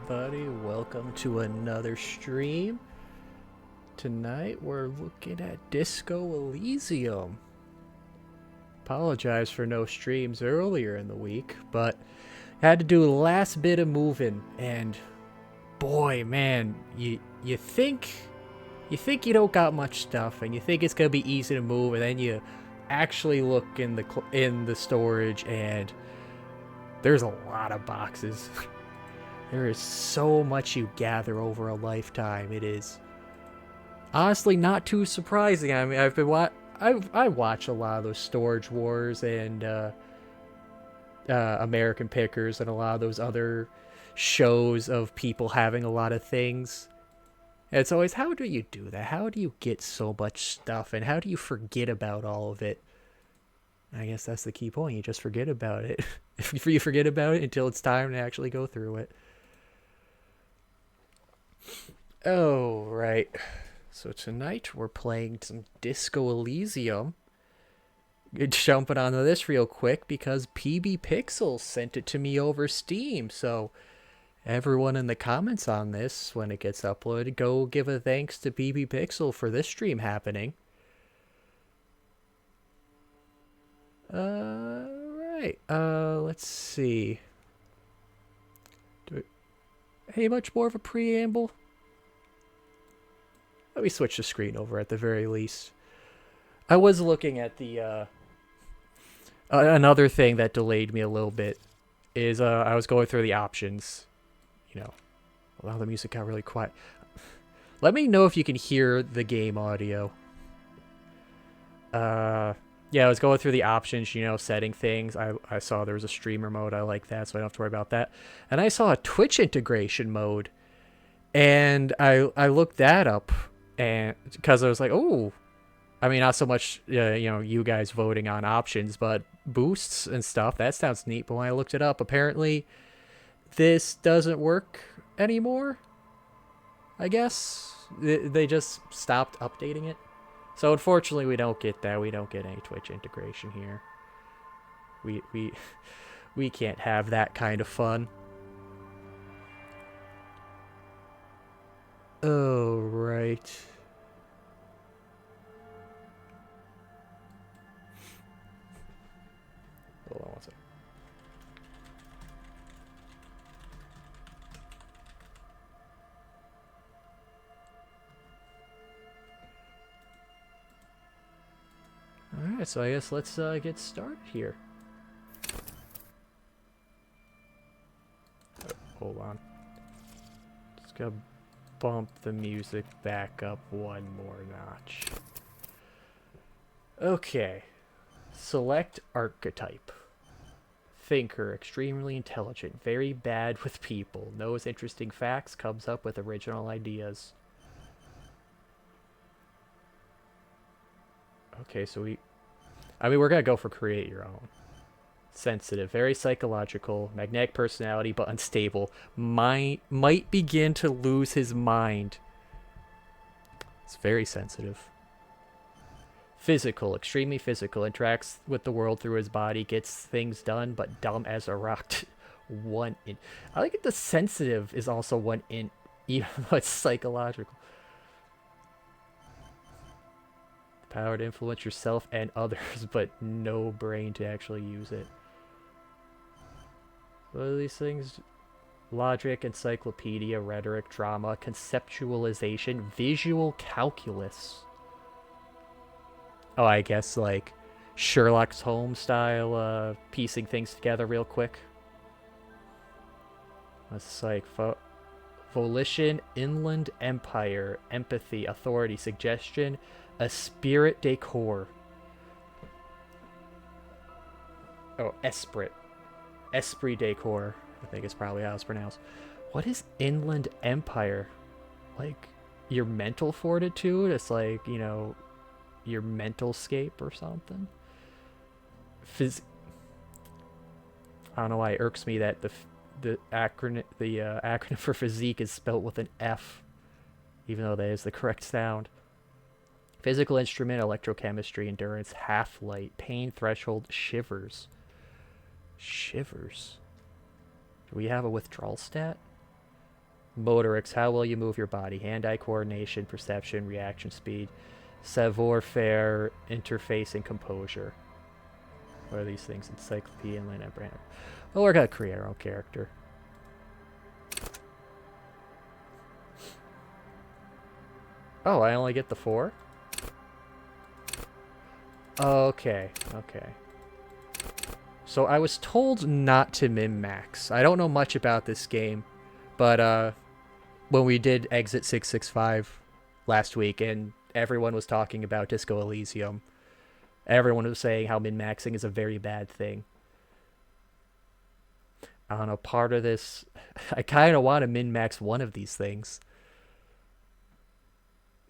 everybody? Welcome to another stream. Tonight we're looking at Disco Elysium. Apologize for no streams earlier in the week, but had to do the last bit of moving, and boy, man, you think you don't got much stuff, and you think it's gonna be easy to move, and then you actually look in the storage, and there's a lot of boxes. There is so much you gather over a lifetime. It is honestly not too surprising. I mean, I watch a lot of those Storage Wars and American Pickers and a lot of those other shows of people having a lot of things. And it's always, how do you do that? How do you get so much stuff, and how do you forget about all of it? I guess that's the key point. You just forget about it. If you forget about it until it's time to actually go through it. Oh, right. So tonight we're playing some Disco Elysium. Jumping onto this real quick because PbPixel sent it to me over Steam. So everyone in the comments on this, when it gets uploaded, go give a thanks to PbPixel for this stream happening. Right. Let's see. Hey, much more of a preamble? Let me switch the screen over at the very least. I was looking at the, another thing that delayed me a little bit is, I was going through the options. You know, wow, the music got really quiet. Let me know if you can hear the game audio. Yeah, I was going through the options, you know, setting things. I saw there was a streamer mode. I like that, so I don't have to worry about that. And I saw a Twitch integration mode. And I looked that up, and because I was like, oh, I mean, not so much, you know, you guys voting on options, but boosts and stuff. That sounds neat. But when I looked it up, apparently this doesn't work anymore. I guess they just stopped updating it. So unfortunately, we don't get that. We don't get any Twitch integration here. We can't have that kind of fun. Oh, right. Hold on one second. Alright, so I guess let's get started here. Oh, hold on. Just gotta bump the music back up one more notch. Okay. Select archetype. Thinker, extremely intelligent, very bad with people, knows interesting facts, comes up with original ideas. Okay, so we're gonna go for create your own. Sensitive, very psychological, magnetic personality, but unstable. Might begin to lose his mind. It's very sensitive. Physical, extremely physical, interacts with the world through his body, gets things done, but dumb as a rock. 1 int. I like it. The sensitive is also 1 int, even though it's psychological. Power to influence yourself and others, but no brain to actually use it. What are these things? Logic, encyclopedia, rhetoric, drama, conceptualization, visual calculus. Oh, I guess like Sherlock Holmes style, piecing things together real quick. It's like volition, inland empire, empathy, authority, suggestion, a spirit decor. Oh, esprit. Esprit decor, I think is probably how it's pronounced. What is inland empire? Like your mental fortitude? It's like, you know, your mental scape or something. I don't know why it irks me that the acronym for physique is spelt with an F, even though that is the correct sound. Physical instrument, electrochemistry, endurance, half-light, pain threshold, shivers. Shivers. Do we have a withdrawal stat? Motorics, how will you move your body? Hand-eye coordination, perception, reaction speed, savoir-faire, interface, and composure. What are these things? Encyclopedia and Lynette Brand. Well, we're going to create our own character. Oh, I only get the 4? Okay, okay. So I was told not to min-max. I don't know much about this game, but when we did Exit 665 last week and everyone was talking about Disco Elysium, everyone was saying how min-maxing is a very bad thing. I don't know, part of this... I kind of want to min-max one of these things.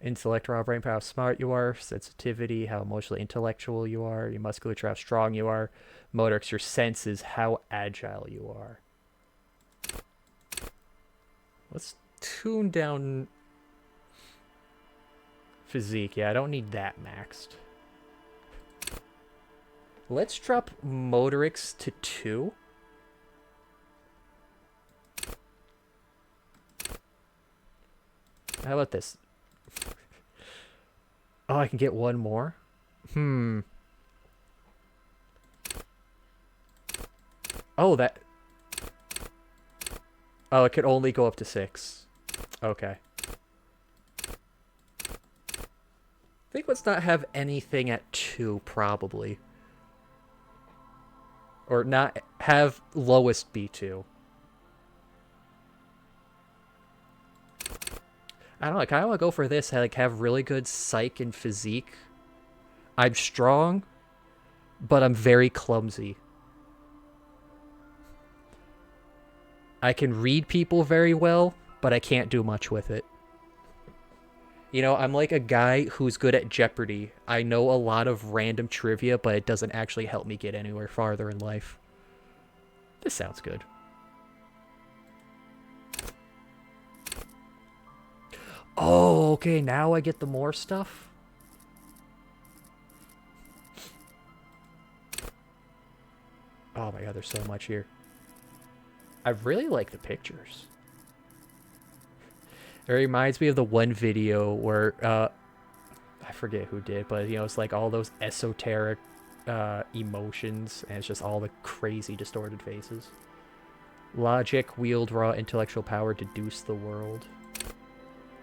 Intellect, raw brain power, how smart you are. Sensitivity, how emotionally intellectual you are. Your musculature, how strong you are. Motorics, your senses, how agile you are. Let's tune down physique. Yeah, I don't need that maxed. Let's drop motorics to 2. How about this? Oh, I can get one more? Oh, that... Oh, it could only go up to 6. Okay. I think let's not have anything at 2, probably. Or not have lowest be 2. I don't know, I kind of want to go for this. I like have really good psych and physique. I'm strong, but I'm very clumsy. I can read people very well, but I can't do much with it. You know, I'm like a guy who's good at Jeopardy. I know a lot of random trivia, but it doesn't actually help me get anywhere farther in life. This sounds good. Oh, okay, now I get the more stuff? Oh my god, there's so much here. I really like the pictures. It reminds me of the one video where, I forget who did, but, you know, it's like all those esoteric emotions, and it's just all the crazy distorted faces. Logic, wield raw intellectual power, deduce the world.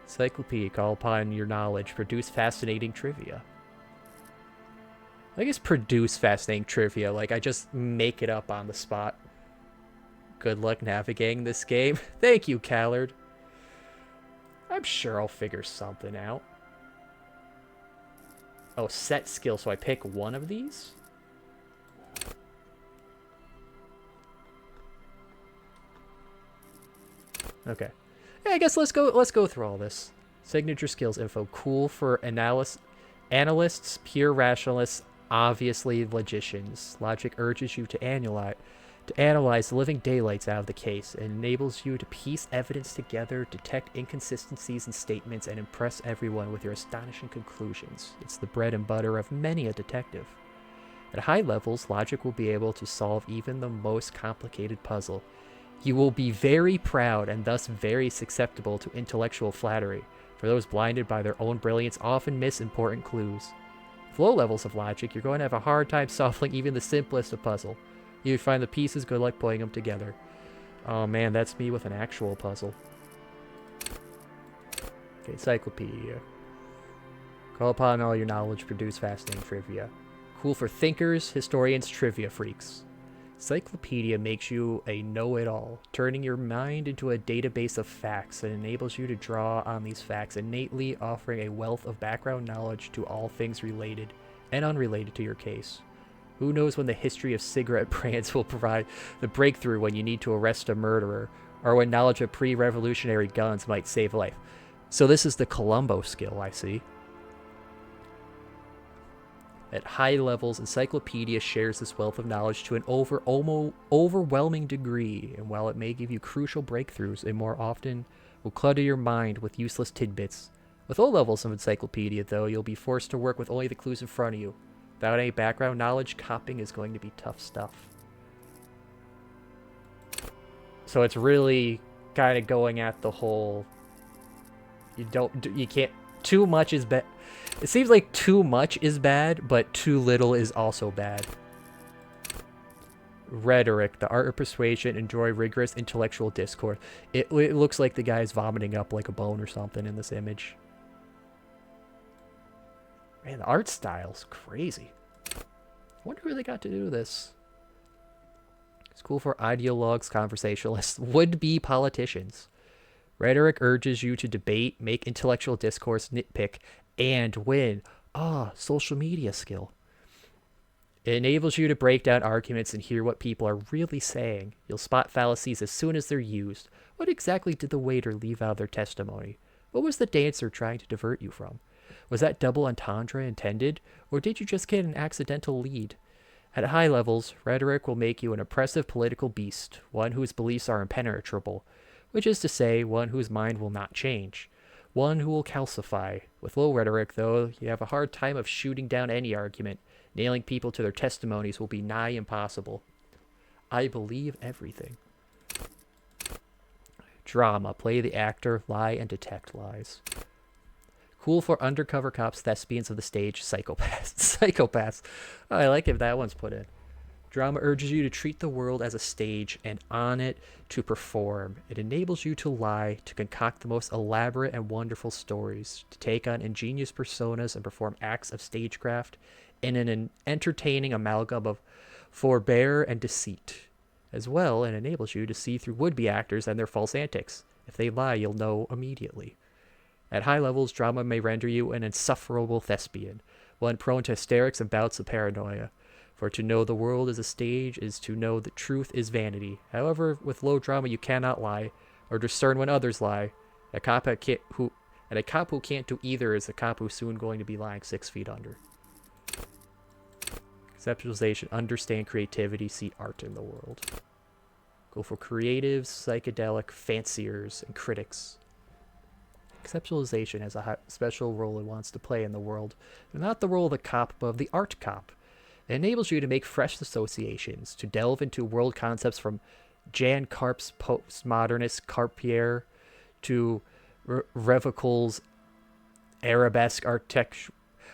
Encyclopedia, call upon your knowledge, produce fascinating trivia. I guess produce fascinating trivia, like I just make it up on the spot. Good luck navigating this game. Thank you, Khazard. I'm sure I'll figure something out. Oh, set skill, so I pick one of these? Okay. Yeah, I guess let's go through all this. Signature skills info. Cool for analysts, pure rationalists, obviously logicians. Logic urges you to analyze the living daylights out of the case and enables you to piece evidence together, detect inconsistencies in statements, and impress everyone with your astonishing conclusions. It's the bread and butter of many a detective. At high levels, logic will be able to solve even the most complicated puzzle. You will be very proud and thus very susceptible to intellectual flattery, for those blinded by their own brilliance often miss important clues. With low levels of logic, you're going to have a hard time solving even the simplest of puzzle. You find the pieces, good luck putting them together. Oh man, that's me with an actual puzzle. Okay, encyclopedia. Call upon all your knowledge, produce fascinating trivia. Cool for thinkers, historians, trivia freaks. Encyclopedia makes you a know-it-all, turning your mind into a database of facts and enables you to draw on these facts innately, offering a wealth of background knowledge to all things related and unrelated to your case. Who knows when the history of cigarette brands will provide the breakthrough when you need to arrest a murderer, or when knowledge of pre-revolutionary guns might save life. So this is the Columbo skill, I see. At high levels, Encyclopedia shares this wealth of knowledge to an overwhelming degree, and while it may give you crucial breakthroughs, it more often will clutter your mind with useless tidbits. With low levels of Encyclopedia, though, you'll be forced to work with only the clues in front of you. Without any background knowledge, copying is going to be tough stuff. So it's really kind of going at the whole, you can't, too much is bad. It seems like too much is bad, but too little is also bad. Rhetoric, the art of persuasion, enjoy rigorous intellectual discourse. It looks like the guy's vomiting up like a bone or something in this image. Man, the art style's crazy. I wonder who they got to do this. It's cool for ideologues, conversationalists, would-be politicians. Rhetoric urges you to debate, make intellectual discourse, nitpick, and win. Social media skill. It enables you to break down arguments and hear what people are really saying. You'll spot fallacies as soon as they're used. What exactly did the waiter leave out of their testimony? What was the dancer trying to divert you from? Was that double entendre intended, or did you just get an accidental lead? At high levels, rhetoric will make you an oppressive political beast, one whose beliefs are impenetrable, which is to say, one whose mind will not change, one who will calcify. With low rhetoric, though, you have a hard time of shooting down any argument. Nailing people to their testimonies will be nigh impossible. I believe everything. Drama. Play the actor, lie, and detect lies. Cool for undercover cops, thespians of the stage, psychopaths. Psychopaths. Oh, I like if that one's put in. Drama urges you to treat the world as a stage and on it to perform. It enables you to lie, to concoct the most elaborate and wonderful stories, to take on ingenious personas and perform acts of stagecraft in an entertaining amalgam of forbear and deceit. As well, it enables you to see through would-be actors and their false antics. If they lie, you'll know immediately. At high levels, drama may render you an insufferable thespian, one prone to hysterics and bouts of paranoia. For to know the world is a stage is to know that truth is vanity. However, with low drama, you cannot lie, or discern when others lie. A cop who can't do either is a cop who's soon going to be lying 6 feet under. Conceptualization, understand creativity, see art in the world. Go for creatives, psychedelic, fanciers, and critics. Conceptualization has a special role it wants to play in the world. Not the role of the cop, but of the art cop. It enables you to make fresh associations, to delve into world concepts from Jan Karp's postmodernist Carpier to Revical's arabesque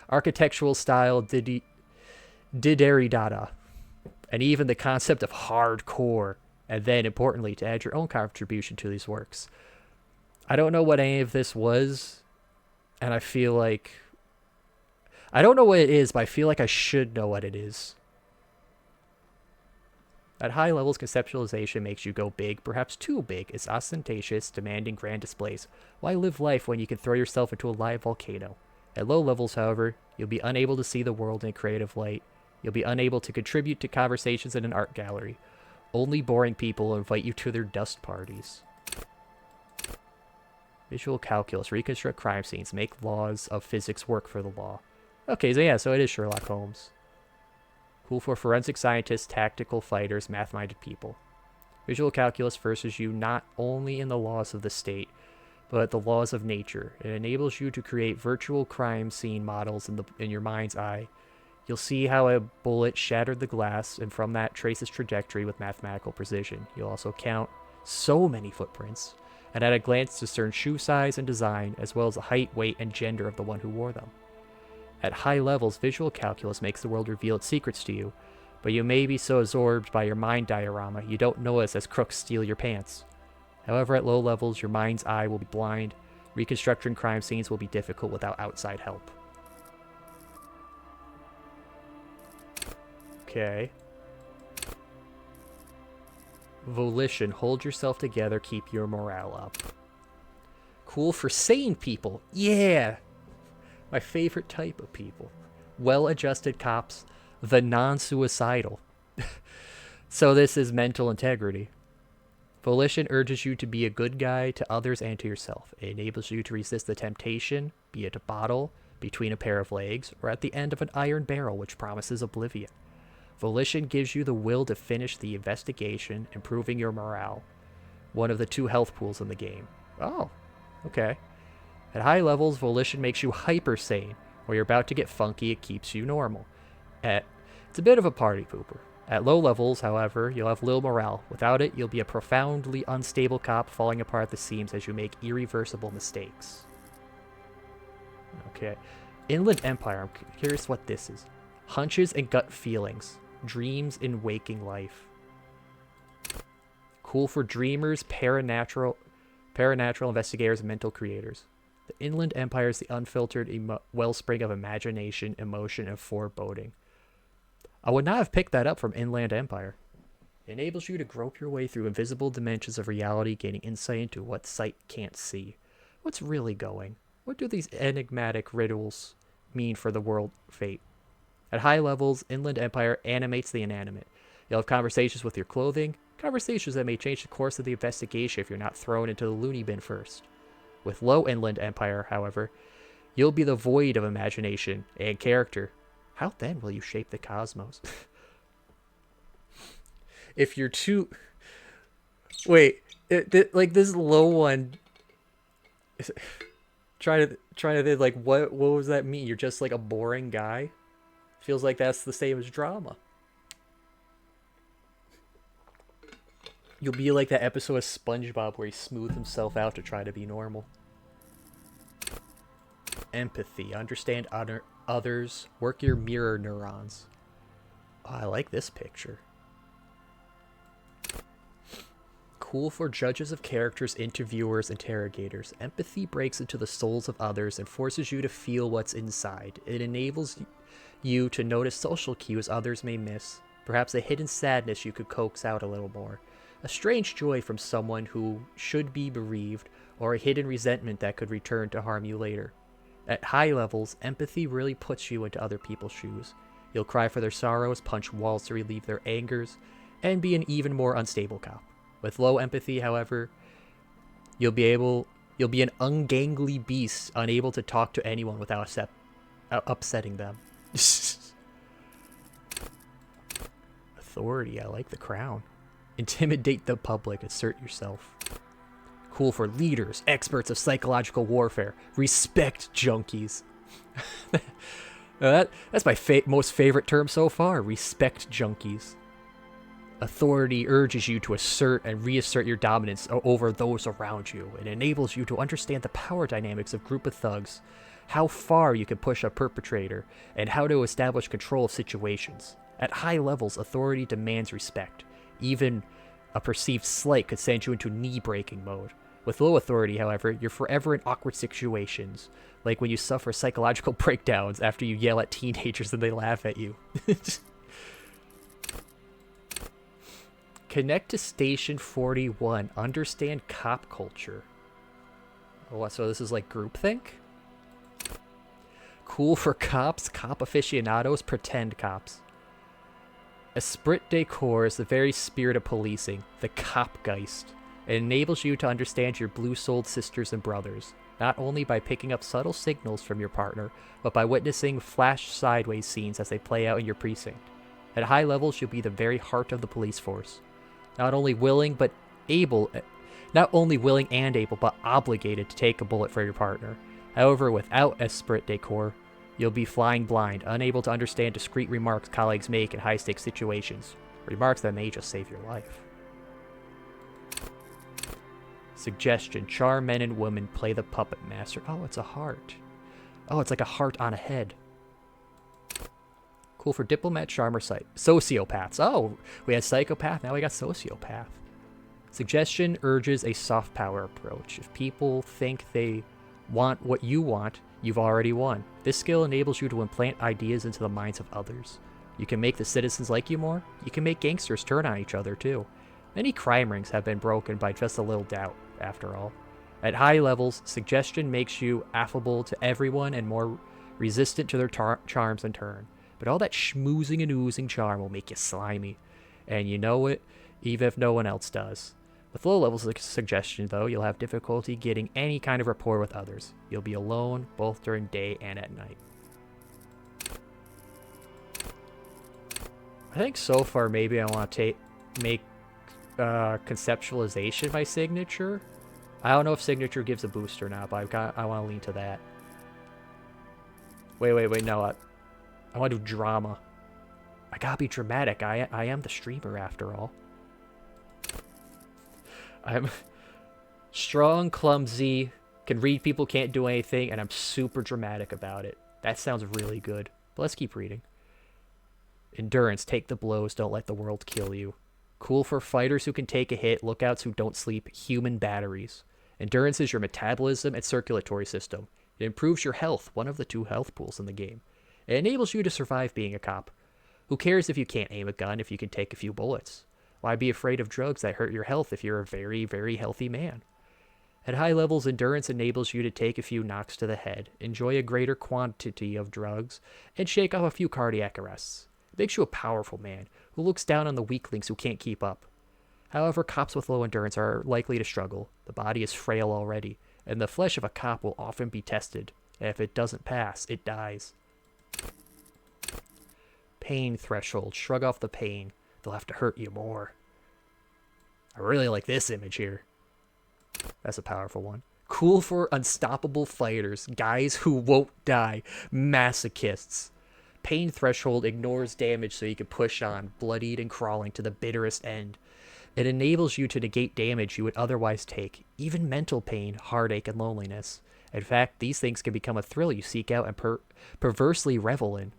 architectural style Dideridada, and even the concept of hardcore, and then, importantly, to add your own contribution to these works. I don't know what any of this was, and I feel like... I don't know what it is, but I feel like I should know what it is. At high levels, conceptualization makes you go big, perhaps too big. It's ostentatious, demanding grand displays. Why live life when you can throw yourself into a live volcano? At low levels, however, you'll be unable to see the world in a creative light. You'll be unable to contribute to conversations in an art gallery. Only boring people will invite you to their dust parties. Visual calculus, reconstruct crime scenes, make laws of physics work for the law. Okay, so yeah, so it is Sherlock Holmes. Cool for forensic scientists, tactical fighters, math-minded people. Visual calculus versus you not only in the laws of the state, but the laws of nature. It enables you to create virtual crime scene models in your mind's eye. You'll see how a bullet shattered the glass, and from that trace its trajectory with mathematical precision. You'll also count so many footprints, and at a glance discern shoe size and design, as well as the height, weight, and gender of the one who wore them. At high levels, visual calculus makes the world reveal its secrets to you, but you may be so absorbed by your mind diorama you don't notice as crooks steal your pants. However, at low levels, your mind's eye will be blind. Reconstructing crime scenes will be difficult without outside help. Okay. Volition, hold yourself together, keep your morale up. Cool for sane people. Yeah! My favorite type of people. Well-adjusted cops, the non-suicidal. So this is mental integrity. Volition urges you to be a good guy to others and to yourself. It enables you to resist the temptation, be it a bottle, between a pair of legs, or at the end of an iron barrel which promises oblivion. Volition gives you the will to finish the investigation, improving your morale. One of the 2 health pools in the game. Oh, okay. At high levels, volition makes you hyper sane. When you're about to get funky, it keeps you normal. It's a bit of a party pooper. At low levels, however, you'll have little morale. Without it, you'll be a profoundly unstable cop falling apart at the seams as you make irreversible mistakes. Okay. Inland Empire, I'm curious what this is. Hunches and gut feelings. Dreams in waking life. Cool for dreamers, paranatural investigators, and mental creators. The Inland Empire is the unfiltered wellspring of imagination, emotion, and foreboding. I would not have picked that up from Inland Empire. It enables you to grope your way through invisible dimensions of reality, gaining insight into what sight can't see. What's really going? What do these enigmatic riddles mean for the world fate? At high levels, Inland Empire animates the inanimate. You'll have conversations with your clothing, conversations that may change the course of the investigation if you're not thrown into the loony bin first. With low Inland Empire, however, you'll be the void of imagination and character. How then will you shape the cosmos? If you're too... Wait, like this low one... Trying to think, like, what does that mean? You're just like a boring guy? Feels like that's the same as drama. You'll be like that episode of SpongeBob where he smoothed himself out to try to be normal. Empathy. Understand others. Work your mirror neurons. Oh, I like this picture. Cool for judges of characters, interviewers, interrogators. Empathy breaks into the souls of others and forces you to feel what's inside. It enables you to notice social cues others may miss. Perhaps a hidden sadness you could coax out a little more. A strange joy from someone who should be bereaved, or a hidden resentment that could return to harm you later. At high levels, empathy really puts you into other people's shoes. You'll cry for their sorrows, punch walls to relieve their angers, and be an even more unstable cop. With low empathy, however, you'll be an ungangly beast, unable to talk to anyone without upsetting them. Authority, I like the crown. Intimidate the public, assert yourself. Cool for leaders, experts of psychological warfare. Respect junkies. That's my most favorite term so far. Respect junkies. Authority urges you to assert and reassert your dominance over those around you. It enables you to understand the power dynamics of group of thugs, how far you can push a perpetrator, and how to establish control of situations. At high levels, authority demands respect. Even a perceived slight could send you into knee-breaking mode. With low authority, however, you're forever in awkward situations, like when you suffer psychological breakdowns after you yell at teenagers and they laugh at you. Connect to Station 41. Understand cop culture. Oh, so this is like groupthink? Cool for cops, cop aficionados, pretend cops. Esprit de corps is the very spirit of policing, the copgeist. It enables you to understand your blue-souled sisters and brothers, not only by picking up subtle signals from your partner, but by witnessing flash sideways scenes as they play out in your precinct. At high levels, you'll be the very heart of the police force. Not only willing and able, but obligated to take a bullet for your partner. However, without esprit de corps, you'll be flying blind, unable to understand discreet remarks colleagues make in high-stakes situations. Remarks that may just save your life. Suggestion. Charm men and women, play the puppet master. Oh, it's a heart. Oh, it's like a heart on a head. Cool for diplomat, charmer, sociopaths. Oh, we had psychopath, now we got sociopath. Suggestion urges a soft power approach. If people think they want what you want, you've already won. This skill enables you to implant ideas into the minds of others. You can make the citizens like you more. You can make gangsters turn on each other too. Many crime rings have been broken by just a little doubt, after all. At high levels, suggestion makes you affable to everyone and more resistant to their charms in turn. But all that schmoozing and oozing charm will make you slimy. And you know it, even if no one else does. With low levels of suggestion, though, you'll have difficulty getting any kind of rapport with others. You'll be alone, both during day and at night. I think so far maybe I want to make conceptualization my signature. I don't know if signature gives a boost or not, but I want to lean to that. Wait, no. I want to do drama. I gotta be dramatic. I am the streamer after all. I'm strong, clumsy, can read people, can't do anything, and I'm super dramatic about it. That sounds really good. But let's keep reading. Endurance, take the blows, don't let the world kill you. Cool for fighters who can take a hit, lookouts who don't sleep, human batteries. Endurance is your metabolism and circulatory system. It improves your health, one of the 2 health pools in the game. It enables you to survive being a cop. Who cares if you can't aim a gun if you can take a few bullets? Why be afraid of drugs that hurt your health if you're a very, very healthy man? At high levels, endurance enables you to take a few knocks to the head, enjoy a greater quantity of drugs, and shake off a few cardiac arrests. It makes you a powerful man who looks down on the weaklings who can't keep up. However, cops with low endurance are likely to struggle. The body is frail already, and the flesh of a cop will often be tested, and if it doesn't pass, it dies. Pain threshold. Shrug off the pain. They'll have to hurt you more. I really like this image here. That's a powerful one. Cool for unstoppable fighters. Guys who won't die. Masochists. Pain threshold ignores damage so you can push on, bloodied and crawling to the bitterest end. It enables you to negate damage you would otherwise take, even mental pain, heartache, and loneliness. In fact, these things can become a thrill you seek out and perversely revel in.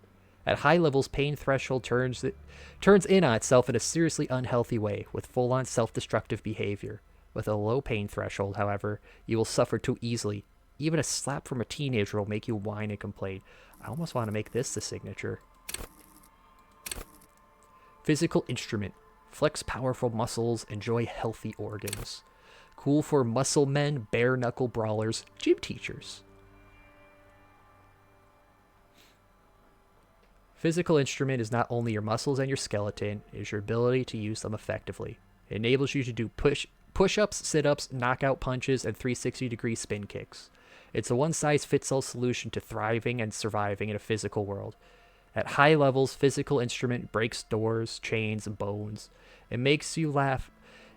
At high levels, pain threshold turns in on itself in a seriously unhealthy way, with full-on self-destructive behavior. With a low pain threshold, however, you will suffer too easily. Even a slap from a teenager will make you whine and complain. I almost want to make this the signature. Physical instrument. Flex powerful muscles, enjoy healthy organs. Cool for muscle men, bare-knuckle brawlers, gym teachers. Physical instrument is not only your muscles and your skeleton, it is your ability to use them effectively. It enables you to do push-ups, sit-ups, knockout punches, and 360-degree spin kicks. It's a one-size-fits-all solution to thriving and surviving in a physical world. At high levels, physical instrument breaks doors, chains, and bones. It makes you laugh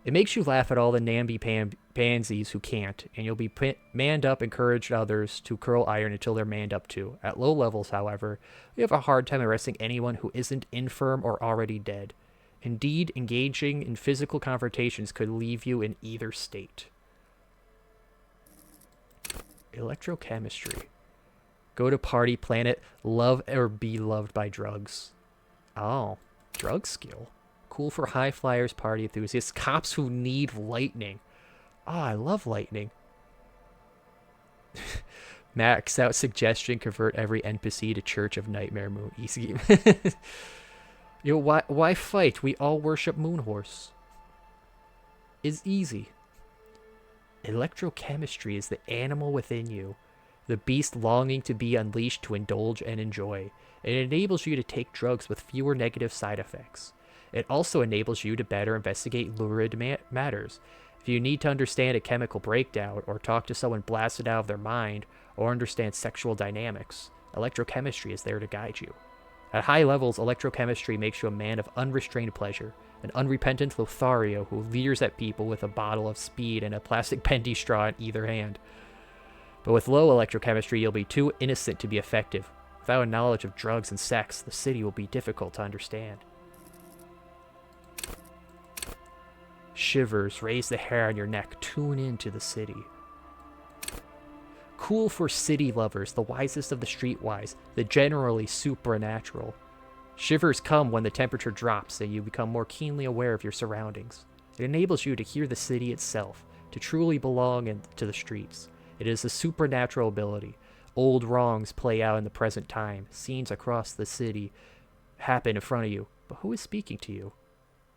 at all the namby-pansies who can't, and you'll be manned up, encouraged others to curl iron until they're manned up too. At low levels, however, you have a hard time arresting anyone who isn't infirm or already dead. Indeed, engaging in physical confrontations could leave you in either state. Electrochemistry. Go to party planet, love or be loved by drugs. Oh, drug skill. Cool for high flyers, party enthusiasts, cops who need lightning. Oh, I love lightning. Max out suggestion, convert every NPC to Church of Nightmare Moon. Easy game. Yo, why fight? We all worship Moonhorse. It's easy. Electrochemistry is the animal within you, the beast longing to be unleashed to indulge and enjoy. It enables you to take drugs with fewer negative side effects. It also enables you to better investigate lurid matters. If you need to understand a chemical breakdown, or talk to someone blasted out of their mind, or understand sexual dynamics, electrochemistry is there to guide you. At high levels, electrochemistry makes you a man of unrestrained pleasure, an unrepentant Lothario who leers at people with a bottle of speed and a plastic bendy straw in either hand. But with low electrochemistry, you'll be too innocent to be effective. Without a knowledge of drugs and sex, the city will be difficult to understand. Shivers, raise the hair on your neck, tune into the city. Cool for city lovers, the wisest of the streetwise, the generally supernatural. Shivers come when the temperature drops and you become more keenly aware of your surroundings. It enables you to hear the city itself, to truly belong to the streets. It is a supernatural ability. Old wrongs play out in the present time. Scenes across the city happen in front of you. But who is speaking to you?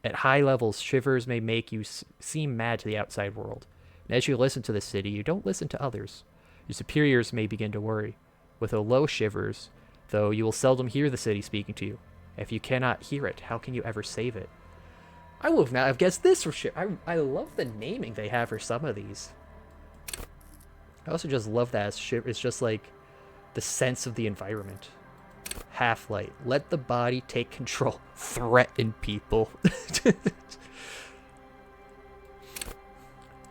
At high levels, shivers may make you seem mad to the outside world. And as you listen to the city, you don't listen to others. Your superiors may begin to worry. With a low shivers, though, you will seldom hear the city speaking to you. If you cannot hear it, how can you ever save it? I would not have guessed this for sure. I love the naming they have for some of these. I also just love that it's just like the sense of the environment. Half-light. Let the body take control. Threaten people.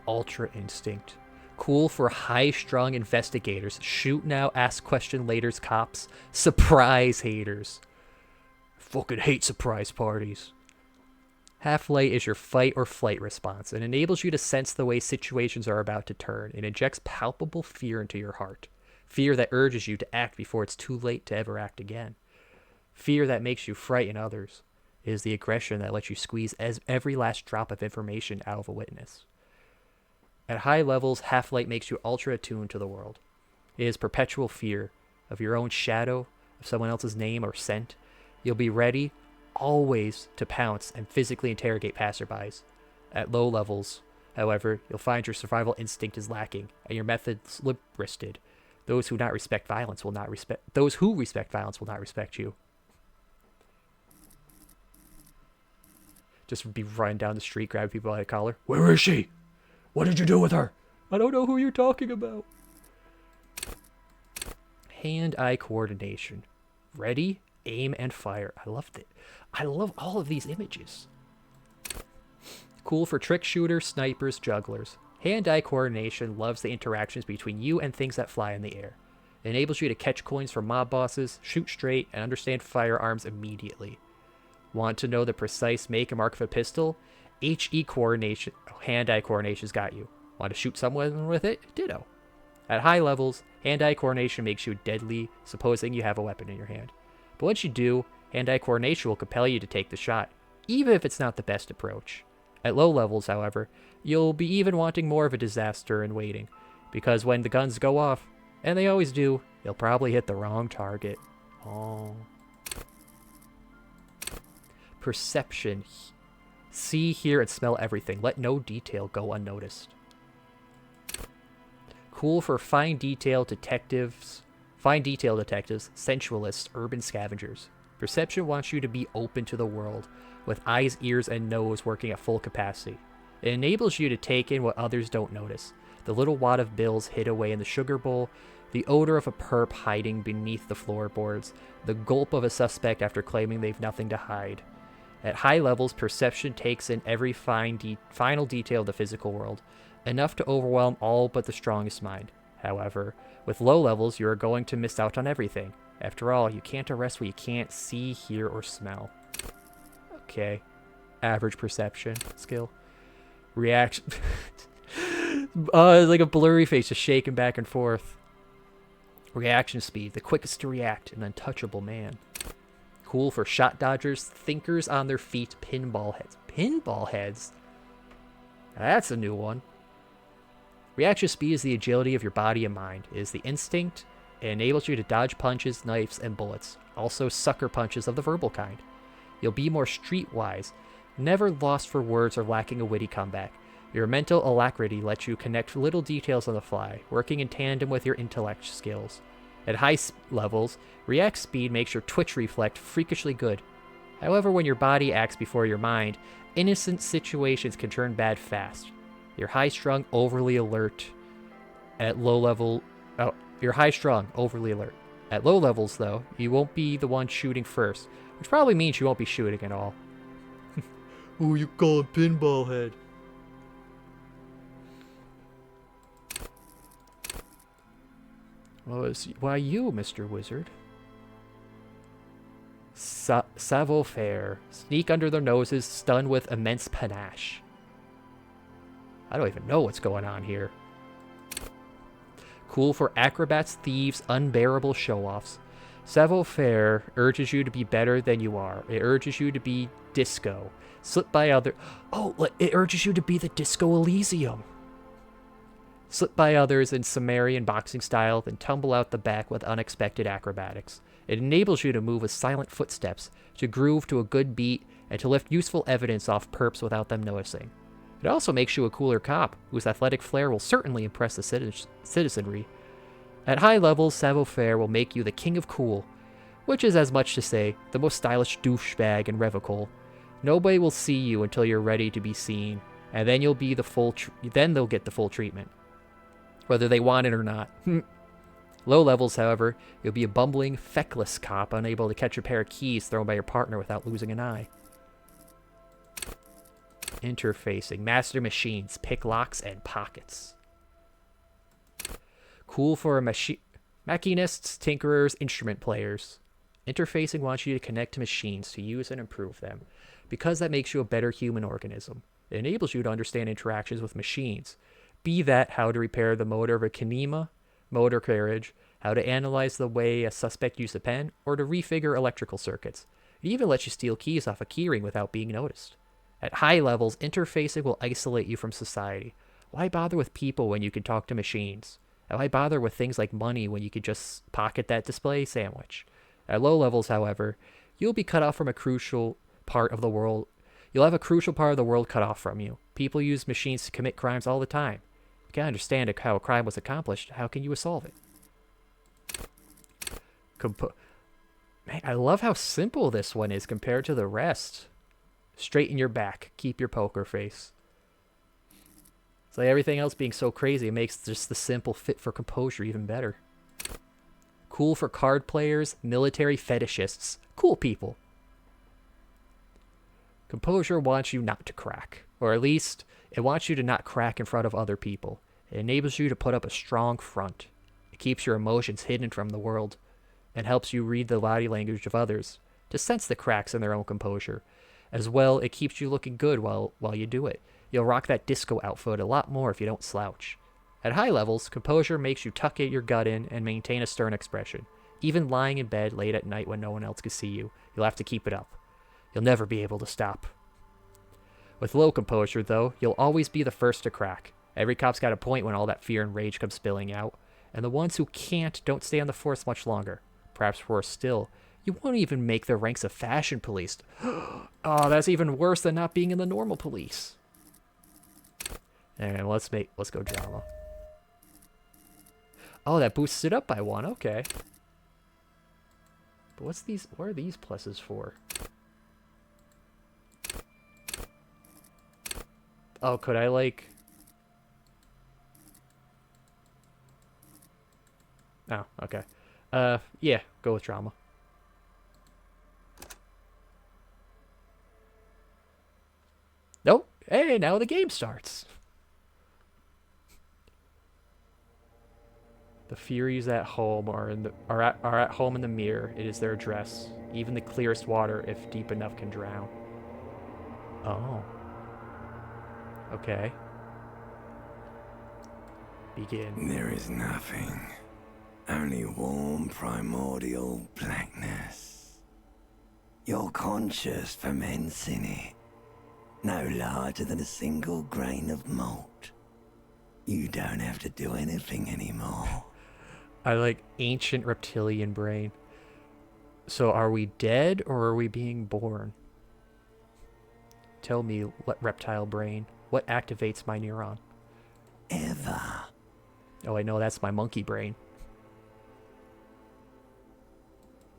Ultra instinct. Cool for high-strung investigators. Shoot now, ask question later's cops. Surprise haters. fucking hate surprise parties. Half-Light is your fight or flight response and enables you to sense the way situations are about to turn and injects palpable fear into your heart. Fear that urges you to act before it's too late to ever act again. Fear that makes you frighten others. It is the aggression that lets you squeeze every last drop of information out of a witness. At high levels, Half-Light makes you ultra attuned to the world. It is perpetual fear of your own shadow, of someone else's name or scent. You'll be ready always to pounce and physically interrogate passerbys. At low levels, however, you'll find your survival instinct is lacking and your methods limp-wristed. Those who respect violence will not respect you. Just be running down the street, grabbing people by the collar. Where is she? What did you do with her? I don't know who you're talking about. Hand-eye coordination. Ready, aim, and fire. I loved it. I love all of these images. Cool for trick shooters, snipers, jugglers. Hand-eye coordination loves the interactions between you and things that fly in the air. It enables you to catch coins from mob bosses, shoot straight, and understand firearms immediately. Want to know the precise make and mark of a pistol? HE coordination, hand-eye coordination's got you. Want to shoot someone with it? Ditto. At high levels, hand-eye coordination makes you deadly, supposing you have a weapon in your hand. But once you do, hand-eye coordination will compel you to take the shot, even if it's not the best approach. At low levels, however, you'll be even wanting more of a disaster in waiting, because when the guns go off, and they always do, you'll probably hit the wrong target. Oh. Perception. See, hear, and smell everything. Let no detail go unnoticed. Cool for fine detail detectives, sensualists, urban scavengers. Perception wants you to be open to the world, with eyes, ears, and nose working at full capacity. It enables you to take in what others don't notice. The little wad of bills hid away in the sugar bowl, the odor of a perp hiding beneath the floorboards, the gulp of a suspect after claiming they've nothing to hide. At high levels, perception takes in every final detail of the physical world, enough to overwhelm all but the strongest mind. However, with low levels, you are going to miss out on everything. After all, you can't arrest what you can't see, hear, or smell. Okay. Average perception skill. Reaction. Like a blurry face just shaking back and forth. Reaction speed. The quickest to react. An untouchable man. Cool for shot dodgers, thinkers on their feet, pinball heads. Pinball heads? That's a new one. Reaction speed is the agility of your body and mind. It is the instinct. It enables you to dodge punches, knives, and bullets. Also sucker punches of the verbal kind. You'll be more streetwise, never lost for words or lacking a witty comeback. Your mental alacrity lets you connect little details on the fly, working in tandem with your intellect skills. At high levels, react speed makes your twitch reflect freakishly good. However, when your body acts before your mind, innocent situations can turn bad fast. You're high-strung, overly alert. At low level... Oh, you're high-strung, overly alert. At low levels, though, you won't be the one shooting first, which probably means you won't be shooting at all. Ooh, you call him Pinball Head. Why you, Mr. Wizard? Savoir-faire. Sneak under their noses, stun with immense panache. I don't even know what's going on here. Cool for acrobats, thieves, unbearable show-offs. Savoir-faire urges you to be better than you are. It urges you to be disco. Slip by other... Oh, it urges you to be the Disco Elysium. Slip by others in Sumerian boxing style, then tumble out the back with unexpected acrobatics. It enables you to move with silent footsteps, to groove to a good beat, and to lift useful evidence off perps without them noticing. It also makes you a cooler cop, whose athletic flair will certainly impress the citizenry. At high levels, savoir-faire will make you the king of cool, which is as much to say, the most stylish douchebag in Revocol. Nobody will see you until you're ready to be seen, and then you'll be then they'll get the full treatment, whether they want it or not. Low levels, however, you'll be a bumbling, feckless cop, unable to catch a pair of keys thrown by your partner without losing an eye. Interfacing. Master machines, pick locks, and pockets. Cool for machinists, tinkerers, instrument players. Interfacing wants you to connect to machines to use and improve them, because that makes you a better human organism. It enables you to understand interactions with machines, be that how to repair the motor of a kinema, motor carriage, how to analyze the way a suspect used a pen, or to refigure electrical circuits. It even lets you steal keys off a keyring without being noticed. At high levels, interfacing will isolate you from society. Why bother with people when you can talk to machines? And why bother with things like money when you could just pocket that display sandwich? At low levels, however, you'll be cut off from a crucial part of the world. You'll have a crucial part of the world cut off from you. People use machines to commit crimes all the time. If you can't understand how a crime was accomplished, how can you solve it? Man, I love how simple this one is compared to the rest. Straighten your back. Keep your poker face. It's like everything else being so crazy, it makes just the simple fit for composure even better. Cool for card players, military fetishists, cool people. Composure wants you not to crack, or at least it wants you to not crack in front of other people. It enables you to put up a strong front. It keeps your emotions hidden from the world and helps you read the body language of others to sense the cracks in their own composure. As well, it keeps you looking good while you do it. You'll rock that disco outfit a lot more if you don't slouch. At high levels, composure makes you tuck your gut in and maintain a stern expression. Even lying in bed late at night when no one else can see you, you'll have to keep it up. You'll never be able to stop. With low composure, though, you'll always be the first to crack. Every cop's got a point when all that fear and rage comes spilling out. And the ones who can't don't stay on the force much longer. Perhaps worse still, you won't even make the ranks of fashion police. Oh, that's even worse than not being in the normal police. And let's go drama. Oh, that boosts it up by 1. Okay. But what are these pluses for? Oh, could I like... Oh, okay. Yeah, go with drama. Nope. Hey, now the game starts. The Furies at home are at home in the mirror. It is their address. Even the clearest water, if deep enough, can drown. Oh. Okay. Begin. There is nothing. Only warm primordial blackness. Your conscious ferments in it. No larger than a single grain of malt. You don't have to do anything anymore. I like ancient reptilian brain. So are we dead or are we being born? Tell me, reptile brain, what activates my neuron? Ever. Oh, I know that's my monkey brain.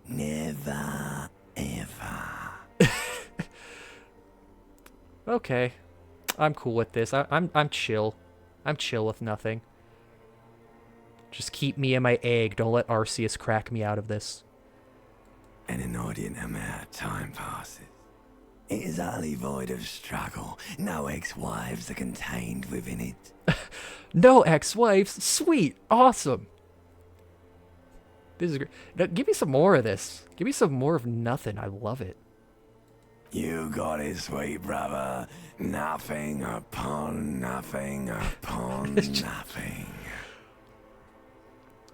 Never, ever. Okay, I'm cool with this. I'm chill. I'm chill with nothing. Just keep me and my egg. Don't let Arceus crack me out of this. An inordinate amount of time passes. It is utterly void of struggle. No ex-wives are contained within it. No ex-wives? Sweet. Awesome. This is great. Now, give me some more of this. Give me some more of nothing. I love it. You got it, sweet brother. Nothing upon nothing upon nothing.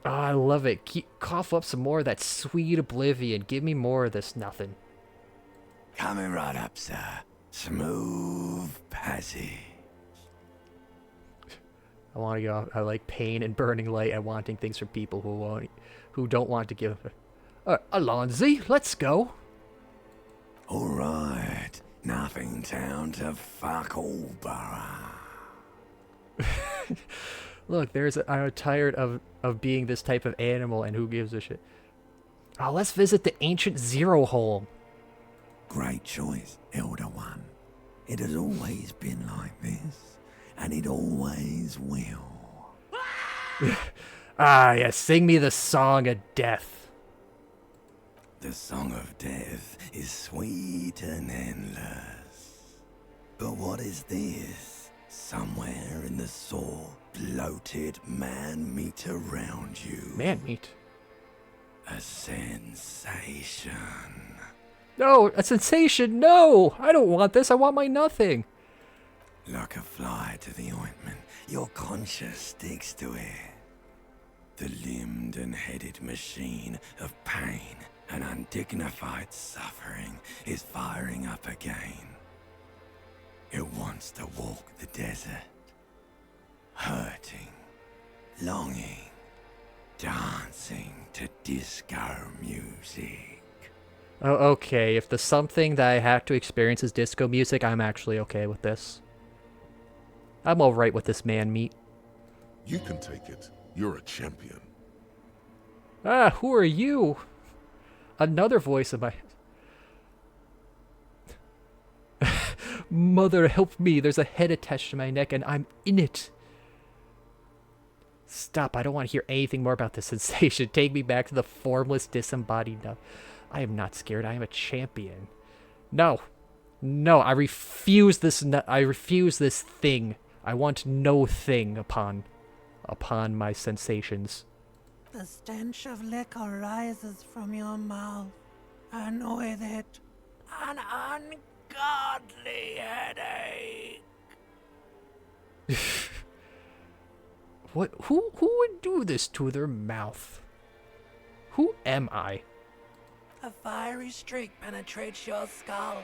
Oh, I love it. Cough up some more of that sweet oblivion. Give me more of this nothing. Coming right up, sir. Smooth passage. I want to go. I like pain and burning light and wanting things from people who don't want to give. Alonzi, let's go. All right. Nothing town to fuck all borough. Look, I'm tired of being this type of animal, and who gives a shit? Oh, let's visit the ancient Zero home. Great choice, Elder One. It has always been like this, and it always will. Ah, yeah, sing me the song of death. The song of death is sweet and endless. But what is this? Somewhere in the sore, bloated man meat around you. Man meat? A sensation. No, a sensation. No, I don't want this. I want my nothing. Like a fly to the ointment, your conscience sticks to it. The limbed and headed machine of pain and undignified suffering is firing up again. It wants to walk the desert, hurting, longing, dancing to disco music. Oh, okay. If the something that I have to experience is disco music, I'm actually okay with this. I'm alright with this man meat. You can take it. You're a champion. Ah, who are you? Another voice of my... Mother, help me. There's a head attached to my neck and I'm in it. Stop. I don't want to hear anything more about this sensation. Take me back to the formless, disembodied no. I am not scared. I am a champion. No. No, I refuse this. I refuse this thing. I want no thing upon my sensations. The stench of liquor rises from your mouth, and with it, an ungodly headache. What? Who would do this to their mouth? Who am I? A fiery streak penetrates your skull,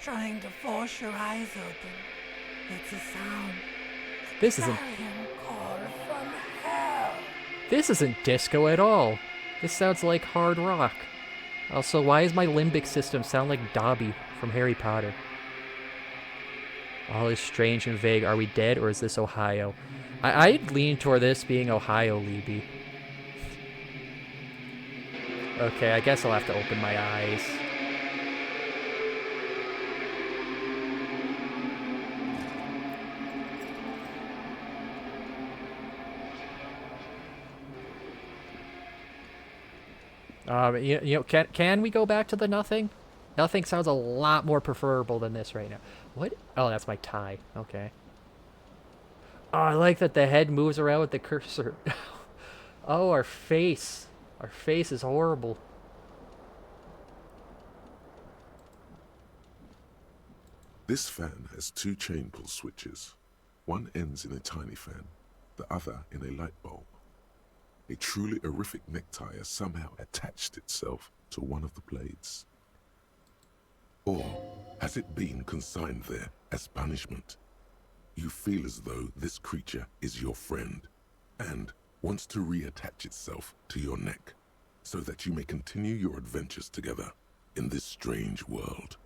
trying to force your eyes open. It's a sound. This isn't. Clarion call from hell. This isn't disco at all. This sounds like hard rock. Also, why does my limbic system sound like Dobby from Harry Potter? All is strange and vague. Are we dead or is this Ohio? I'd lean toward this being Ohio, Libby. Okay, I guess I'll have to open my eyes. You know, can we go back to the nothing? Nothing sounds a lot more preferable than this right now. What? Oh, that's my tie. Okay. Oh, I like that the head moves around with the cursor. Oh, our face. Our face is horrible. This fan has two chain pull switches. One ends in a tiny fan, the other in a light bulb. A truly horrific necktie has somehow attached itself to one of the blades. Or has it been consigned there as punishment? You feel as though this creature is your friend and wants to reattach itself to your neck so that you may continue your adventures together in this strange world.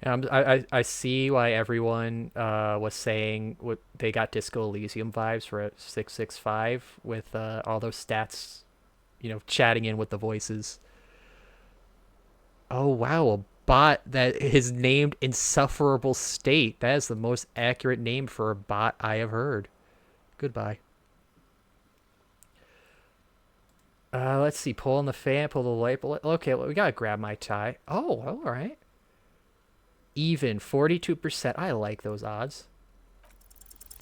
I see why everyone was saying they got Disco Elysium vibes for 665 with all those stats, you know, chatting in with the voices. Oh, wow, a bot that is named Insufferable State. That is the most accurate name for a bot I have heard. Goodbye. Let's see. Pull on the fan, pull the light. Okay, well, we gotta grab my tie. Oh, all right. Even 42%. I like those odds.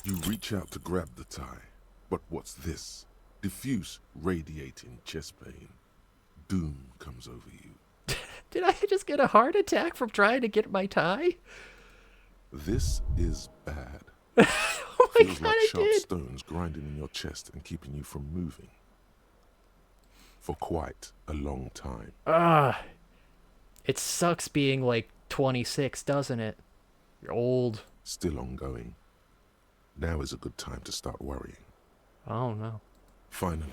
You reach out to grab the tie, but what's this? Diffuse, radiating chest pain. Doom comes over you. Did I just get a heart attack from trying to get my tie? This is bad. Oh my Feels god, like I sharp did. stones grinding in your chest and keeping you from moving. For quite a long time. It sucks being like 26, doesn't it? You're old. Still ongoing. Now is a good time to start worrying. Oh no. Finally,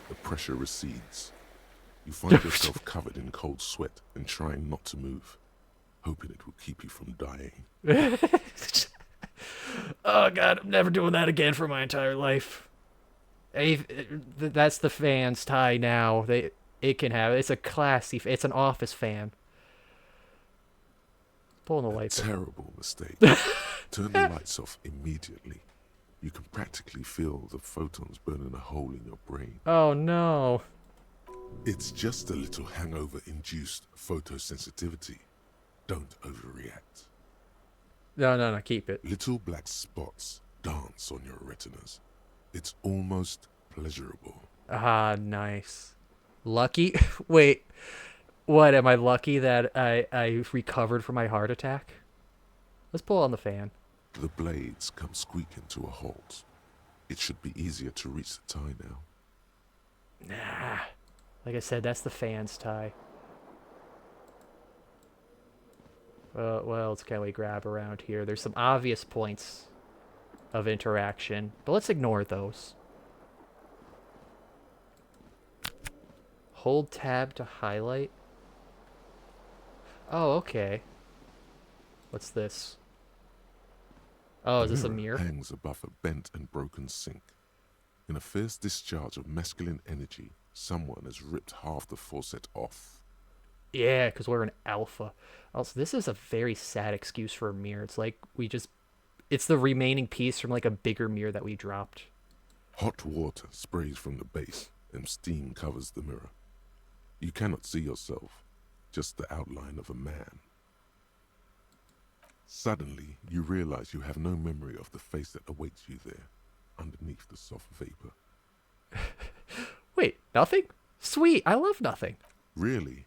the pressure recedes. You find yourself covered in cold sweat and trying not to move, hoping it will keep you from dying. Oh god, I'm never doing that again for my entire life. That's the fan's tie now. It can have it. It's a classy. It's an office fan. Pulling the lights. Terrible mistake. Turn the lights off immediately. You can practically feel the photons burning a hole in your brain. Oh no. It's just a little hangover-induced photosensitivity. Don't overreact. No, keep it. Little black spots dance on your retinas. It's almost pleasurable. Ah, nice. Lucky? Wait, what? Am I lucky that I recovered from my heart attack? Let's pull on the fan. The blades come squeaking to a halt. It should be easier to reach the tie now. Nah. Like I said, that's the fan's tie. What else can we grab around here? There's some obvious points of interaction, but let's ignore those. Hold tab to highlight. Oh, okay. What's this? Oh, is this a mirror? Hangs above a bent and broken sink. In a fierce discharge of masculine energy, someone has ripped half the faucet off. Yeah, because we're an alpha. Also, this is a very sad excuse for a mirror. It's like it's the remaining piece from like a bigger mirror that we dropped. Hot water sprays from the base and steam covers the mirror. You cannot see yourself, just the outline of a man. Suddenly, you realize you have no memory of the face that awaits you there, underneath the soft vapor. Wait, nothing? Sweet, I love nothing. Really?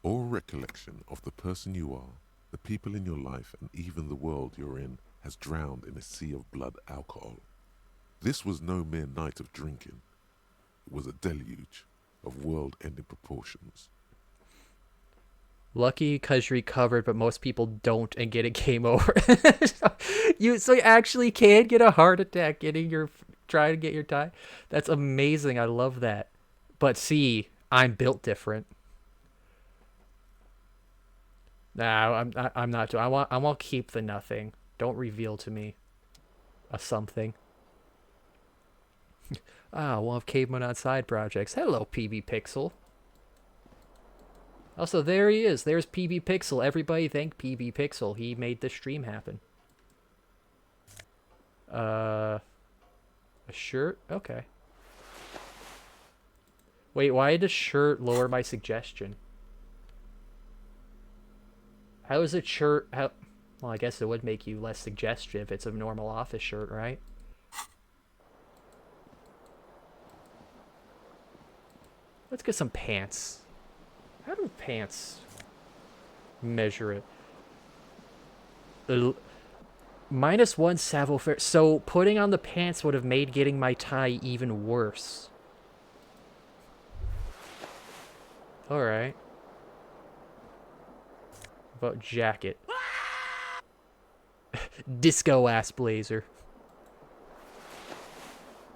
All recollection of the person you are, the people in your life, and even the world you're in has drowned in a sea of blood alcohol. This was no mere night of drinking. It was a deluge of world-ending proportions. Lucky because you recovered, but most people don't and get a game over. So you actually can get a heart attack trying to get your tie. That's amazing. I love that. But see, I'm built different. No, I'm not. I want to keep the nothing. Don't reveal to me a something. We'll have Caveman on side projects. Hello, PbPixel. Also, there he is. There's PbPixel. Everybody thank PbPixel. He made this stream happen. A shirt? Okay. Wait, why did a shirt lower my suggestion? How is a shirt... Well, I guess it would make you less suggestive. It's a normal office shirt, right? Let's get some pants. How do pants measure it? -1 Savo fair. So putting on the pants would have made getting my tie even worse. Alright. About jacket. Disco ass blazer.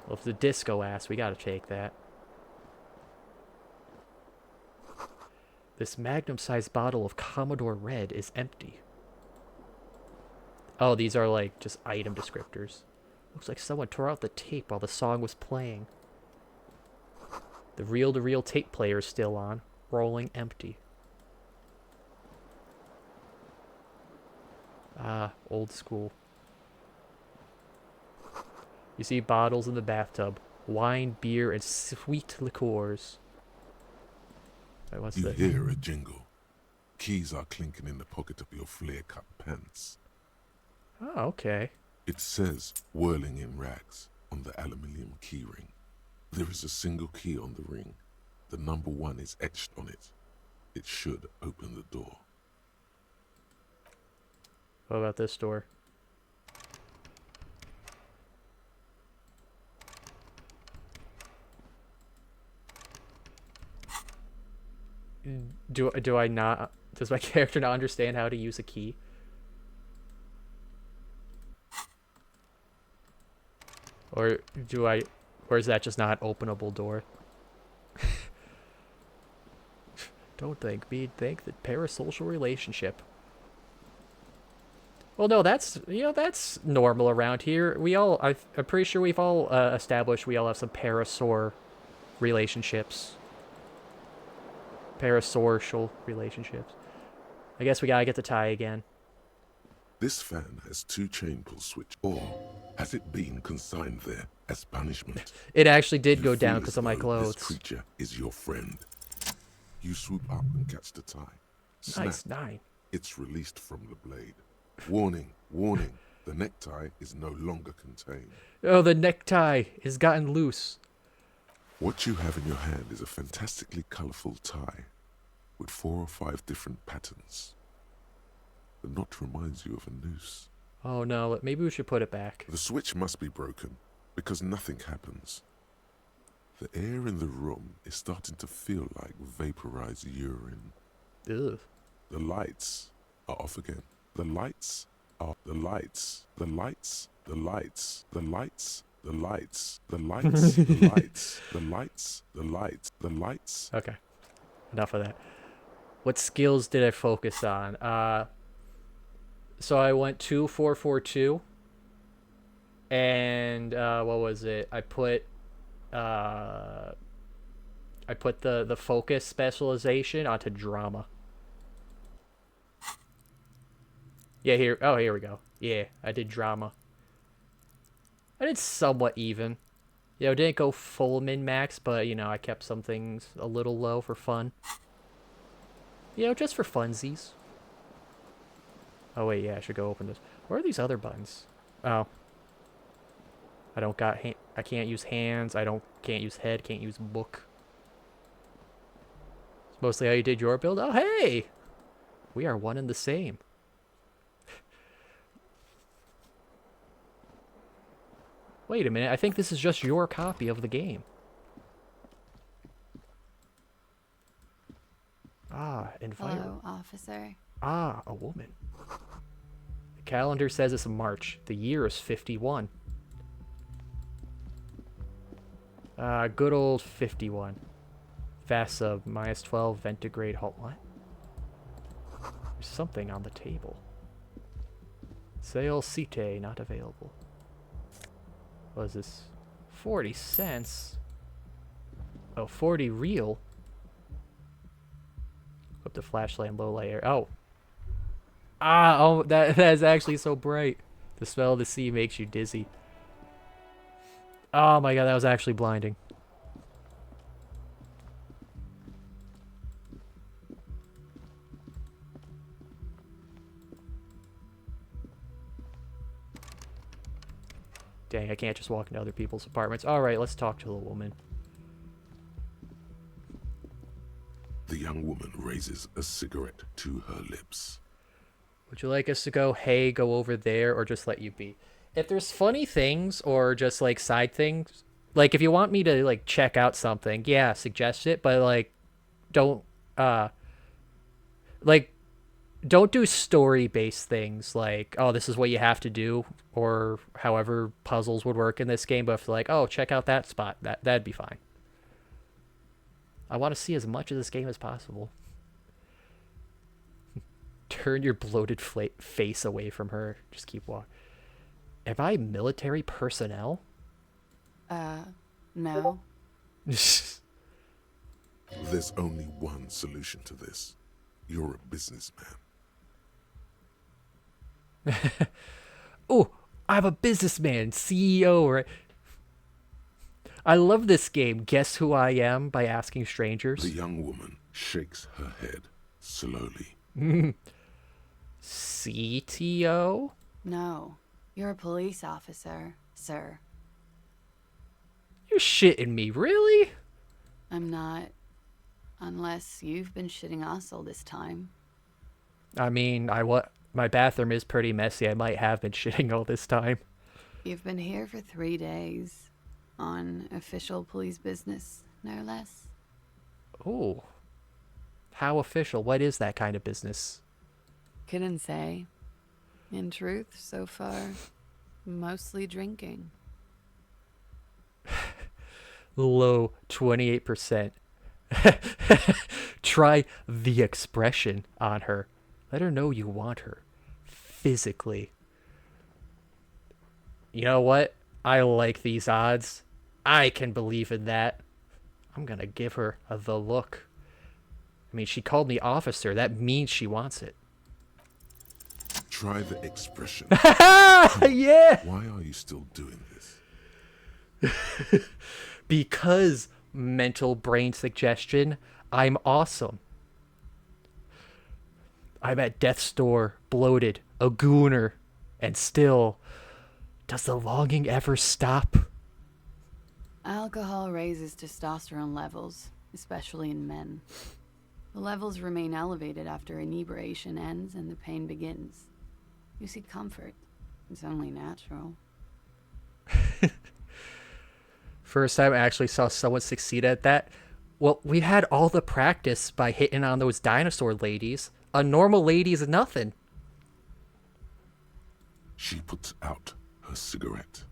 Well, if the disco ass, we gotta take that. This magnum-sized bottle of Commodore Red is empty. Oh, these are like just item descriptors. Looks like someone tore out the tape while the song was playing. The reel-to-reel tape player is still on, rolling empty. Ah, old school. You see bottles in the bathtub. Wine, beer, and sweet liqueurs. Wait, what's You this? hear a jingle. Keys are clinking in the pocket of your flare-cut pants. Oh, okay. It says, whirling in rags, on the aluminium keyring. There is a single key on the ring. The number 1 is etched on it. It should open the door. What about this door? Do I not... Does my character not understand how to use a key? Or do I... Or is that just not an openable door? Don't thank me, thank the parasocial relationship. Well, no, that's, that's normal around here. I'm pretty sure we've all established we all have some parasaur relationships. Parasocial relationships. I guess we gotta get the tie again. This fan has 2 chain pull switch, or has it been consigned there as punishment? It actually did You go feel down as because of my though clothes. This creature is your friend. You swoop up and catch the tie. Snap. Nice, 9. It's released from the blade. Warning, warning, the necktie is no longer contained. Oh, the necktie has gotten loose. What you have in your hand is a fantastically colorful tie with 4 or 5 different patterns. The knot reminds you of a noose. Oh no, maybe we should put it back. The switch must be broken because nothing happens. The air in the room is starting to feel like vaporized urine. Ugh. The lights are off again. The lights are the lights. The lights. The lights. The lights. The lights. The lights. The lights. The lights. The lights. The lights. Okay. Enough of that. What skills did I focus on? So I went 2-4-4-2. And what was it? I put the focus specialization onto drama. Yeah, here we go. Yeah, I did drama. I did somewhat even. You know, didn't go full min-max, but, you know, I kept some things a little low for fun. You know, just for funsies. Oh, wait, yeah, I should go open this. Where are these other buttons? Oh. I don't got I can't use hands. Can't use head. Can't use book. It's mostly how you did your build. Oh, hey! We are one and the same. Wait a minute. I think this is just your copy of the game. Ah, Hello, officer. Ah, a woman. The calendar says it's March. The year is 51. Good old 51. Fast sub, -12, ventigrade, halt. What? There's something on the table. Sale Cite, not available. What is this? 40 cents? Oh, 40 real? Up the flashlight and low light air. Oh. Ah, oh, that is actually so bright. The smell of the sea makes you dizzy. Oh my god, that was actually blinding. Dang, I can't just walk into other people's apartments. Alright, let's talk to the woman. The young woman raises a cigarette to her lips. Would you like us to go, hey, go over there, or just let you be? If there's funny things or just like side things, like if you want me to like check out something, yeah, suggest it, but like don't do story-based things like, oh, this is what you have to do, or however puzzles would work in this game. But if like, oh, check out that spot, that'd be fine. I want to see as much of this game as possible. Turn your bloated face away from her. Just keep walking. Am I military personnel? No. There's only one solution to this. You're a businessman. Oh, I'm a businessman, CEO, right? I love this game. Guess who I am by asking strangers. The young woman shakes her head slowly. CTO? No. You're a police officer, sir. You're shitting me, really? I'm not. Unless you've been shitting us all this time. I mean, my bathroom is pretty messy. I might have been shitting all this time. You've been here for 3 days. On official police business, no less. Oh. How official? What is that kind of business? Couldn't say. In truth, so far, mostly drinking. Low 28%. Try the expression on her. Let her know you want her. Physically. You know what? I like these odds. I can believe in that. I'm gonna give her the look. I mean, she called me officer. That means she wants it. Try the expression. Yeah! Why are you still doing this? Because, mental brain suggestion, I'm awesome. I'm at death's door, bloated, a gooner, and still, does the longing ever stop? Alcohol raises testosterone levels, especially in men. The levels remain elevated after inebriation ends and the pain begins. You seek comfort. It's only natural. First time I actually saw someone succeed at that. Well, we had all the practice by hitting on those dinosaur ladies. A normal lady is nothing. She puts out her cigarette.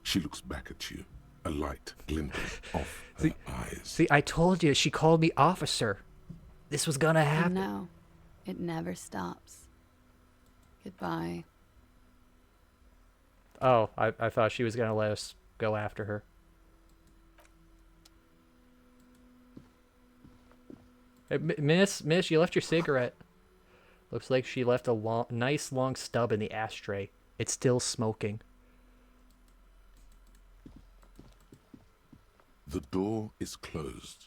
She looks back at you, a light glinting off her eyes. See, I told you, she called me officer. This was gonna happen. No, it never stops. Goodbye. Oh, I thought she was gonna let us go after her. Hey, miss, you left your cigarette. Looks like she left a nice long stub in the ashtray. It's still smoking. The door is closed.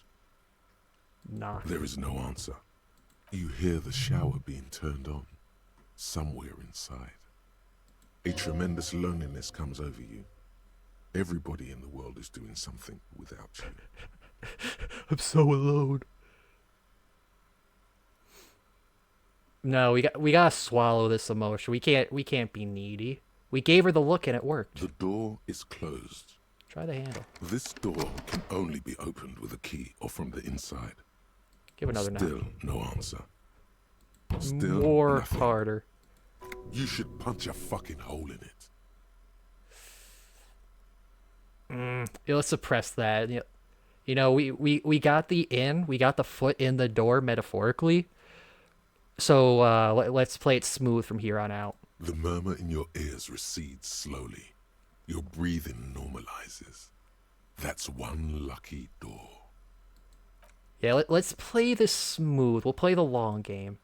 Knock. There is no answer. You hear the shower being turned on, somewhere inside. A tremendous loneliness comes over you. Everybody in the world is doing something without you. I'm so alone. No, we gotta swallow this emotion. We can't be needy. We gave her the look and it worked. The door is closed. Try the handle. This door can only be opened with a key or from the inside. Give another knock. Still no answer. Still More nothing. harder. You should punch a fucking hole in it. Yeah, let's suppress that. You know, we got the foot in the door metaphorically. So let's play it smooth from here on out. The murmur in your ears recedes slowly. Your breathing normalizes. That's one lucky door. Yeah, let's play this smooth. We'll play the long game.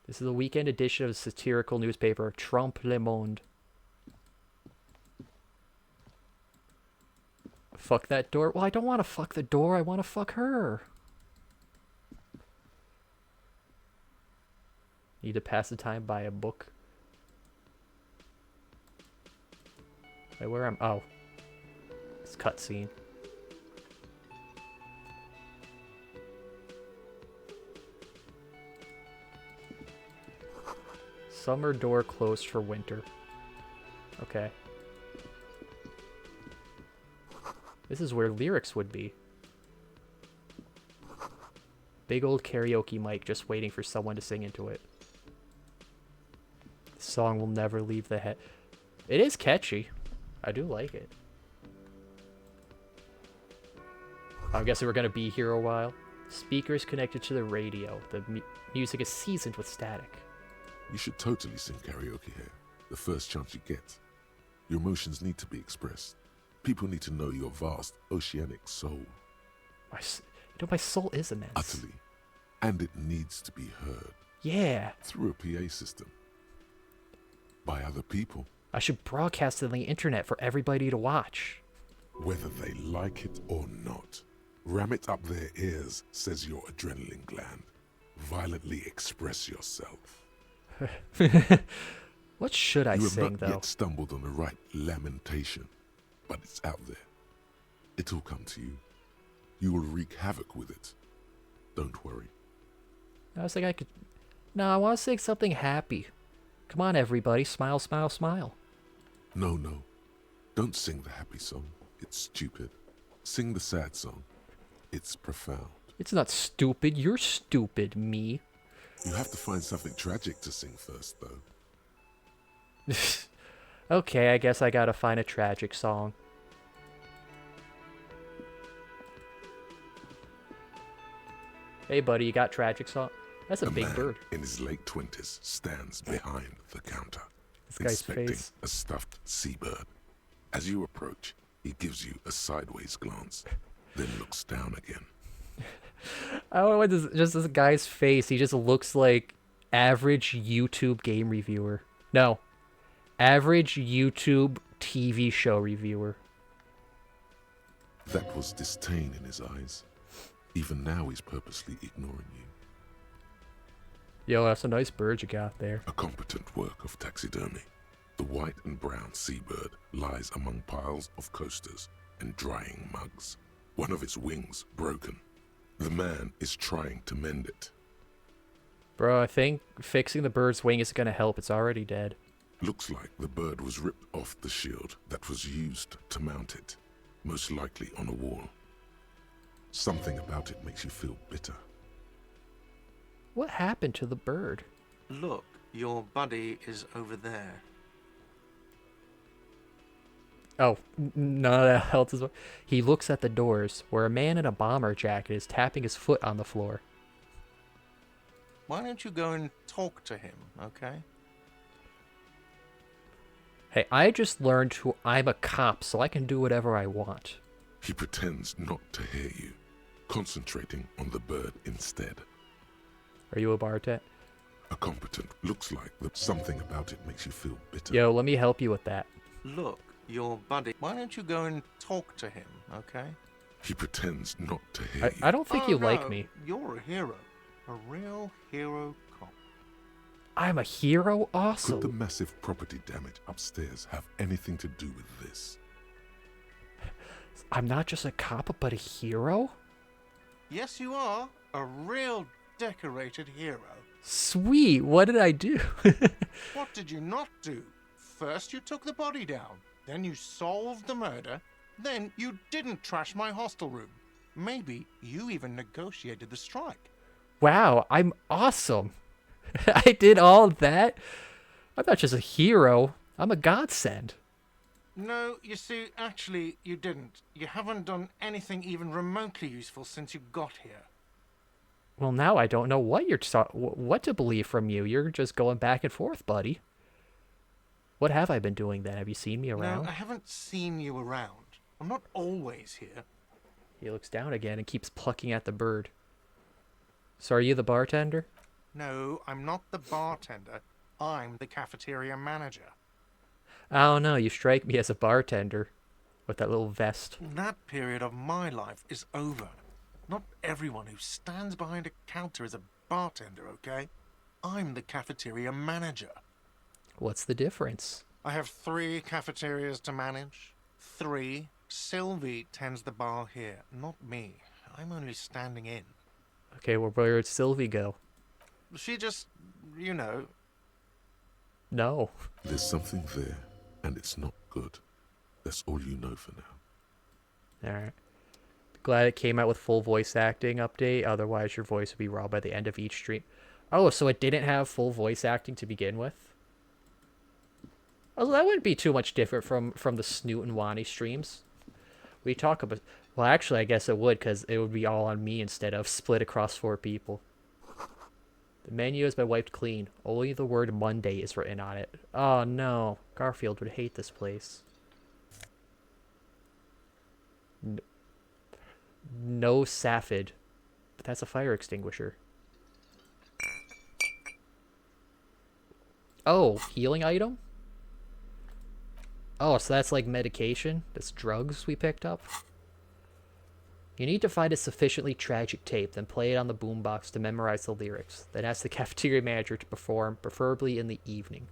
This is the weekend edition of the satirical newspaper Trompe Le Monde. Fuck that door. Well, I don't want to fuck the door. I want to fuck her. Need to pass the time by a book. Wait, where am? Oh, it's cutscene. Summer door closed for winter. Okay. This is where lyrics would be. Big old karaoke mic just waiting for someone to sing into it. This song will never leave the head. It is catchy. I do like it. I'm guessing we're going to be here a while. Speakers connected to the radio. The music is seasoned with static. You should totally sing karaoke here, the first chance you get. Your emotions need to be expressed. People need to know your vast, oceanic soul. My soul is immense. Utterly. And it needs to be heard. Yeah. Through a PA system. By other people. I should broadcast it on the internet for everybody to watch. Whether they like it or not. Ram it up their ears, says your adrenaline gland. Violently express yourself. What should I sing, though? You have not yet stumbled on the right lamentation, but it's out there. It'll come to you. You will wreak havoc with it. Don't worry. I was like, I could... No, I want to sing something happy. Come on, everybody. Smile, smile, smile. No. Don't sing the happy song. It's stupid. Sing the sad song. It's profound. It's not stupid. You're stupid, me. You have to find something tragic to sing first, though. Okay, I guess I gotta find a tragic song. Hey, buddy, you got tragic song? That's a big man bird. In his late 20s stands behind the counter, This guy's inspecting face. a stuffed seabird. As you approach, he gives you a sideways glance, then looks down again. I don't know what just this guy's face. He just looks like average YouTube game reviewer. No, average YouTube TV show reviewer. That was disdain in his eyes. Even now he's purposely ignoring you. Yo, that's a nice bird you got there. A competent work of taxidermy. The white and brown seabird lies among piles of coasters and drying mugs. One of its wings broken. The man is trying to mend it. Bro, I think fixing the bird's wing isn't gonna help. It's already dead. Looks like the bird was ripped off the shield that was used to mount it, most likely on a wall. Something about it makes you feel bitter. What happened to the bird? Look, your buddy is over there. Oh, none of that else is. He looks at the doors, where a man in a bomber jacket is tapping his foot on the floor. Why don't you go and talk to him, okay? Hey, I just learned I'm a cop, so I can do whatever I want. He pretends not to hear you, concentrating on the bird instead. Are you a bartender? A competent looks like that something about it makes you feel bitter. Yo, let me help you with that. Look, your buddy. Why don't you go and talk to him, okay? He pretends not to hear you. I don't think you like no, me. You're a hero. A real hero cop. I'm a hero? Could the Awesome. massive property damage upstairs have anything to do with this? I'm not just a cop, but a hero? Yes, you are. A real decorated hero. Sweet, what did I do? What did you not do? First you took the body down, then you solved the murder, then you didn't trash my hostel room. Maybe you even negotiated the strike. Wow, I'm awesome. I did all that? I'm not just a hero, I'm a godsend. No, you see, actually, you didn't. You haven't done anything even remotely useful since you got here. Well, now I don't know what what to believe from you. You're just going back and forth, buddy. What have I been doing then? Have you seen me around? No, I haven't seen you around. I'm not always here. He looks down again and keeps plucking at the bird. So are you the bartender? No, I'm not the bartender. I'm the cafeteria manager. I don't know, you strike me as a bartender with that little vest. That period of my life is over. Not everyone who stands behind a counter is a bartender, okay? I'm the cafeteria manager. What's the difference? I have 3 cafeterias to manage. 3. Sylvie tends the bar here, not me. I'm only standing in. Okay, well, where did Sylvie go? She just, you know. No. There's something there, and it's not good. That's all you know for now. Alright. Glad it came out with full voice acting update, otherwise your voice would be raw by the end of each stream. Oh, so it didn't have full voice acting to begin with? Oh, that wouldn't be too much different from the Snoot and Wani streams. We talk about... Well, actually, I guess it would, because it would be all on me instead of split across 4 people. The menu has been wiped clean. Only the word Monday is written on it. Oh, no. Garfield would hate this place. No Saphid. But that's a fire extinguisher. Oh, healing item? Oh, so that's like medication? That's drugs we picked up? You need to find a sufficiently tragic tape, then play it on the boombox to memorize the lyrics. Then ask the cafeteria manager to perform, preferably in the evening.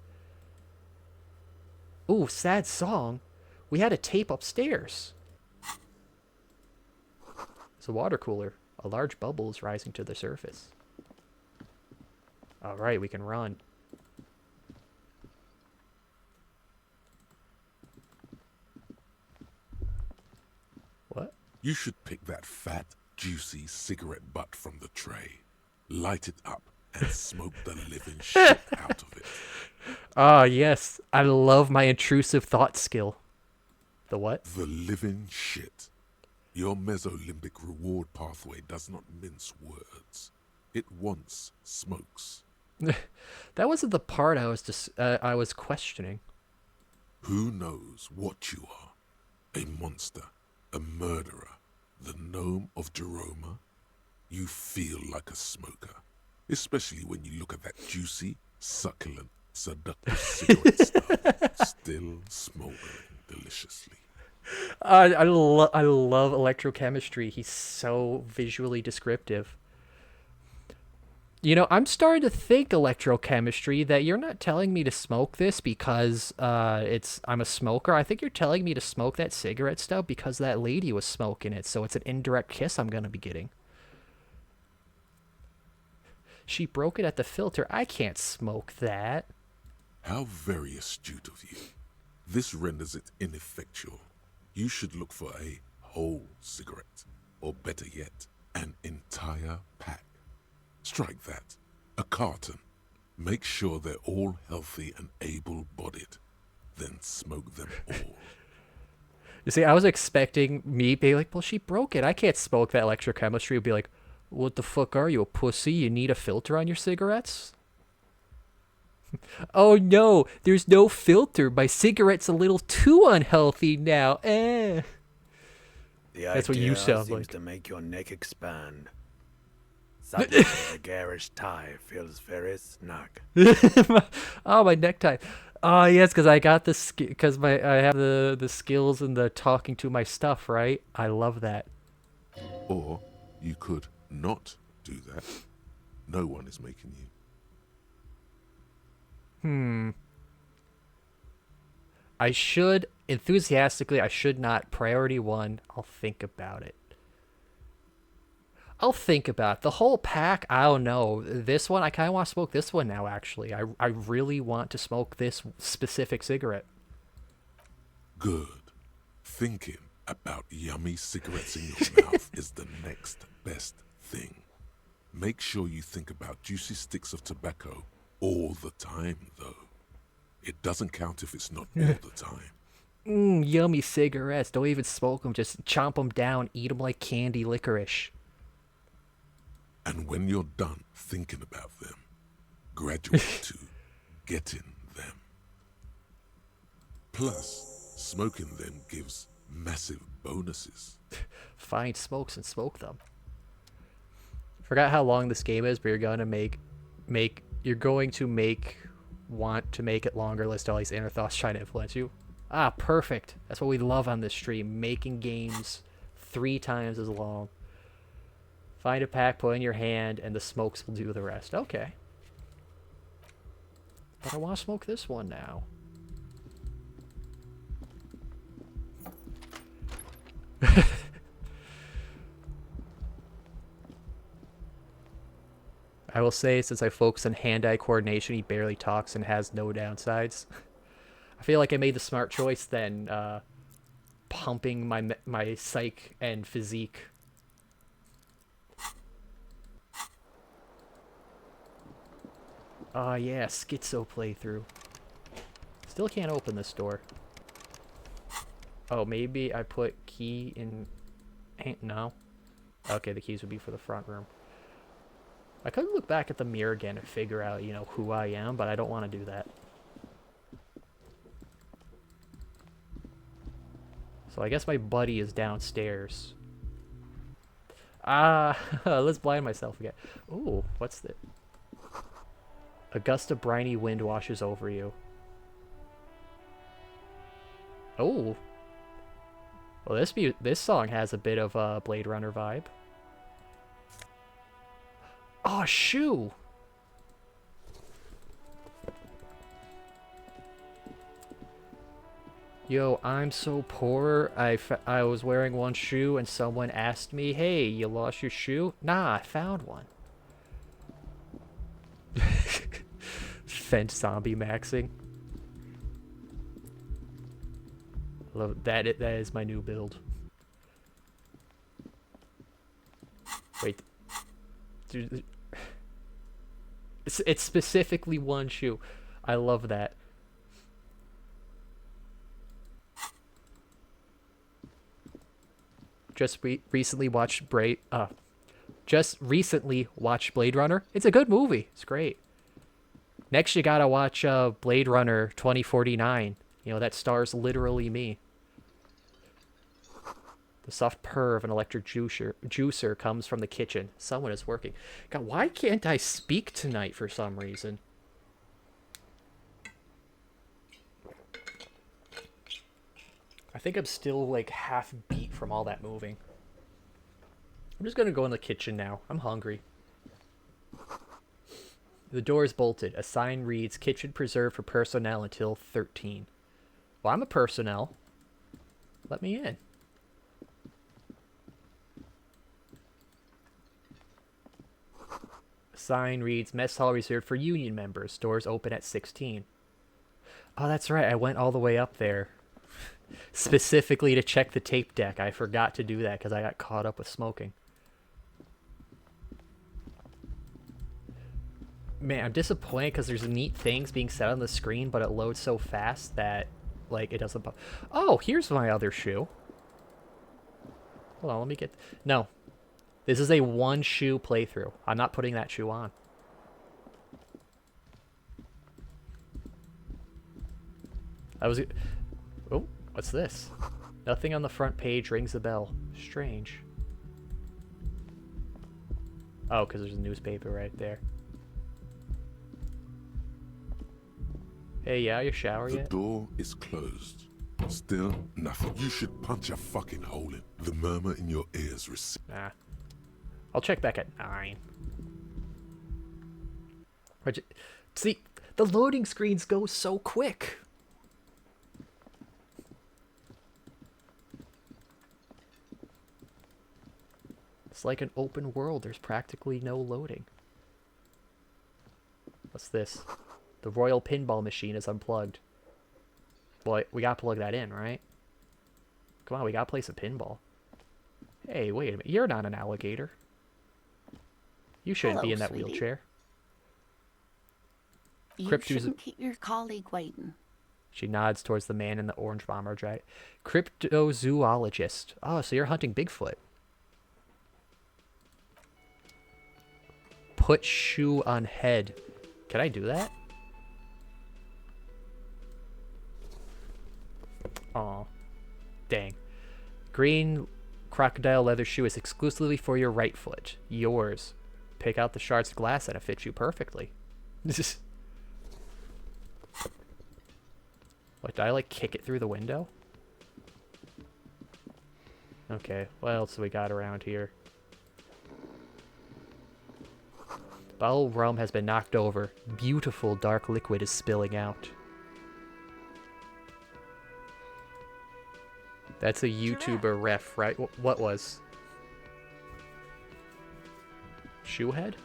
Ooh, sad song. We had a tape upstairs. It's a water cooler. A large bubble is rising to the surface. Alright, we can run. What? You should pick that fat, juicy cigarette butt from the tray, light it up, and smoke the living shit out of it. Ah, yes. I love my intrusive thought skill. The what? The living shit. Your mesolimbic reward pathway does not mince words. It wants smokes. That wasn't the part I was questioning. Who knows what you are? A monster, a murderer, the gnome of Jeroma? You feel like a smoker, especially when you look at that juicy, succulent, seductive cigarette stub, still smoldering deliciously. I love electrochemistry. He's so visually descriptive. You know, I'm starting to think electrochemistry that you're not telling me to smoke this because I'm a smoker. I think you're telling me to smoke that cigarette stub because that lady was smoking it, so it's an indirect kiss I'm gonna be getting. She broke it at the filter. I can't smoke that. How very astute of you. This renders it ineffectual. You should look for a whole cigarette, or better yet, an entire pack. Strike that. A carton. Make sure they're all healthy and able-bodied. Then smoke them all. You see, I was expecting me being like, well, she broke it. I can't smoke that electrochemistry. Would be like, what the fuck are you, a pussy? You need a filter on your cigarettes? Oh no, there's no filter. My cigarette's a little too unhealthy now. The That's what you sound seems like. to make your neck expand. Suddenly, a garish tie feels very snug. Oh, my necktie. Oh yes, because I got the because I have the skills and the talking to my stuff, right? I love that. Or you could not do that. No one is making you. I should enthusiastically. I should not. Priority 1. I'll think about it. I'll think about it. The whole pack, I don't know. This one, I kind of want to smoke this one now, actually. I really want to smoke this specific cigarette. Good. Thinking about yummy cigarettes in your mouth is the next best thing. Make sure you think about juicy sticks of tobacco all the time, though. It doesn't count if it's not all the time. Yummy cigarettes. Don't even smoke them. Just chomp them down. Eat them like candy licorice. And when you're done thinking about them, graduate to getting them. Plus, smoking them gives massive bonuses. Find smokes and smoke them. Forgot how long this game is, but you're gonna want to make it longer. List all these inner thoughts trying to influence you. Ah, perfect. That's what we love on this stream. Making games 3 times as long. Find a pack, put it in your hand, and the smokes will do the rest. Okay. But I want to smoke this one now. I will say, since I focus on hand-eye coordination, he barely talks and has no downsides. I feel like I made the smart choice then, pumping my psych and physique. Ah, yeah, Schizo playthrough. Still can't open this door. Oh, maybe I put key in... No. Okay, the keys would be for the front room. I could look back at the mirror again and figure out, you know, who I am, but I don't want to do that. So I guess my buddy is downstairs. Ah, let's blind myself again. Ooh, what's that? A gust of briny wind washes over you. Oh. Well, this song has a bit of a Blade Runner vibe. Oh, shoe! Yo, I'm so poor. I was wearing one shoe and someone asked me, hey, you lost your shoe? Nah, I found one. Fence zombie maxing. Love that. That is my new build. Wait. Dude, it's specifically one shoe. I love that. Just recently watched Blade Runner. It's a good movie. It's great. Next, you gotta watch Blade Runner 2049. You know, that stars literally me. The soft purr of an electric juicer comes from the kitchen. Someone is working. God, why can't I speak tonight for some reason? I think I'm still like half beat from all that moving. I'm just gonna go in the kitchen now. I'm hungry. The door is bolted. A sign reads, kitchen preserved for personnel until 13. Well, I'm a personnel. Let me in. A sign reads, mess hall reserved for union members. Doors open at 16. Oh, that's right. I went all the way up there. Specifically to check the tape deck. I forgot to do that because I got caught up with smoking. Man, I'm disappointed because there's neat things being said on the screen, but it loads so fast that, like, it doesn't... Oh, here's my other shoe. Hold on, let me get... No. This is a one-shoe playthrough. I'm not putting that shoe on. I was... Oh, what's this? Nothing on the front page rings a bell. Strange. Oh, because there's a newspaper right there. Hey, yeah, you shower yet? The door is closed. Still nothing. You should punch a fucking hole in. The murmur in your ears Nah. I'll check back at 9. See, the loading screens go so quick. It's like an open world. There's practically no loading. What's this? The Royal Pinball Machine is unplugged. Well, we gotta plug that in, right? Come on, we gotta play some pinball. Hey, wait a minute. You're not an alligator. You shouldn't be in that wheelchair. You shouldn't keep your colleague waiting. She nods towards the man in the orange bomber jacket. Cryptozoologist. Oh, so you're hunting Bigfoot. Put shoe on head. Can I do that? Aw. Dang. Green crocodile leather shoe is exclusively for your right foot. Yours. Pick out the shards of glass and it fits you perfectly. What, did I like kick it through the window? Okay, what else do we got around here? Bowel realm has been knocked over. Beautiful dark liquid is spilling out. That's a YouTuber ref, right? What was? Shoehead?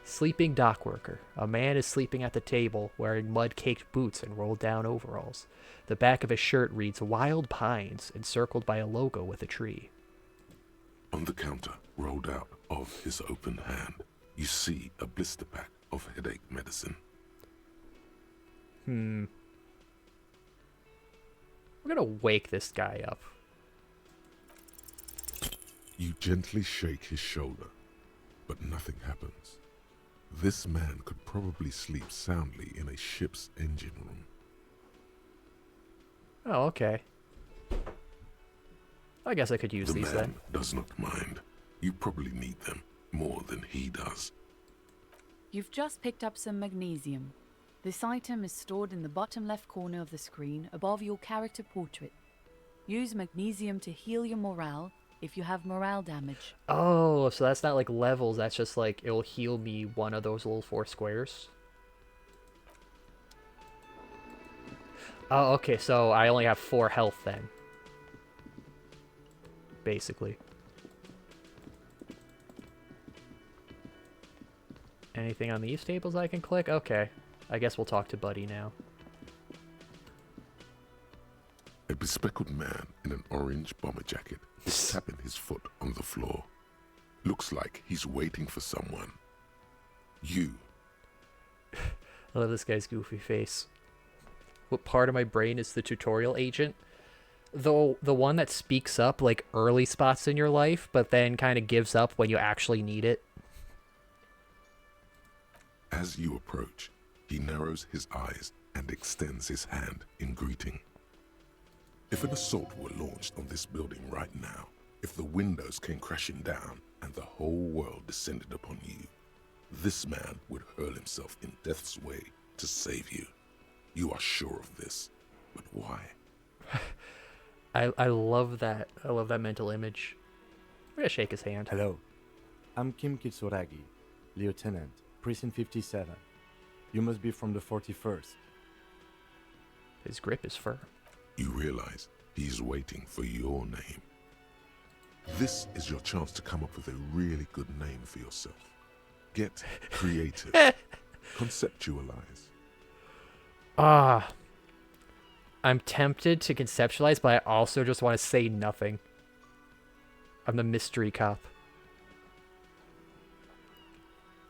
Sleeping dock worker. A man is sleeping at the table, wearing mud-caked boots and rolled-down overalls. The back of his shirt reads Wild Pines, encircled by a logo with a tree. On the counter, rolled out of his open hand, you see a blister pack of headache medicine. I'm gonna wake this guy up. You gently shake his shoulder, but nothing happens. This man could probably sleep soundly in a ship's engine room. Oh, okay. I guess I could use The these man then. does not mind. You probably need them more than he does. You've just picked up some magnesium. This item is stored in the bottom left corner of the screen above your character portrait. Use magnesium to heal your morale if you have morale damage. Oh, so that's not like levels, that's just like it'll heal me one of those little 4 squares. Oh, okay, so I only have 4 health then. Basically. Anything on these tables I can click? Okay. I guess we'll talk to Buddy now. A bespectacled man in an orange bomber jacket is tapping his foot on the floor. Looks like he's waiting for someone. You. I love this guy's goofy face. What part of my brain is the tutorial agent? Though the one that speaks up like early spots in your life, but then kind of gives up when you actually need it. As you approach, he narrows his eyes and extends his hand in greeting. If an assault were launched on this building right now, if the windows came crashing down and the whole world descended upon you, this man would hurl himself in death's way to save you. You are sure of this, but why? I love that. I love that mental image. I'm gonna shake his hand. Hello, I'm Kim Kitsuragi, Lieutenant Precinct 57. You must be from the 41st. His grip is firm. You realize he's waiting for your name. This is your chance to come up with a really good name for yourself. Get creative. Conceptualize. I'm tempted to conceptualize, but I also just want to say nothing. I'm the mystery cop.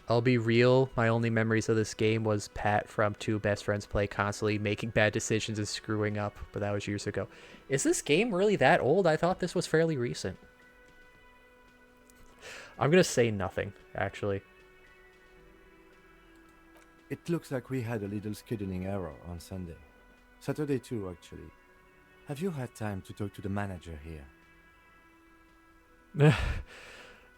I'll be real, my only memories of this game was Pat from Two Best Friends Play constantly making bad decisions and screwing up, but that was years ago. Is this game really that old? I thought this was fairly recent. I'm gonna say nothing, actually. It looks like we had a little scheduling error on Sunday. Saturday too, actually. Have you had time to talk to the manager here?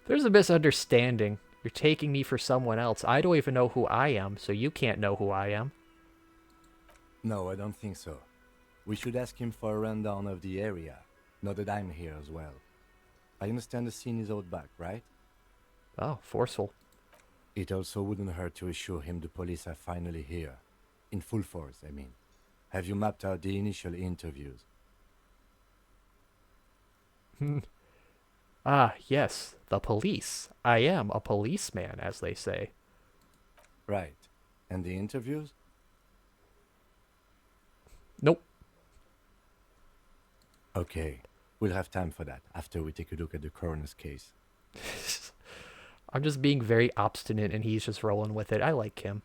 There's a misunderstanding. You're taking me for someone else. I don't even know who I am, so you can't know who I am. No, I don't think so. We should ask him for a rundown of the area, now that I'm here as well. I understand the scene is out back, right? Oh, forceful. It also wouldn't hurt to assure him the police are finally here. In full force, I mean. Have you mapped out the initial interviews? Yes, the police. I am a policeman, as they say. Right. And the interviews? Nope. Okay. We'll have time for that after we take a look at the coroner's case. I'm just being very obstinate and he's just rolling with it. I like him.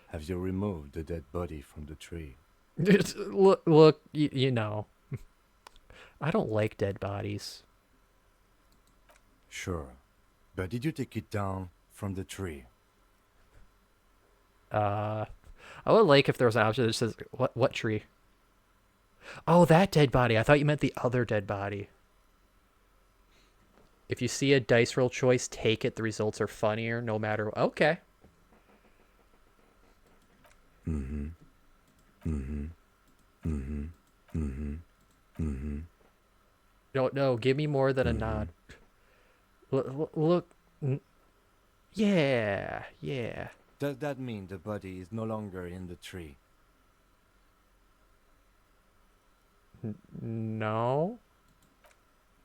Have you removed the dead body from the tree? Look, you know. I don't like dead bodies. Sure. But did you take it down from the tree? I would like if there was an option that says, what tree? Oh, that dead body. I thought you meant the other dead body. If you see a dice roll choice, take it. The results are funnier no matter... Okay. No, give me more than a nod. Look. Yeah. Does that mean the body is no longer in the tree? No.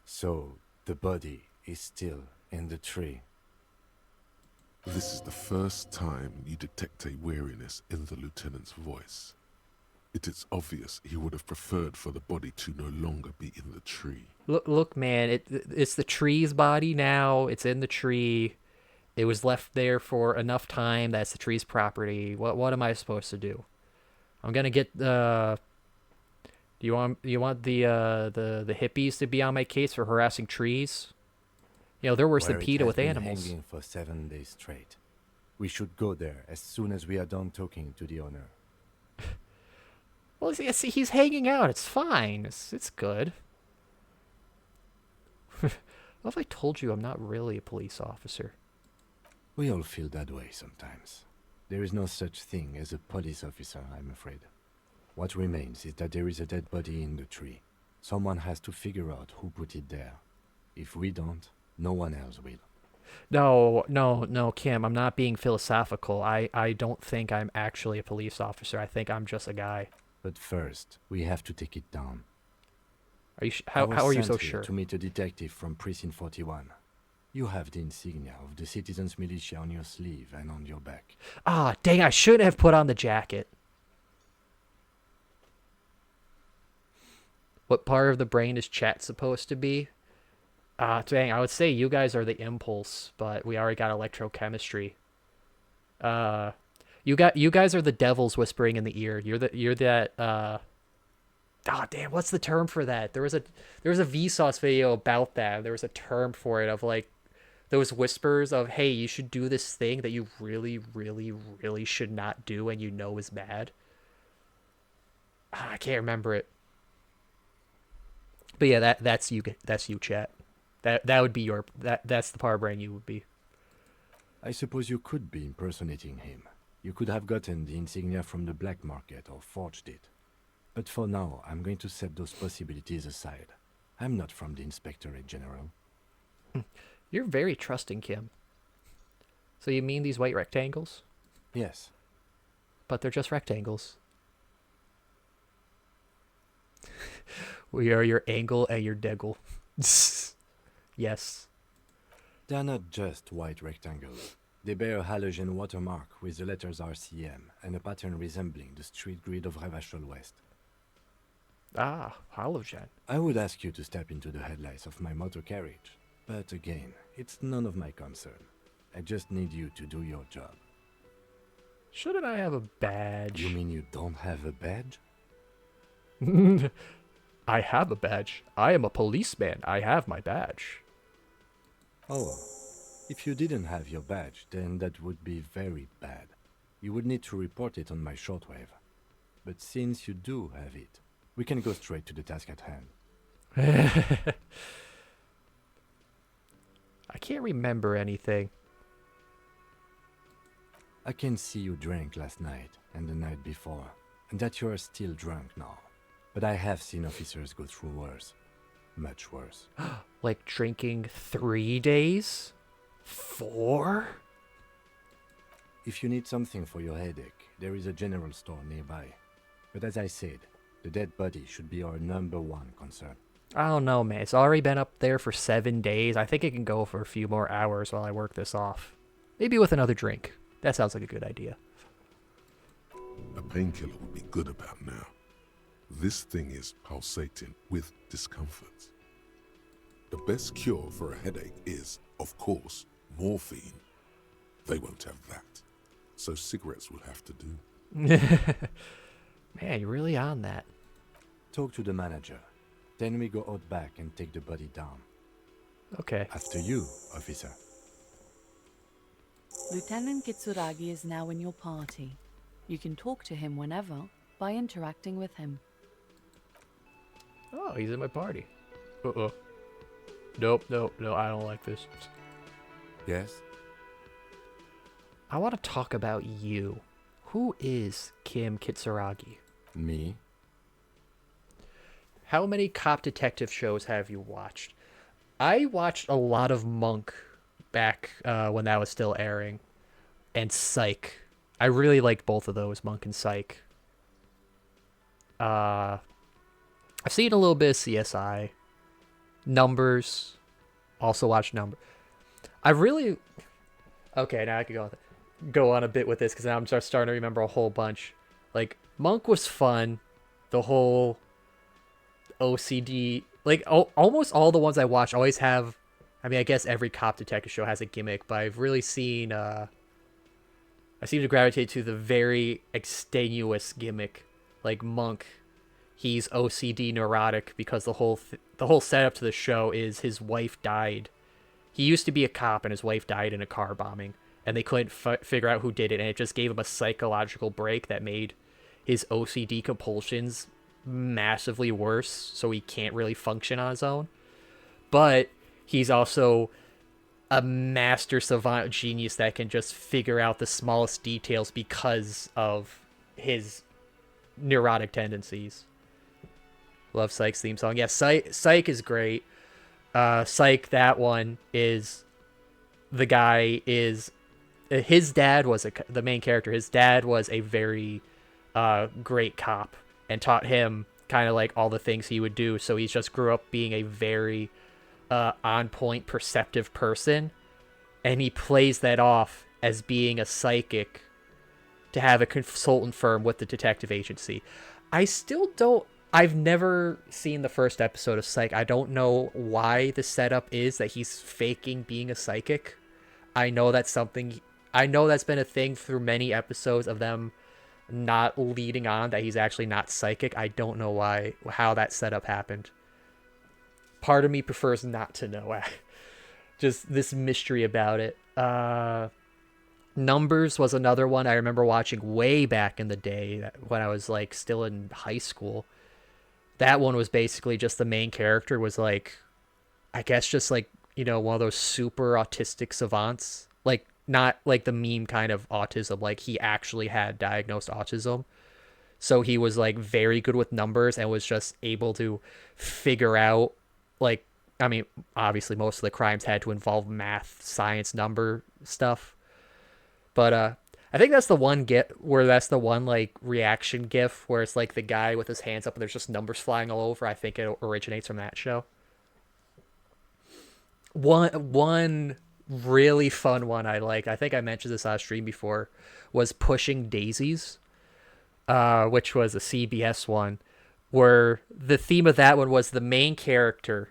So, the body is still in the tree. This is the first time you detect a weariness in the lieutenant's voice. It is obvious he would have preferred for the body to no longer be in the tree. Look, man, it's the tree's body now. It's in the tree. It was left there for enough time. That's the tree's property. What am I supposed to do? I'm gonna get the... Do you want the hippies to be on my case for harassing trees? You know, they're worse than PETA with animals. Hanging for 7 days straight. We should go there as soon as we are done talking to the owner. Well, see, he's hanging out. It's fine. It's good. What if I told you I'm not really a police officer? We all feel that way sometimes. There is no such thing as a police officer, I'm afraid. What remains is that there is a dead body in the tree. Someone has to figure out who put it there. If we don't, no one else will. No, Kim, I'm not being philosophical. I don't think I'm actually a police officer. I think I'm just a guy. But first, we have to take it down. Are you how are you so sure? To meet a detective from Precinct 41. You have the insignia of the Citizens Militia on your sleeve and on your back. Ah, dang, I should have put on the jacket. What part of the brain is chat supposed to be? Dang, I would say you guys are the impulse, but we already got electrochemistry. You guys are the devils whispering in the ear. You're that damn, what's the term for that? There was a Vsauce video about that. There was a term for it of like those whispers of, hey, you should do this thing that you really, really, really should not do and you know is bad. I can't remember it. But yeah, that's you chat. That would be your that's the power brain you would be. I suppose you could be impersonating him. You could have gotten the insignia from the black market or forged it. But for now, I'm going to set those possibilities aside. I'm not from the Inspectorate General. You're very trusting, Kim. So you mean these white rectangles? Yes. But they're just rectangles. We are your angle and your deggle. Yes. They are not just white rectangles. They bear a halogen watermark with the letters RCM and a pattern resembling the street grid of Revachol West. Ah, halogen. I would ask you to step into the headlights of my motor carriage, but again, it's none of my concern. I just need you to do your job. Shouldn't I have a badge? You mean you don't have a badge? I have a badge. I am a policeman. I have my badge. Oh, if you didn't have your badge, then that would be very bad. You would need to report it on my shortwave. But since you do have it, we can go straight to the task at hand. I can't remember anything. I can see you drank last night and the night before, and that you are still drunk now. But I have seen officers go through worse. Much worse. Like drinking 3 days? 4? If you need something for your headache, there is a general store nearby. But as I said, the dead body should be our #1 concern. I don't know, man. It's already been up there for 7 days. I think it can go for a few more hours while I work this off. Maybe with another drink. That sounds like a good idea. A painkiller would be good about now. This thing is pulsating with discomfort. The best cure for a headache is, of course, morphine. They won't have that, so cigarettes will have to do. Man, you're really on that. Talk to the manager. Then we go out back and take the body down. Okay. After you, officer. Lieutenant Kitsuragi is now in your party. You can talk to him whenever by interacting with him. Oh, he's in my party. Uh-oh. Nope, no, I don't like this. Yes? I want to talk about you. Who is Kim Kitsuragi? Me? How many cop detective shows have you watched? I watched a lot of Monk back when that was still airing. And Psych. I really liked both of those, Monk and Psych. I've seen a little bit of CSI. Numbers. Also watched Numbers. I really... Okay, now I could go on a bit with this because now I'm just starting to remember a whole bunch. Like, Monk was fun. The whole OCD... Like, almost all the ones I watch always have... I mean, I guess every cop detective show has a gimmick, but I've really seen... I seem to gravitate to the very extenuous gimmick. Like, Monk... He's OCD neurotic because the whole setup to the show is his wife died. He used to be a cop and his wife died in a car bombing, and they couldn't figure out who did it, and it just gave him a psychological break that made his OCD compulsions massively worse, so he can't really function on his own. But he's also a master savant genius that can just figure out the smallest details because of his neurotic tendencies. Love Psych's theme song. Yeah, Psych is great. Psych, that one is... The guy is... His dad was the main character. His dad was a very great cop and taught him kind of like all the things he would do. So he just grew up being a very on-point, perceptive person. And he plays that off as being a psychic to have a consultant firm with the detective agency. I've never seen the first episode of Psych. I don't know why the setup is that he's faking being a psychic. I know that's been a thing through many episodes of them not leading on that he's actually not psychic. I don't know how that setup happened. Part of me prefers not to know. Just this mystery about it. Numbers was another one I remember watching way back in the day when I was like still in high school. That one was basically just the main character was like, I guess just like, one of those super autistic savants. Like, not like the meme kind of autism, like he actually had diagnosed autism. So he was like very good with numbers and was just able to figure out, like, I mean, obviously most of the crimes had to involve math, science, number stuff. But I think that's the one that's the one like reaction gif where it's like the guy with his hands up and there's just numbers flying all over. I think it originates from that show. One really fun one I like, I think I mentioned this on stream before, was Pushing Daisies, which was a CBS one, where the theme of that one was the main character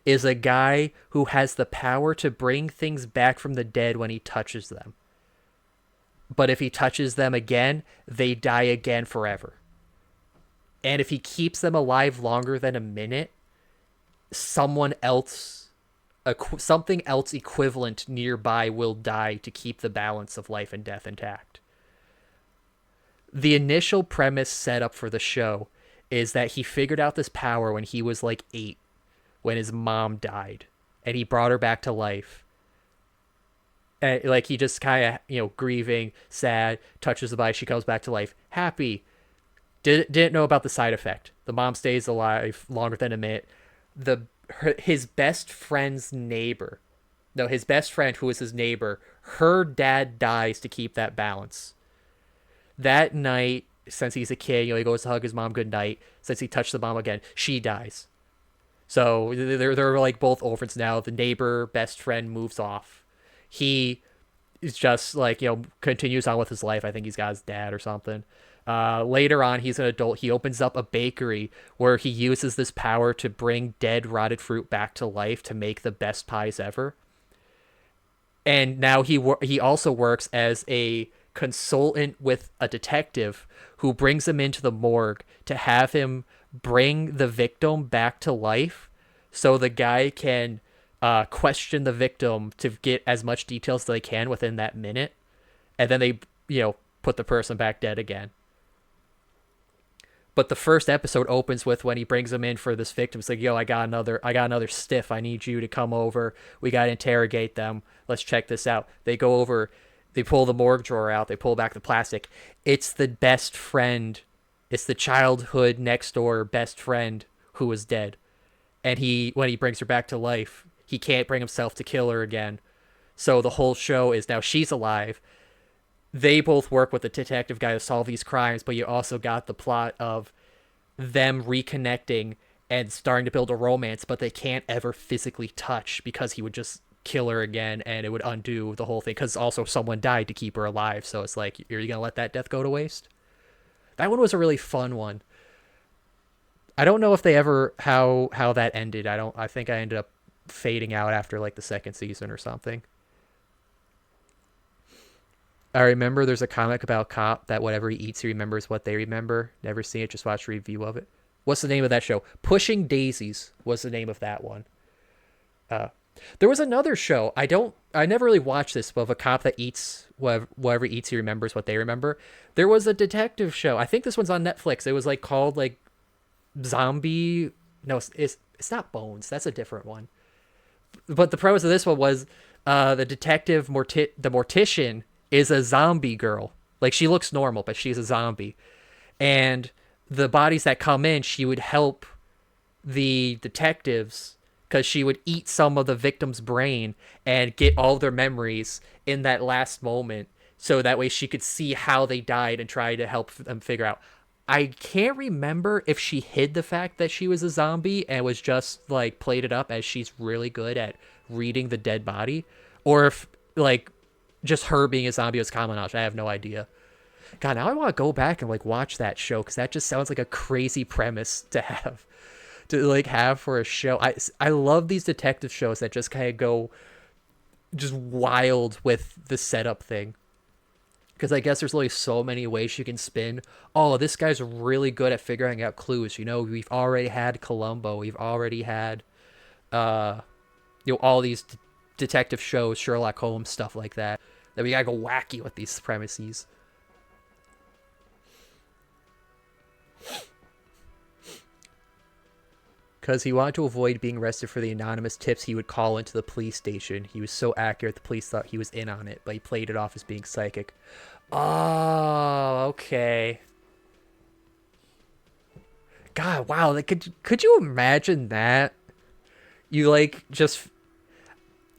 is a guy who has the power to bring things back from the dead when he touches them. But if he touches them again, they die again forever. And if he keeps them alive longer than a minute, something else equivalent nearby will die to keep the balance of life and death intact. The initial premise set up for the show is that he figured out this power when he was like 8, when his mom died, and he brought her back to life. And like he just kind of, grieving, sad, touches the body, she comes back to life, happy. Didn't know about the side effect. The mom stays alive longer than a minute. His best friend's neighbor, his best friend who was his neighbor, her dad dies to keep that balance. That night, since he's a kid, he goes to hug his mom goodnight. Since he touched the mom again, she dies. So they're like both orphans now. The neighbor best friend moves off. He is just like, continues on with his life. I think he's got his dad or something. Later on, he's an adult. He opens up a bakery where he uses this power to bring dead, rotted fruit back to life to make the best pies ever. And now he also works as a consultant with a detective who brings him into the morgue to have him bring the victim back to life so the guy can question the victim to get as much details as they can within that minute. And then they, put the person back dead again. But the first episode opens with when he brings him in for this victim. It's like, I got another stiff. I need you to come over. We got to interrogate them. Let's check this out. They go over, they pull the morgue drawer out. They pull back the plastic. It's the best friend. It's the childhood next door best friend who was dead. And when he brings her back to life, he can't bring himself to kill her again. So the whole show is now she's alive. They both work with the detective guy to solve these crimes, but you also got the plot of them reconnecting and starting to build a romance, but they can't ever physically touch because he would just kill her again and it would undo the whole thing, because also someone died to keep her alive. So it's like, are you going to let that death go to waste? That one was a really fun one. I don't know if they ever, how that ended. I think I ended up fading out after like the second season or something. I remember there's a comic about a cop that whatever he eats, he remembers what they remember. Never seen it, just watched a review of it. What's the name of that show? Pushing Daisies was the name of that one. There was another show. I never really watched this, but of a cop that eats whatever he eats, he remembers what they remember. There was a detective show. I think this one's on Netflix. It was like called like Zombie. No, it's not Bones. That's a different one. But the premise of this one was the detective, the mortician, is a zombie girl. Like, she looks normal, but she's a zombie. And the bodies that come in, she would help the detectives because she would eat some of the victim's brain and get all their memories in that last moment. So that way she could see how they died and try to help them figure out. I can't remember if she hid the fact that she was a zombie and was just like played it up as she's really good at reading the dead body, or if like just her being a zombie was common knowledge. I have no idea. God, now I want to go back and like watch that show because that just sounds like a crazy premise to have for a show. I love these detective shows that just kind of go just wild with the setup thing. Because I guess there's only so many ways you can spin. Oh, this guy's really good at figuring out clues. We've already had Columbo. We've already had, all these detective shows, Sherlock Holmes, stuff like that. Then we gotta go wacky with these premises. Because he wanted to avoid being arrested for the anonymous tips he would call into the police station. He was so accurate, the police thought he was in on it, but he played it off as being psychic. Oh, okay. God, wow. Could you imagine that? You, like, just...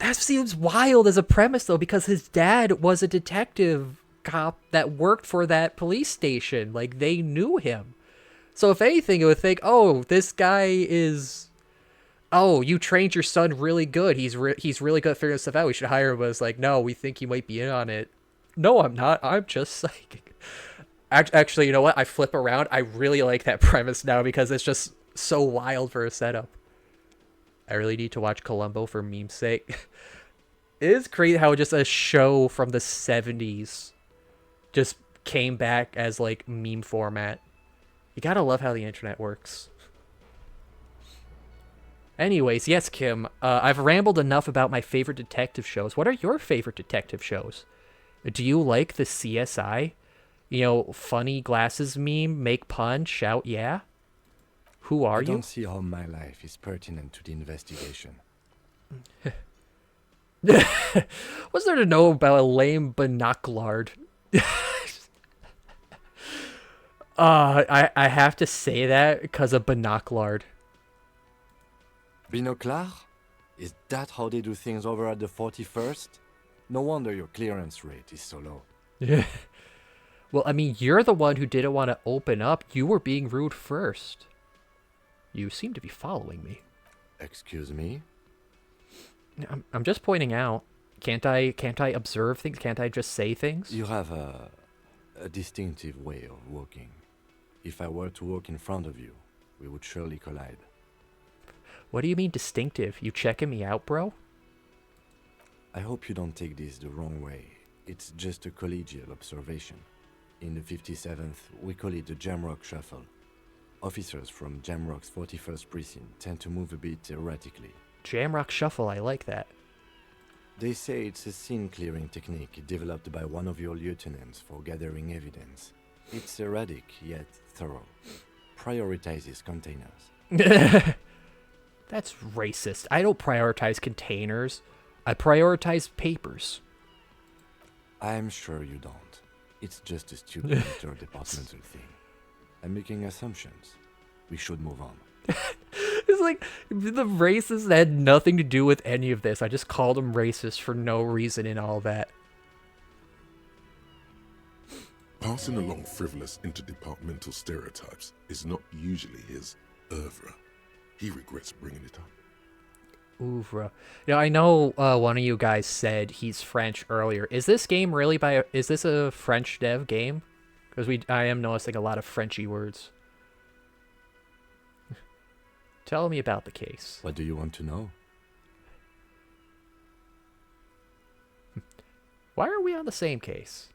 That seems wild as a premise, though, because his dad was a detective cop that worked for that police station. Like, they knew him. So if anything, it would think, oh, this guy is... Oh, you trained your son really good. He's really good at figuring stuff out. We should hire him. But it's like, no, we think he might be in on it. No, I'm not. I'm just psychic. Actually, you know what? I flip around. I really like that premise now because it's just so wild for a setup. I really need to watch Columbo for meme's sake. It is crazy how just a show from the 70s just came back as, like, meme format. You gotta love how the internet works. Anyways, yes, Kim, I've rambled enough about my favorite detective shows. What are your favorite detective shows? Do you like the CSI? You know, funny glasses meme, make pun, shout yeah? Who are you? I don't see how my life is pertinent to the investigation. What's there to know about a lame binoculard? I have to say that because of binoculard. Binocular? Is that how they do things over at the 41st? No wonder your clearance rate is so low. Yeah. Well, I mean, you're the one who didn't want to open up. You were being rude first. You seem to be following me. Excuse me? I'm just pointing out. Can't I observe things? Can't I just say things? You have a distinctive way of walking. If I were to walk in front of you, we would surely collide. What do you mean distinctive? You checking me out, bro? I hope you don't take this the wrong way. It's just a collegial observation. In the 57th, we call it the Jamrock Shuffle. Officers from Jamrock's 41st Precinct tend to move a bit erratically. Jamrock Shuffle, I like that. They say it's a scene-clearing technique developed by one of your lieutenants for gathering evidence. It's erratic, yet thorough. Prioritizes containers. That's racist. I don't prioritize containers. I prioritize papers. I'm sure you don't. It's just a stupid interdepartmental thing. I'm making assumptions. We should move on. It's like, the racists had nothing to do with any of this. I just called them racist for no reason in all that. Passing along frivolous interdepartmental stereotypes is not usually his oeuvre. He regrets bringing it up. Oeuvre. You know, I know one of you guys said he's French earlier. Is this game really is this a French dev game? Because I am noticing a lot of Frenchy words. Tell me about the case. What do you want to know? Why are we on the same case?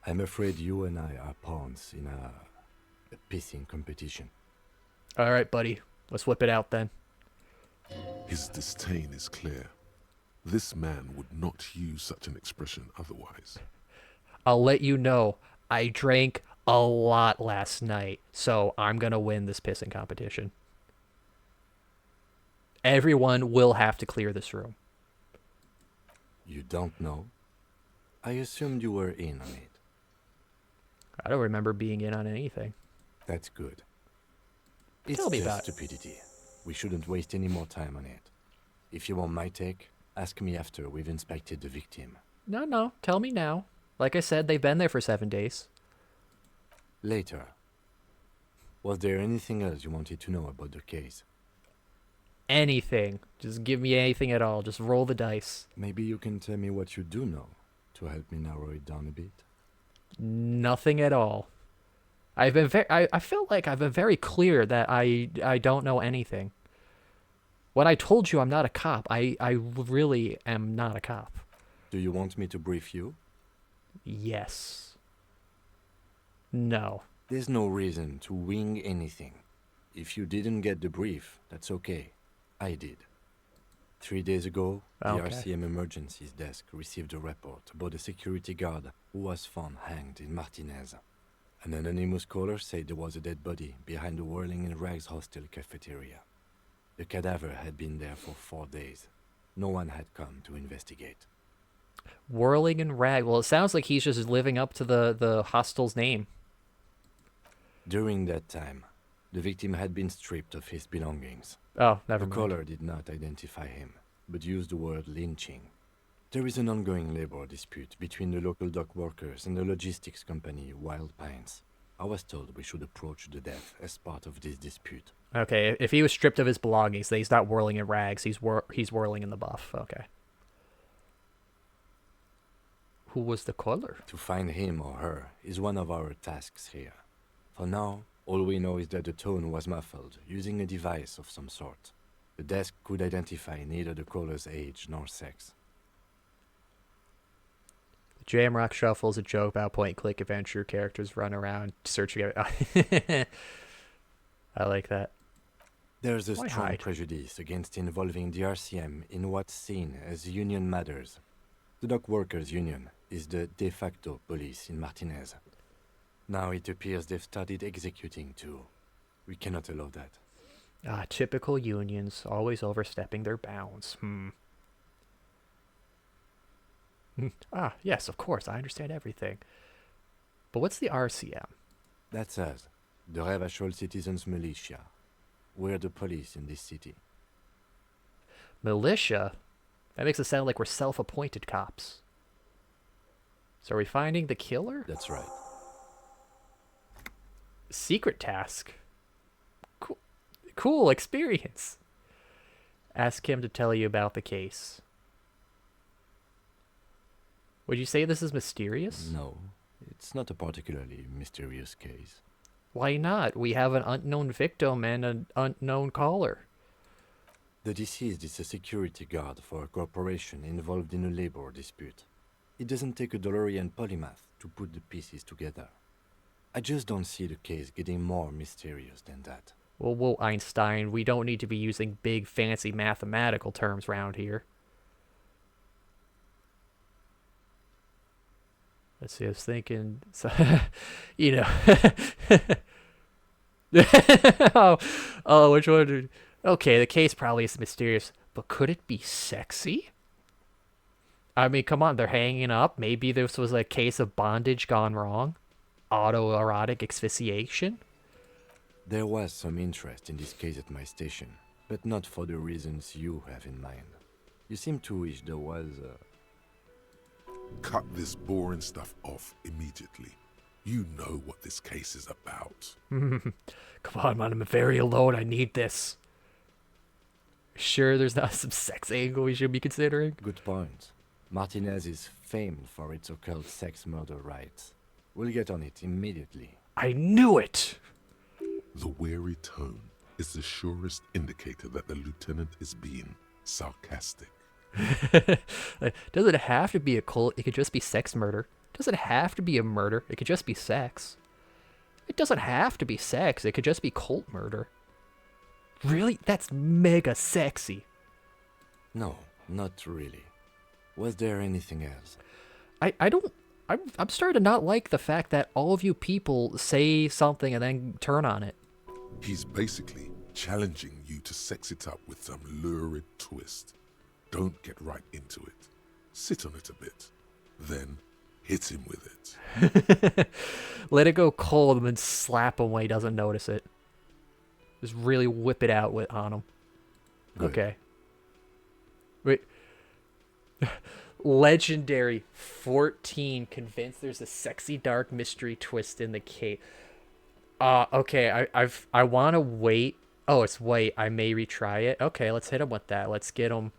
I'm afraid you and I are pawns in a pissing competition. All right, buddy. Let's whip it out then. His disdain is clear. This man would not use such an expression otherwise. I'll let you know, I drank a lot last night, so I'm going to win this pissing competition. Everyone will have to clear this room. You don't know? I assumed you were in on it. I don't remember being in on anything. That's good. It's Tell me just about it. stupidity. We shouldn't waste any more time on it. If you want my take, ask me after we've inspected the victim. No. Tell me now. Like I said, they've been there for 7 days. Later. Was there anything else you wanted to know about the case? Anything. Just give me anything at all. Just roll the dice. Maybe you can tell me what you do know to help me narrow it down a bit. Nothing at all. I feel like I've been very clear that I don't know anything. When I told you I'm not a cop, I really am not a cop. Do you want me to brief you? Yes. No. There's no reason to wing anything. If you didn't get the brief, that's okay. I did. 3 days ago, the Okay. RCM Emergencies Desk received a report about a security guard who was found hanged in Martinez. An anonymous caller said there was a dead body behind the Whirling in Rags hostel cafeteria. The cadaver had been there for 4 days. No one had come to investigate. Whirling and rag. Well, it sounds like he's just living up to the hostel's name. During that time, the victim had been stripped of his belongings. Oh, never The mind. caller did not identify him, but used the word lynching. There is an ongoing labor dispute between the local dock workers and the logistics company Wild Pines. I was told we should approach the death as part of this dispute. Okay, if he was stripped of his belongings, then he's not whirling in rags. He's whirling in the buff. Okay. Who was the caller? To find him or her is one of our tasks here. For now, all we know is that the tone was muffled, using a device of some sort. The desk could identify neither the caller's age nor sex. The Jamrock Shuffle is a joke about point-and-click adventure. Characters run around searching it. I like that. There's a strong prejudice against involving the RCM in what's seen as union matters. The dock workers' union is the de facto police in Martinez. Now it appears they've started executing too. We cannot allow that. Ah, typical unions, always overstepping their bounds. Ah, yes, of course, I understand everything. But what's the RCM? That's us, the Revachol Citizens Militia. We're the police in this city. Militia? That makes it sound like we're self-appointed cops. So are we finding the killer? That's right. Secret task. Cool experience. Ask him to tell you about the case. Would you say this is mysterious? No, it's not a particularly mysterious case. Why not? We have an unknown victim and an unknown caller. The deceased is a security guard for a corporation involved in a labor dispute. It doesn't take a DeLorean polymath to put the pieces together. I just don't see the case getting more mysterious than that. Well, whoa, Einstein, we don't need to be using big, fancy mathematical terms around here. Let's see, I was thinking, so, you know. oh, which one? Okay, the case probably is mysterious, but could it be sexy? I mean, come on, they're hanging up. Maybe this was a case of bondage gone wrong. Autoerotic asphyxiation. There was some interest in this case at my station, but not for the reasons you have in mind. You seem to wish there was Cut this boring stuff off immediately. You know what this case is about. Come on, man, I'm very alone. I need this. Sure, there's not some sex angle we should be considering? Good point. Martinez is famed for its occult sex murder rites. We'll get on it immediately. I knew it! The weary tone is the surest indicator that the lieutenant is being sarcastic. Doesn't have to be a cult, it could just be sex murder. Doesn't have to be a murder, it could just be sex. It doesn't have to be sex, it could just be cult murder. Really? That's mega sexy. No, not really. Was there anything else? I'm starting to not like the fact that all of you people say something and then turn on it. He's basically challenging you to sex it up with some lurid twist. Don't get right into it. Sit on it a bit. Then hit him with it. Let it go cold and then slap him when he doesn't notice it. Just really whip it out on him. Good. Okay. Wait. Legendary 14 convinced there's a sexy dark mystery twist in the case. Okay, I want to wait. Oh, it's wait. I may retry it. Okay, let's hit him with that. Let's get him.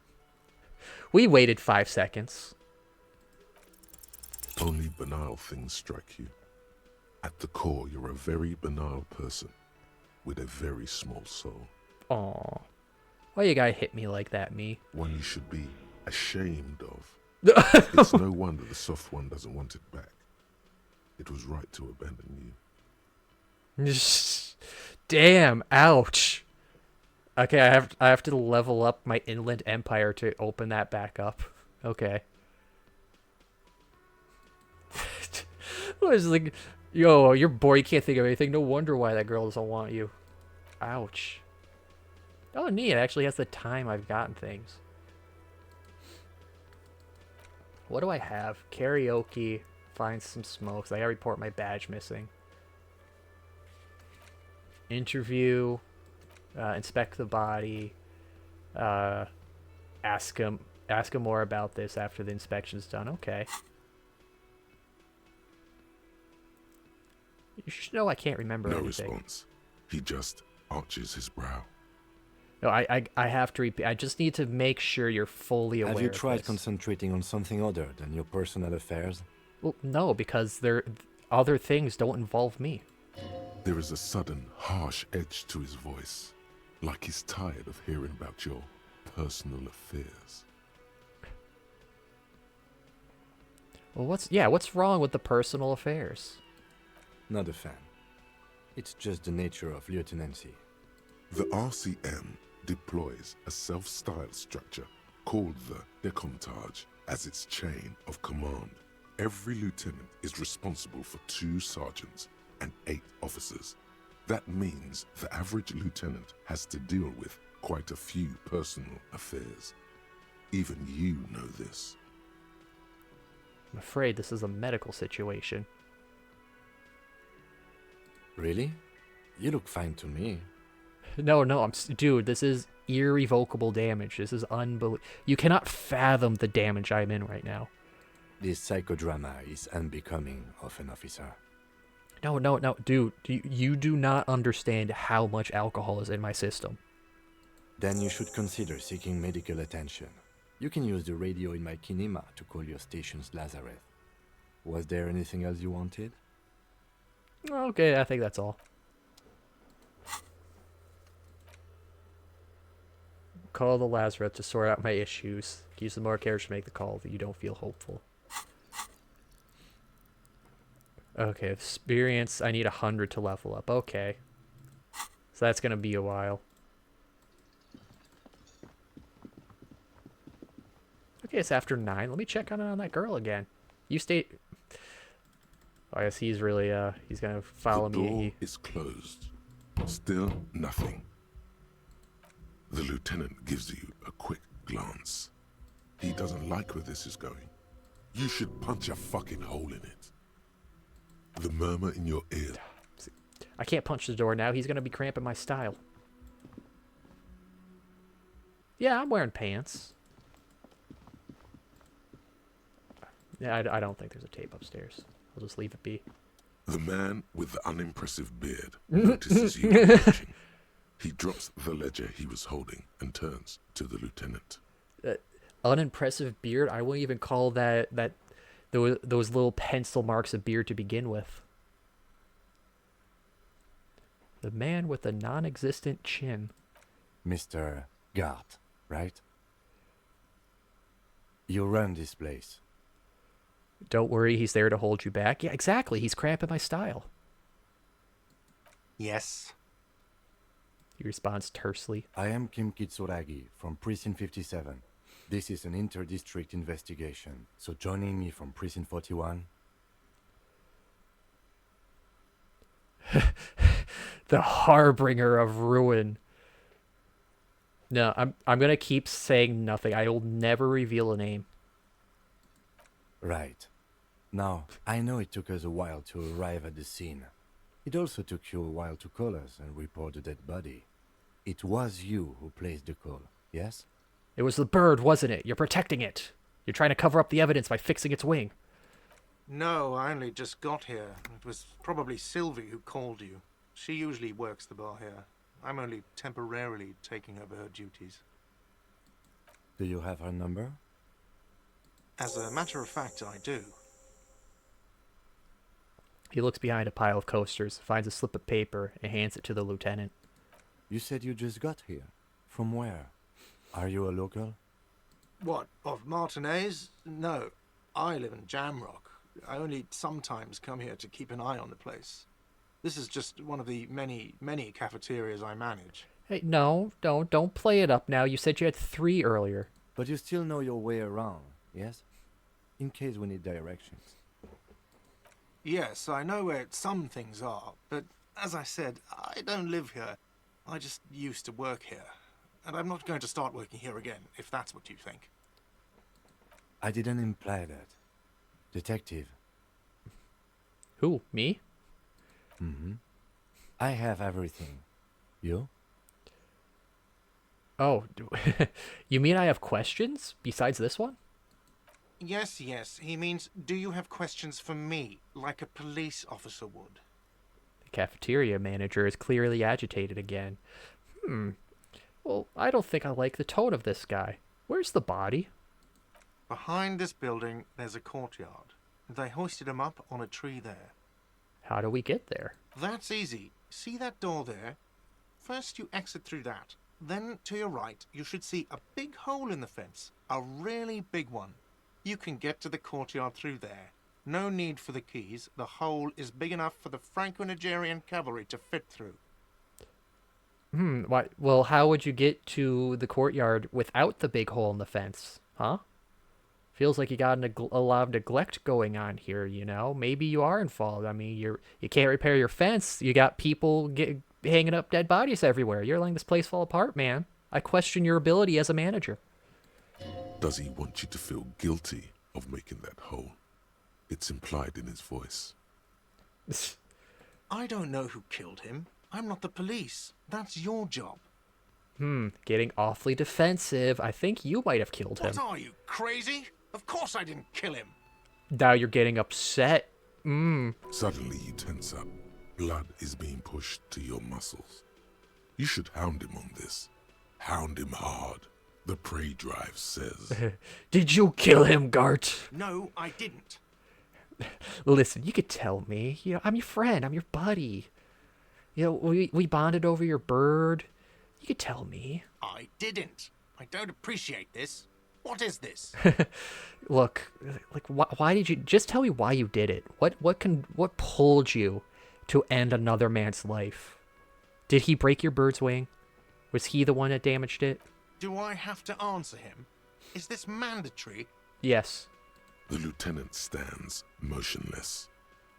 We waited 5 seconds. Only banal things strike you. At the core, you're a very banal person with a very small soul. Aw. Why you gotta hit me like that, me? One you should be ashamed of. It's no wonder the soft one doesn't want it back. It was right to abandon you. Damn, ouch. Okay, I have to level up my inland empire to open that back up. Okay. I was like, yo, you're bored, you can't think of anything. No wonder why that girl doesn't want you. Ouch. Oh, neat, it actually has the time I've gotten things. What do I have? Karaoke, find some smokes. I gotta report my badge missing. Interview, inspect the body, Ask him more about this after the inspection's done. Okay. You should know I can't remember No anything. response. He just arches his brow. No, I have to repeat. I just need to make sure you're fully aware. Have you of tried this. concentrating on something other than your personal affairs? Well, no, because other things don't involve me. There is a sudden, harsh edge to his voice, like he's tired of hearing about your personal affairs. Well, what's wrong with the personal affairs? Not a fan. It's just the nature of lieutenancy. The RCM deploys a self-styled structure called the Decomptage as its chain of command. Every lieutenant is responsible for 2 sergeants and 8 officers. That means the average lieutenant has to deal with quite a few personal affairs. Even you know this. I'm afraid this is a medical situation. Really? You look fine to me. No, dude, this is irrevocable damage. This is unbelievable. You cannot fathom the damage I'm in right now. This psychodrama is unbecoming of an officer. No, dude, you do not understand how much alcohol is in my system. Then you should consider seeking medical attention. You can use the radio in my kinema to call your station's Lazareth. Was there anything else you wanted? Okay, I think that's all. Call the Lazarus to sort out my issues. Use some more courage to make the call that you don't feel hopeful. Okay, experience. I need 100 to level up. Okay. So that's going to be a while. Okay, it's after 9. Let me check on that girl again. You stay... Oh, I guess he's really, he's going to follow me. The door is closed. Still nothing. The lieutenant gives you a quick glance. He doesn't like where this is going. You should punch a fucking hole in it. The murmur in your ear. I can't punch the door now. He's going to be cramping my style. Yeah, I'm wearing pants. Yeah, I don't think there's a tape upstairs. I'll just leave it be. The man with the unimpressive beard notices you approaching. He drops the ledger he was holding and turns to the lieutenant. Unimpressive beard? I wouldn't even call those little pencil marks of beard to begin with. The man with the non-existent chin. Mr. Guard, right? You run this place. Don't worry, he's there to hold you back. Yeah, exactly. He's cramping my style. Yes. He responds tersely. I am Kim Kitsuragi from Precinct 57. This is an inter-district investigation, so joining me from Precinct 41... The harbinger of ruin. No, I'm gonna keep saying nothing. I will never reveal a name. Right. Now, I know it took us a while to arrive at the scene. It also took you a while to call us and report the dead body. It was you who placed the call, yes? It was the bird, wasn't it? You're protecting it. You're trying to cover up the evidence by fixing its wing. No, I only just got here. It was probably Sylvie who called you. She usually works the bar here. I'm only temporarily taking over her duties. Do you have her number? As a matter of fact, I do. He looks behind a pile of coasters, finds a slip of paper, and hands it to the lieutenant. You said you just got here. From where? Are you a local? What, of Martinez? No, I live in Jamrock. I only sometimes come here to keep an eye on the place. This is just one of the many, many cafeterias I manage. Hey, no, don't play it up now. You said you had 3 earlier. But you still know your way around, yes? In case we need directions. Yes, I know where some things are, but as I said, I don't live here. I just used to work here. And I'm not going to start working here again, if that's what you think. I didn't imply that. Detective. Who, me? Mm-hmm. I have everything. You? Oh, you mean I have questions besides this one? Yes, yes. He means, do you have questions for me, like a police officer would? The cafeteria manager is clearly agitated again. Well, I don't think I like the tone of this guy. Where's the body? Behind this building, there's a courtyard. They hoisted him up on a tree there. How do we get there? That's easy. See that door there? First you exit through that. Then, to your right, you should see a big hole in the fence. A really big one. You can get to the courtyard through there. No need for the keys. The hole is big enough for the Franco-Nigerian cavalry to fit through. Why? Well, how would you get to the courtyard without the big hole in the fence? Huh? Feels like you got a lot of neglect going on here, you know? Maybe you are involved. I mean, you can't repair your fence. You got people hanging up dead bodies everywhere. You're letting this place fall apart, man. I question your ability as a manager. Does he want you to feel guilty of making that hole? It's implied in his voice. I don't know who killed him. I'm not the police. That's your job. Getting awfully defensive. I think you might have killed him. What are you, crazy? Of course I didn't kill him. Now you're getting upset. Suddenly you tense up. Blood is being pushed to your muscles. You should hound him on this. Hound him hard. The prey drive says. Did you kill him, Gart? No, I didn't. Listen, you could tell me. You know, I'm your friend. I'm your buddy. You know, we bonded over your bird. You could tell me. I didn't. I don't appreciate this. What is this? Look, like, why did you... Just tell me why you did it. What pulled you to end another man's life? Did he break your bird's wing? Was he the one that damaged it? Do I have to answer him? Is this mandatory? Yes. The lieutenant stands motionless,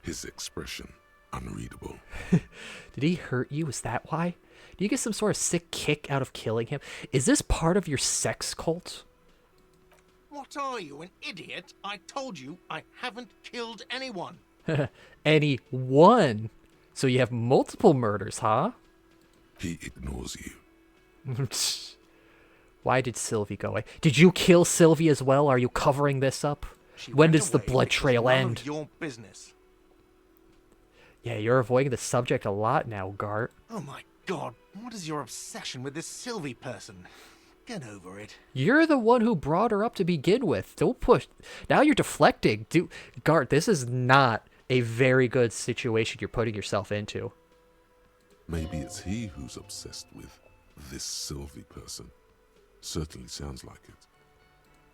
his expression unreadable. Did he hurt you? Is that why? Do you get some sort of sick kick out of killing him? Is this part of your sex cult? What are you, an idiot? I told you I haven't killed anyone. Anyone? So you have multiple murders, huh? He ignores you. Why did Sylvie go away? Did you kill Sylvie as well? Are you covering this up? When does the blood trail end? None of your business. Yeah, you're avoiding the subject a lot now, Gart. Oh my god, what is your obsession with this Sylvie person? Get over it. You're the one who brought her up to begin with. Don't push. Now you're deflecting. Gart, this is not a very good situation you're putting yourself into. Maybe it's he who's obsessed with this Sylvie person. Certainly sounds like it.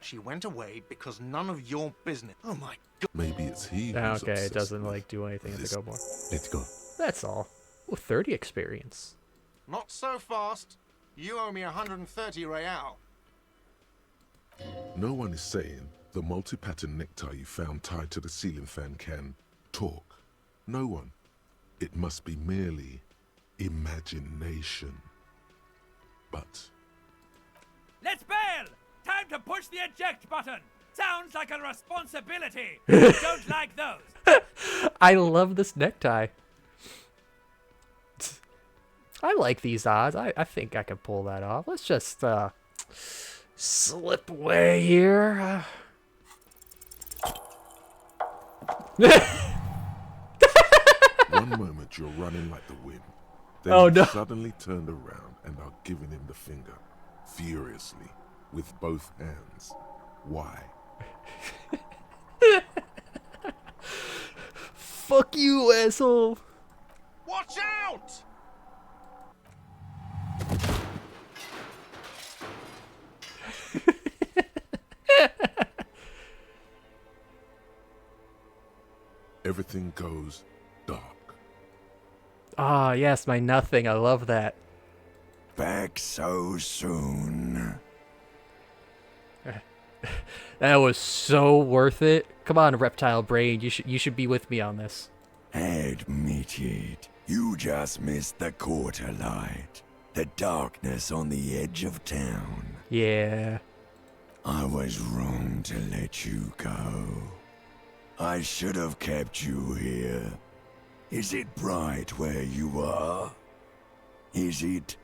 She went away because none of your business. Oh my god. Maybe it's he who's Okay, obsessed it doesn't with like do anything at the go bar. Let's go. That's all. Well, 30 experience. Not so fast. You owe me 130 real. No one is saying the multi-pattern necktie you found tied to the ceiling fan can talk. No one. It must be merely imagination. But Let's bail! Time to push the eject button! Sounds like a responsibility! Don't like those! I love this necktie. I like these odds. I think I can pull that off. Let's just slip away here. one moment you're running like the wind. Then Oh, you no. suddenly turned around and are giving him the finger, furiously, with both hands. Why? Fuck you, asshole. Watch out! Everything goes dark. Ah, yes, my nothing. I love that. Back so soon. That was so worth it. Come on, reptile brain. You should be with me on this. Admit it. You just missed the quarter light. The darkness on the edge of town. Yeah. I was wrong to let you go. I should have kept you here. Is it bright where you are? Is it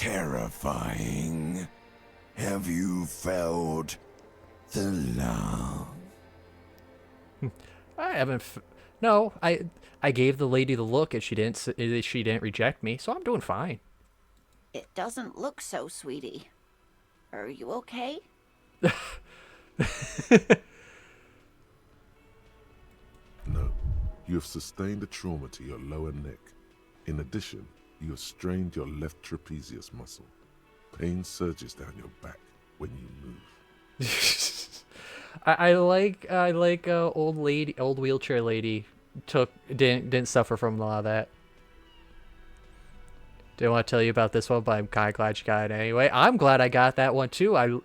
terrifying. Have you felt the love? I haven't. No, I gave the lady the look, and she didn't reject me, so I'm doing fine. It doesn't look so, sweetie. Are you okay? No, you have sustained a trauma to your lower neck. In addition, you have strained your left trapezius muscle. Pain surges down your back when you move. I like old wheelchair lady didn't suffer from a lot of that. Didn't want to tell you about this one, but I'm kind of glad you got it anyway. I'm glad I got that one too.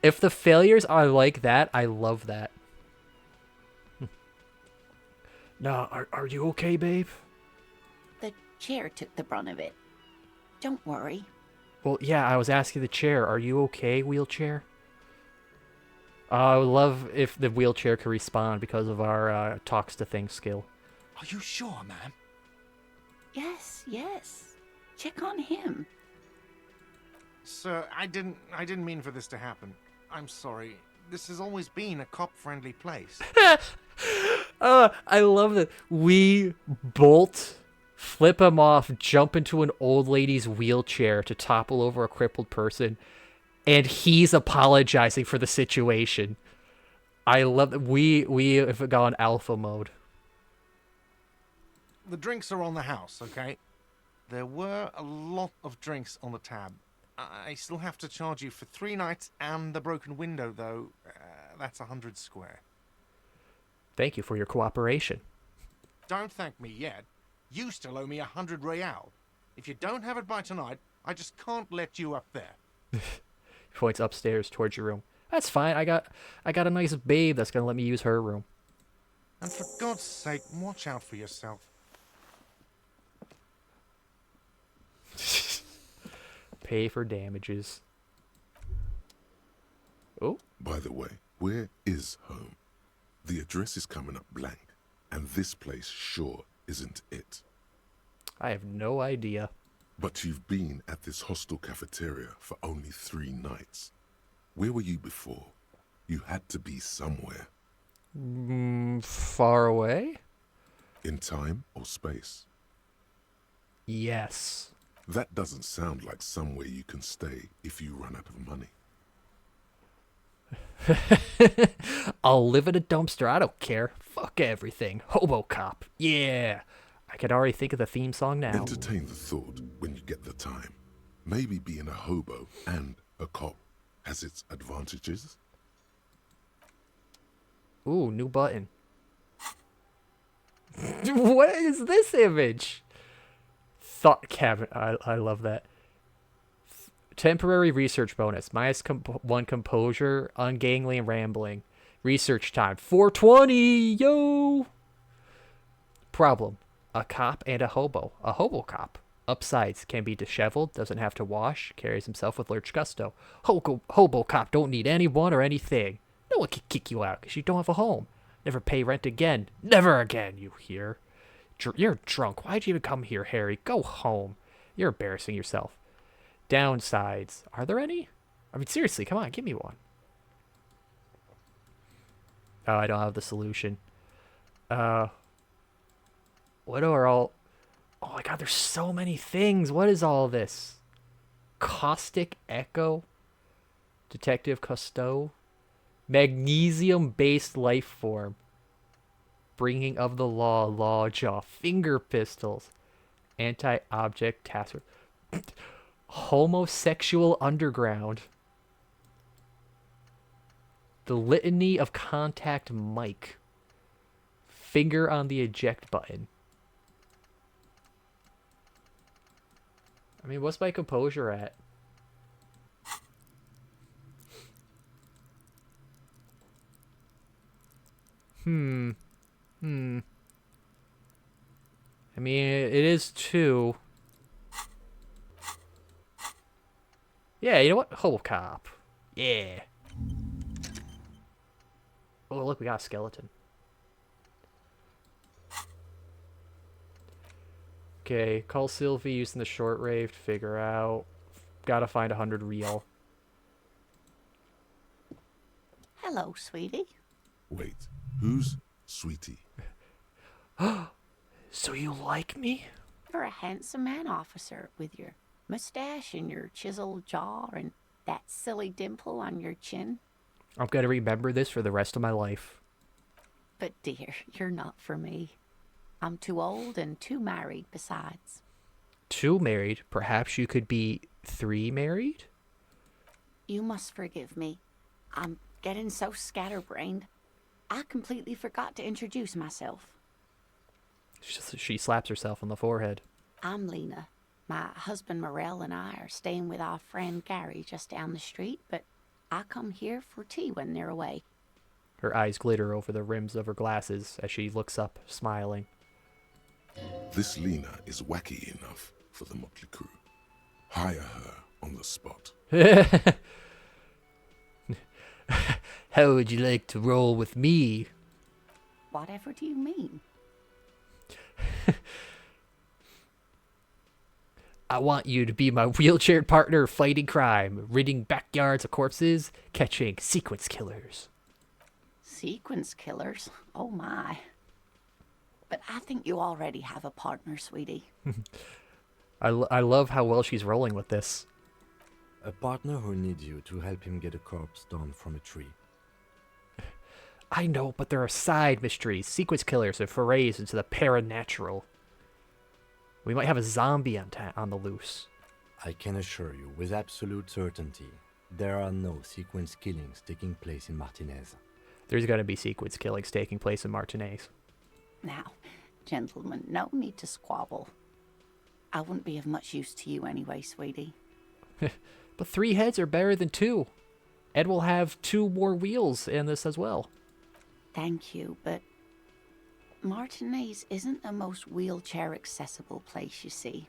If the failures are like that, I love that. Nah, are you okay, babe? The chair took the brunt of it. Don't worry. Well, yeah, I was asking the chair. Are you okay, wheelchair? I would love if the wheelchair could respond because of our talks to things skill. Are you sure, ma'am? Yes, yes. Check on him. Sir, I didn't mean for this to happen. I'm sorry. This has always been a cop-friendly place. I love that. We bolt, flip him off, jump into an old lady's wheelchair to topple over a crippled person, and he's apologizing for the situation. I love that. We have gone alpha mode. The drinks are on the house, okay? There were a lot of drinks on the tab. I still have to charge you for 3 nights and the broken window, though. That's 100 square. Thank you for your cooperation. Don't thank me yet. You still owe me 100 real. If you don't have it by tonight, I just can't let you up there. He points upstairs towards your room. That's fine. I got a nice babe that's gonna let me use her room. And for God's sake, watch out for yourself. Pay for damages. Oh. By the way, where is home? The address is coming up blank, and this place sure isn't it. I have no idea. But you've been at this hostel cafeteria for only 3 nights. Where were you before? You had to be somewhere. Far away? In time or space? Yes. That doesn't sound like somewhere you can stay if you run out of money. I'll live in a dumpster. I don't care. Fuck everything. Hobo cop. Yeah. I can already think of the theme song now. Entertain the thought when you get the time. Maybe being a hobo and a cop has its advantages. Ooh, new button. What is this image? Thought cabinet. I love that. Temporary research bonus. -1 composure, ungainly and rambling. Research time. 420. Yo. Problem. A cop and a hobo. A hobo cop. Upsides. Can be disheveled. Doesn't have to wash. Carries himself with lurch gusto. Hobo cop don't need anyone or anything. No one can kick you out because you don't have a home. Never pay rent again. Never again, you hear. You're drunk. Why'd you even come here, Harry? Go home. You're embarrassing yourself. Downsides. Are there any? I mean, seriously, come on, give me one. Oh, I don't have the solution. What are all... Oh my god, there's so many things. What is all this? Caustic Echo? Detective Cousteau? Magnesium-based life form. Bringing of the law, Lawjaw. Finger pistols. Anti-object task. Homosexual underground. The litany of contact mic. Finger on the eject button. I mean, what's my composure at? I mean, it is 2. Yeah, you know what? Hobo cop. Yeah. Oh, look, we got a skeleton. Okay, call Sylvie using the short rave to figure out. Gotta find 100 real. Hello, sweetie. Wait, who's Sweetie? So you like me? You're a handsome man, officer, with your mustache and your chiseled jaw and that silly dimple on your chin. I'm gonna remember this for the rest of my life. But dear, you're not for me. I'm too old and too married besides. 2 married? Perhaps you could be 3 married? You must forgive me. I'm getting so scatterbrained. I completely forgot to introduce myself. She slaps herself on the forehead. I'm Lena. My husband Morel and I are staying with our friend Gary just down the street, but I come here for tea when they're away. Her eyes glitter over the rims of her glasses as she looks up, smiling. This Lena is wacky enough for the Motley Crew. Hire her on the spot. How would you like to roll with me? Whatever do you mean? I want you to be my wheelchair partner fighting crime, ridding backyards of corpses, catching sequence killers. Sequence killers? Oh my. But I think you already have a partner, sweetie. I love how well she's rolling with this. A partner who needs you to help him get a corpse down from a tree. I know, but there are side mysteries, sequence killers, and forays into the paranatural. We might have a zombie on the loose. I can assure you, with absolute certainty, there are no sequence killings taking place in Martinez. There's going to be sequence killings taking place in Martinez. Now, gentlemen, no need to squabble. I wouldn't be of much use to you anyway, sweetie. But 3 heads are better than 2. Ed will have 2 more wheels in this as well. Thank you, but Martinez isn't the most wheelchair-accessible place, you see.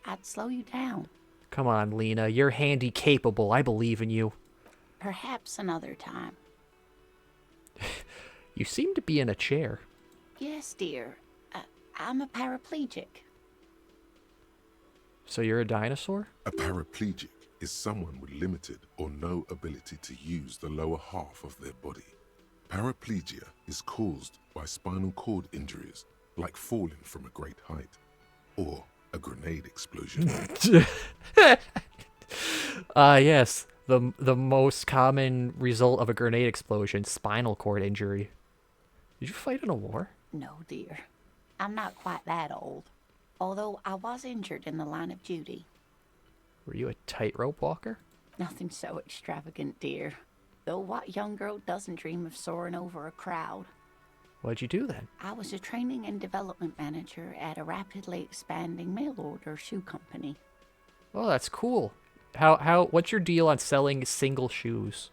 I'd slow you down. Come on, Lena. You're handy capable. I believe in you. Perhaps another time. You seem to be in a chair. Yes, dear. I'm a paraplegic. So you're a dinosaur? A paraplegic is someone with limited or no ability to use the lower half of their body. Paraplegia is caused by spinal cord injuries, like falling from a great height, or a grenade explosion. Yes. The most common result of a grenade explosion, spinal cord injury. Did you fight in a war? No, dear. I'm not quite that old. Although I was injured in the line of duty. Were you a tightrope walker? Nothing so extravagant, dear. Though what young girl doesn't dream of soaring over a crowd? What'd you do then? I was a training and development manager at a rapidly expanding mail order shoe company. Oh, that's cool. What's your deal on selling single shoes?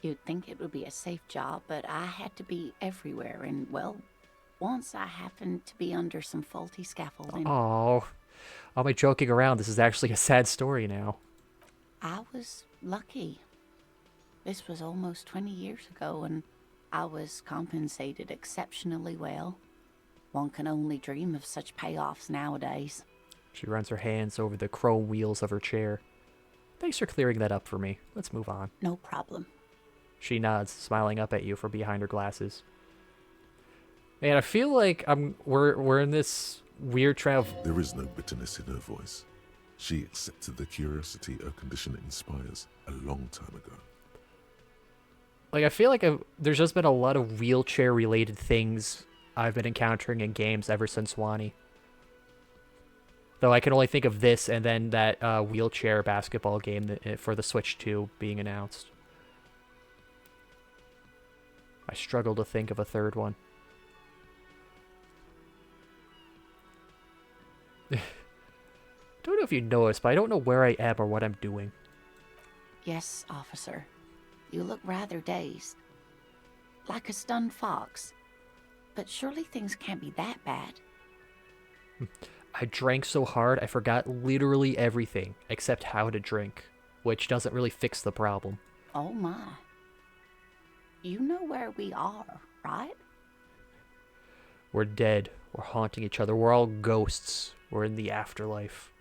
You'd think it would be a safe job, but I had to be everywhere, and, well, once I happened to be under some faulty scaffolding. Oh, am I joking around? This is actually a sad story now. I was lucky. This was almost 20 years ago, and I was compensated exceptionally well. One can only dream of such payoffs nowadays. She runs her hands over the chrome wheels of her chair. Thanks for clearing that up for me. Let's move on. No problem. She nods, smiling up at you from behind her glasses. Man, I feel like we're in this weird travel. There is no bitterness in her voice. She accepted the curiosity her condition inspires a long time ago. Like, I feel like there's just been a lot of wheelchair-related things I've been encountering in games ever since Wani. Though I can only think of this and then that wheelchair basketball game for the Switch 2 being announced. I struggle to think of a third one. Don't know if you noticed, but I don't know where I am or what I'm doing. Yes, officer. You look rather dazed. Like a stunned fox. But surely things can't be that bad. I drank so hard I forgot literally everything except how to drink, which doesn't really fix the problem. Oh my. You know where we are, right? We're dead. We're haunting each other. We're all ghosts. or in the afterlife.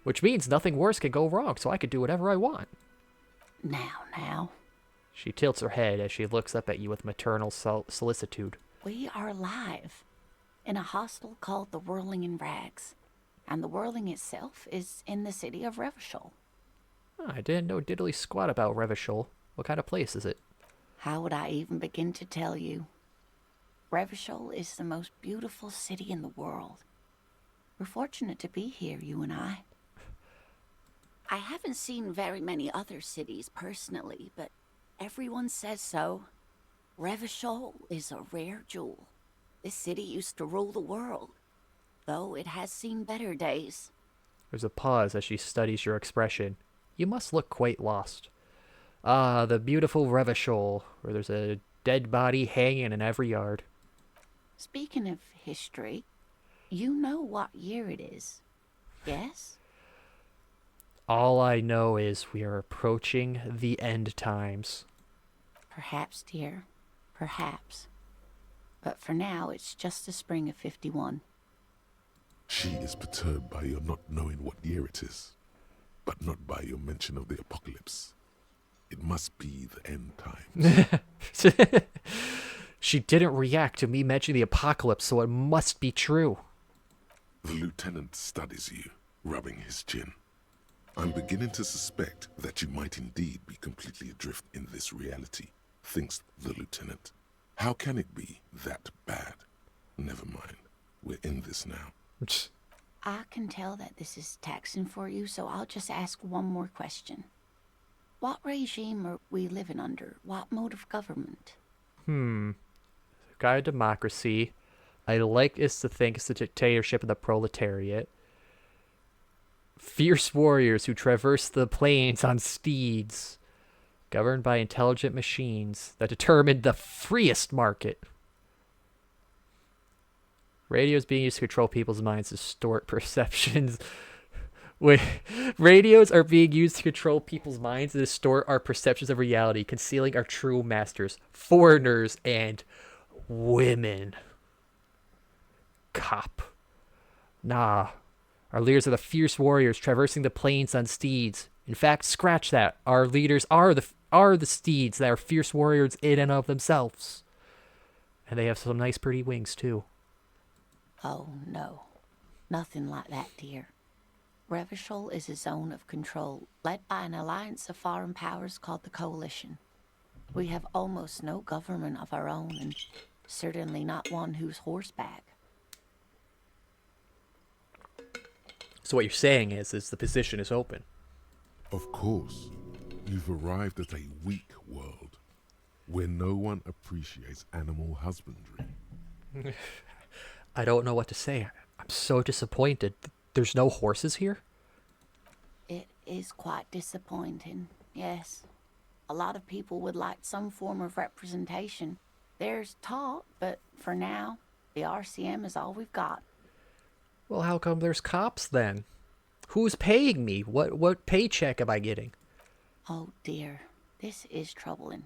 Which means nothing worse can go wrong, so I could do whatever I want. Now. She tilts her head as she looks up at you with maternal solicitude. We are alive in a hostel called the Whirling in Rags, and the Whirling itself is in the city of Revachol. Oh, I didn't know diddly squat about Revachol. What kind of place is it? How would I even begin to tell you? Revachol is the most beautiful city in the world. We're fortunate to be here, you and I. I haven't seen very many other cities personally, but everyone says so. Revachol is a rare jewel. This city used to rule the world, though it has seen better days. There's a pause as she studies your expression. You must look quite lost. Ah, the beautiful Revachol, where there's a dead body hanging in every yard. Speaking of history, you know what year it is, yes? All I know is we are approaching the end times. Perhaps, dear. Perhaps. But for now, it's just the spring of 51. She is perturbed by your not knowing what year it is, but not by your mention of the apocalypse. It must be the end times. She didn't react to me mentioning the apocalypse, so it must be true. The lieutenant studies you, rubbing his chin. I'm beginning to suspect that you might indeed be completely adrift in this reality, thinks the lieutenant. How can it be that bad? Never mind. We're in this now. I can tell that this is taxing for you, so I'll just ask one more question. What regime are we living under? What mode of government? Guy of democracy. I like is to think it's the dictatorship of the proletariat. Fierce warriors who traverse the plains on steeds. Governed by intelligent machines that determine the freest market. Radios being used to control people's minds to distort perceptions. Wait, radios are being used to control people's minds to distort our perceptions of reality, concealing our true masters, foreigners, and women. Cop. Nah. Our leaders are the fierce warriors traversing the plains on steeds. In fact, scratch that. Our leaders are the steeds that are fierce warriors in and of themselves. And they have some nice pretty wings too. Oh, no. Nothing like that, dear. Revachol is a zone of control led by an alliance of foreign powers called the Coalition. We have almost no government of our own, and certainly not one who's horseback. So what you're saying is the position is open. Of course, you've arrived at a weak world where no one appreciates animal husbandry. I don't know what to say. I'm so disappointed. There's no horses here? It is quite disappointing, yes. A lot of people would like some form of representation. There's talk, but for now, the RCM is all we've got. Well, how come there's cops then? Who's paying me? What paycheck am I getting? Oh dear, this is troubling.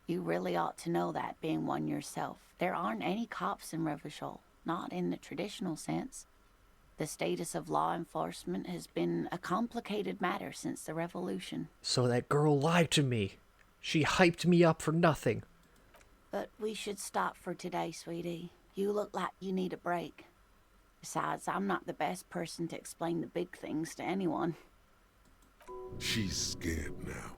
You really ought to know that, being one yourself. There aren't any cops in Revachol, not in the traditional sense. The status of law enforcement has been a complicated matter since the revolution. So that girl lied to me. She hyped me up for nothing. But we should stop for today, sweetie. You look like you need a break. Besides, I'm not the best person to explain the big things to anyone. She's scared now.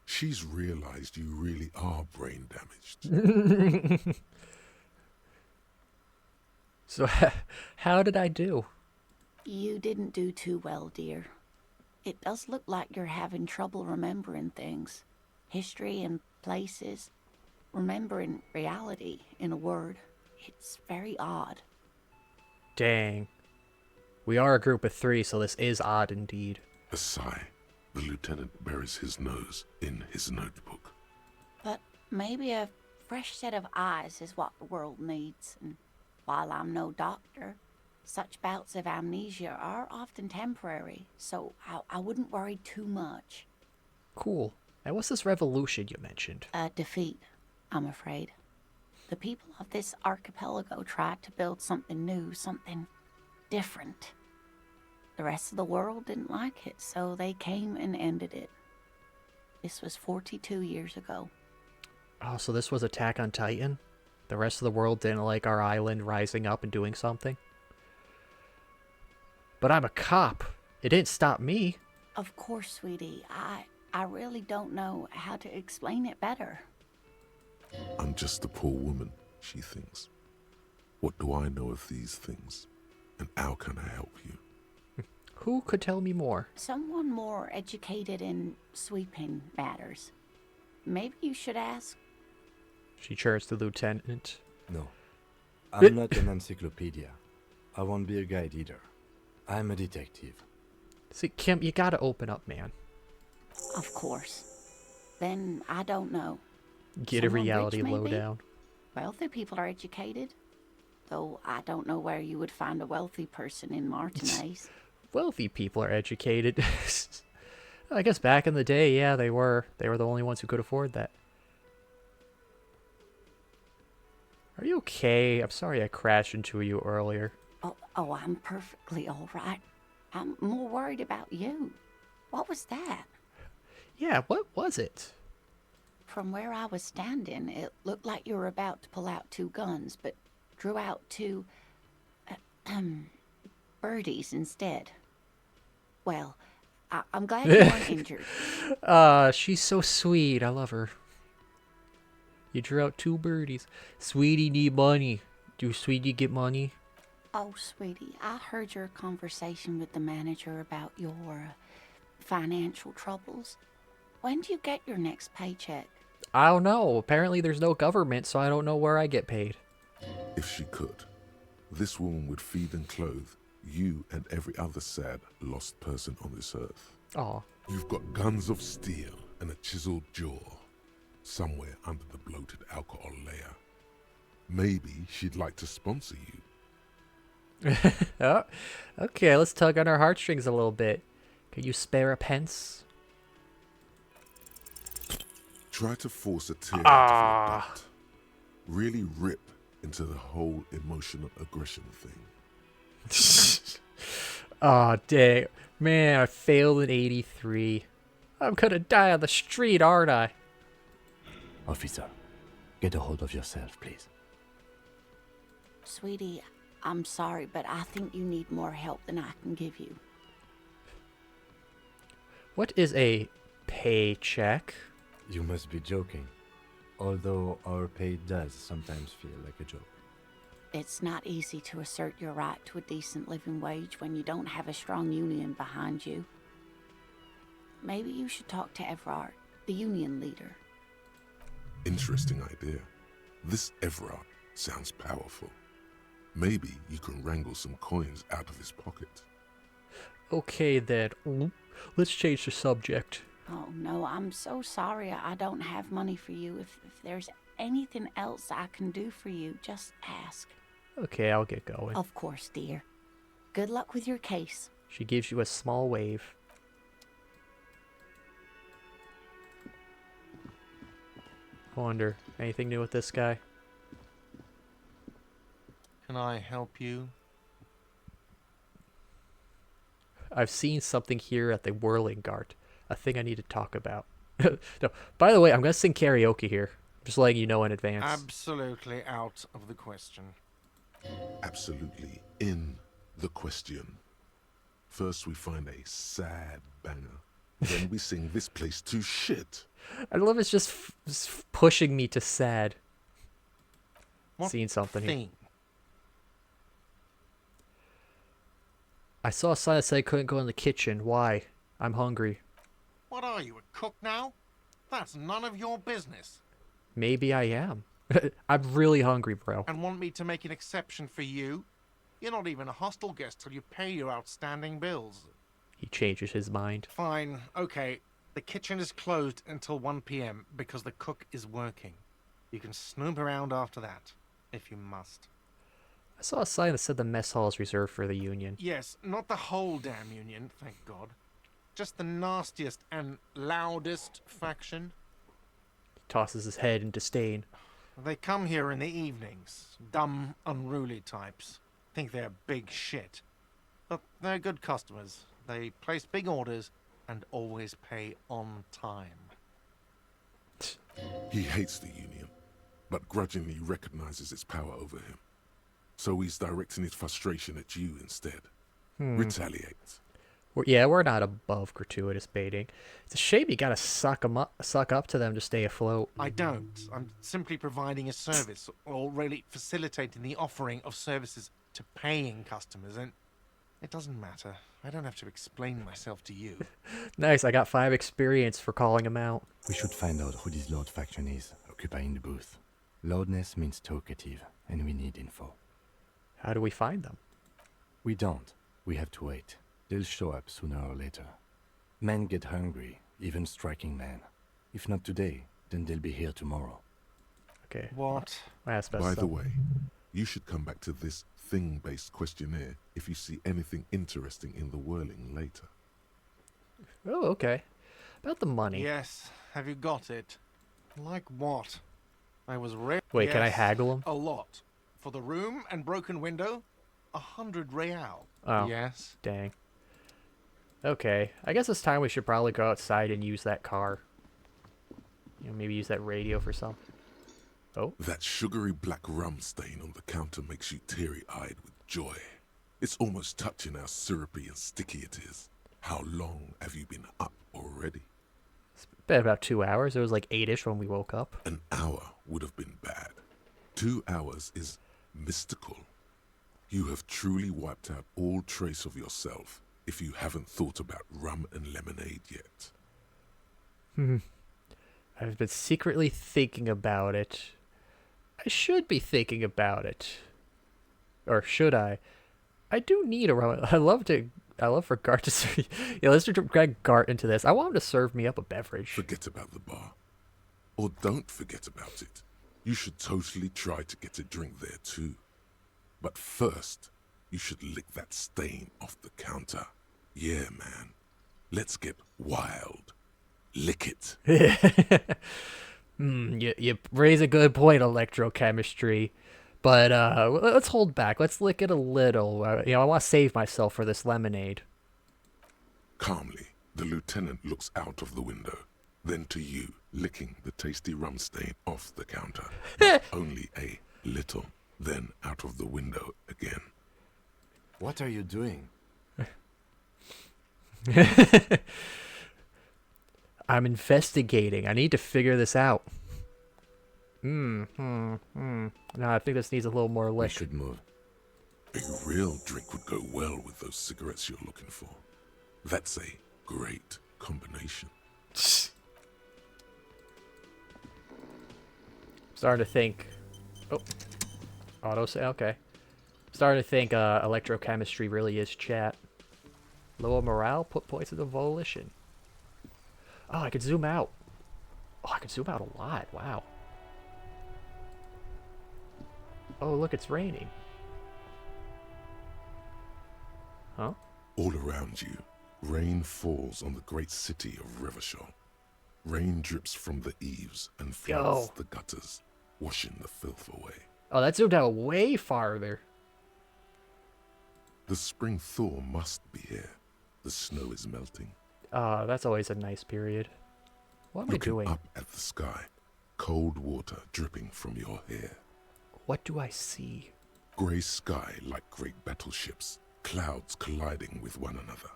She's realized you really are brain damaged. So, how did I do? You didn't do too well, dear. It does look like you're having trouble remembering things. History and places. Remembering reality, in a word. It's very odd. Dang. We are a group of 3, so this is odd indeed. A sigh. The lieutenant buries his nose in his notebook. But maybe a fresh set of eyes is what the world needs. And while I'm no doctor, such bouts of amnesia are often temporary, so I wouldn't worry too much. Cool. And what's this revolution you mentioned? A defeat, I'm afraid. The people of this archipelago tried to build something new, something different. The rest of the world didn't like it, so they came and ended it. This was 42 years ago. Oh, so this was Attack on Titan? The rest of the world didn't like our island rising up and doing something? But I'm a cop. It didn't stop me. Of course, sweetie. I really don't know how to explain it better. I'm just a poor woman, she thinks. What do I know of these things? And how can I help you? Who could tell me more? Someone more educated in sweeping matters. Maybe you should ask. She turns to the lieutenant. No. I'm not an encyclopedia. I won't be a guide either. I'm a detective. See, Kim, you gotta open up, man. Of course. Then I don't know. Get a Someone reality rich, maybe? lowdown. Wealthy people are educated. Though I don't know where you would find a wealthy person in Martinez. Wealthy people are educated. I guess back in the day, yeah, they were. They were the only ones who could afford that. Are you okay? I'm sorry I crashed into you earlier. Oh, I'm perfectly all right. I'm more worried about you. What was that? Yeah, what was it? From where I was standing, it looked like you were about to pull out two guns, but drew out two birdies instead. Well, I'm glad you weren't injured. She's so sweet. I love her. You drew out two birdies. Sweetie need money. Do Sweetie get money? Oh, sweetie, I heard your conversation with the manager about your financial troubles. When do you get your next paycheck? I don't know. Apparently there's no government, so I don't know where I get paid. If she could, this woman would feed and clothe you and every other sad, lost person on this earth. Aw. You've got guns of steel and a chiseled jaw somewhere under the bloated alcohol layer. Maybe she'd like to sponsor you. Oh, okay, let's tug on our heartstrings a little bit. Can you spare a pence? Try to force a tear out of your gut. Really rip into the whole emotional aggression thing. Aw, dang. Man, I failed in 83. I'm gonna die on the street, aren't I? Officer, get a hold of yourself, please. Sweetie, I'm sorry, but I think you need more help than I can give you. What is a paycheck? You must be joking. Although our pay does sometimes feel like a joke. It's not easy to assert your right to a decent living wage when you don't have a strong union behind you. Maybe you should talk to Everard, the union leader. Interesting idea. This Everard sounds powerful. Maybe you can wrangle some coins out of his pocket. Okay then, let's change the subject. Oh no, I'm so sorry I don't have money for you. If there's anything else I can do for you, just ask. Okay, I'll get going. Of course, dear. Good luck with your case. She gives you a small wave. I wonder, anything new with this guy? Can I help you? I've seen something here at the Whirling Gart. A thing I need to talk about. No, by the way, I'm going to sing karaoke here. Just letting you know in advance. Absolutely out of the question. Absolutely in the question. First we find a sad banger. Then we sing this place to shit. I love it's just pushing me to sad. What Seeing something here. thing? I saw a sign that said I couldn't go in the kitchen. Why? I'm hungry. What are you, a cook now? That's none of your business. Maybe I am. I'm really hungry, bro. And want me to make an exception for you? You're not even a hostel guest till you pay your outstanding bills. He changes his mind. Fine, okay. The kitchen is closed until 1 p.m. because the cook is working. You can snoop around after that, if you must. I saw a sign that said the mess hall is reserved for the union. Yes, not the whole damn union, thank God. Just the nastiest and loudest faction. He tosses his head in disdain. They come here in the evenings. Dumb, unruly types. Think they're big shit. But they're good customers. They place big orders and always pay on time. He hates the Union, but grudgingly recognizes its power over him. So he's directing his frustration at you instead. Retaliate. Yeah, we're not above gratuitous baiting. It's a shame you gotta suck up to them to stay afloat. I don't. I'm simply providing a service, or really facilitating the offering of services to paying customers, and it doesn't matter. I don't have to explain myself to you. Nice, I got 5 experience for calling him out. We should find out who this Lord faction is, occupying the booth. Loudness means talkative, and we need info. How do we find them? We don't. We have to wait. They'll show up sooner or later. Men get hungry, even striking men. If not today, then they'll be here tomorrow. Okay. What? By the way, you should come back to this thing-based questionnaire if you see anything interesting in the whirling later. Oh, okay. About the money. Yes. Have you got it? Like what? I was ready. Wait, can I haggle him? A lot. For the room and broken window, 100 real. Oh. Yes. Dang. Okay. I guess it's time we should probably go outside and use that car. You know, maybe use that radio for some. Oh. That sugary black rum stain on the counter makes you teary-eyed with joy. It's almost touching how syrupy and sticky it is. How long have you been up already? It's been about 2 hours. It was like 8-ish when we woke up. An hour would have been bad. 2 hours is mystical. You have truly wiped out all trace of yourself if you haven't thought about rum and lemonade yet. I've been secretly thinking about it. I should be thinking about it. Or should I? I do need a rum. I love for Gart to serve. Yeah, let's drag Gart into this. I want him to serve me up a beverage. Forget about the bar. Or don't forget about it. You should totally try to get a drink there too. But first, you should lick that stain off the counter. Yeah, man. Let's get wild. Lick it. You raise a good point, electrochemistry. But let's hold back. Let's lick it a little. I want to save myself for this lemonade. Calmly, the lieutenant looks out of the window. Then to you, licking the tasty rum stain off the counter. Not only a little. Then out of the window again. What are you doing? I'm investigating. I need to figure this out. No, I think this needs a little more lick. We should move. A real drink would go well with those cigarettes you're looking for. That's a great combination. Starting to think. Oh. Auto say okay. Starting to think electrochemistry really is chat. Lower morale, put points into volition. Oh, I could zoom out. Oh, I could zoom out a lot. Wow. Oh, look, it's raining. Huh? All around you, rain falls on the great city of Revachol. Rain drips from the eaves and floods the gutters, washing the filth away. Oh, that zoomed out way farther. The spring thaw must be here. The snow is melting. That's always a nice period. What am I doing? Looking up at the sky, cold water dripping from your hair. What do I see? Grey sky like great battleships, clouds colliding with one another.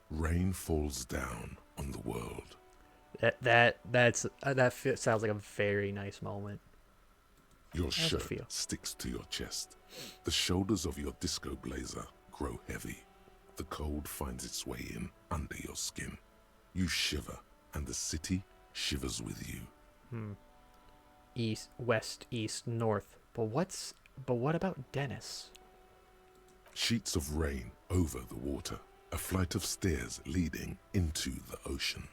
Rain falls down on the world. That sounds like a very nice moment. Your shirt sticks to your chest. The shoulders of your disco blazer grow heavy. The cold finds its way in under your skin. You shiver, and the city shivers with you. East, west, east, north. But what about Dennis? Sheets of rain over the water. A flight of stairs leading into the ocean.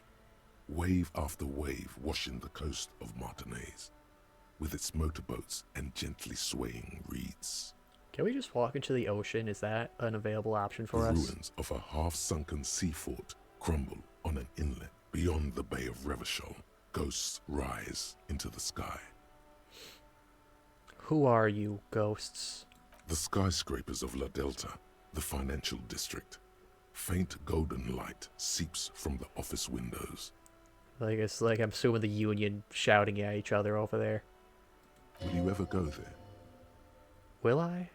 Wave after wave washing the coast of Martinez, with its motorboats and gently swaying reeds. Can we just walk into the ocean? Is that an available option for us? The ruins of a half-sunken sea fort crumble on an inlet beyond the Bay of Revachol. Ghosts rise into the sky. Who are you, ghosts? The skyscrapers of La Delta, the financial district. Faint golden light seeps from the office windows. Like it's like I'm assuming the Union shouting at each other over there. Will you ever go there? Will I?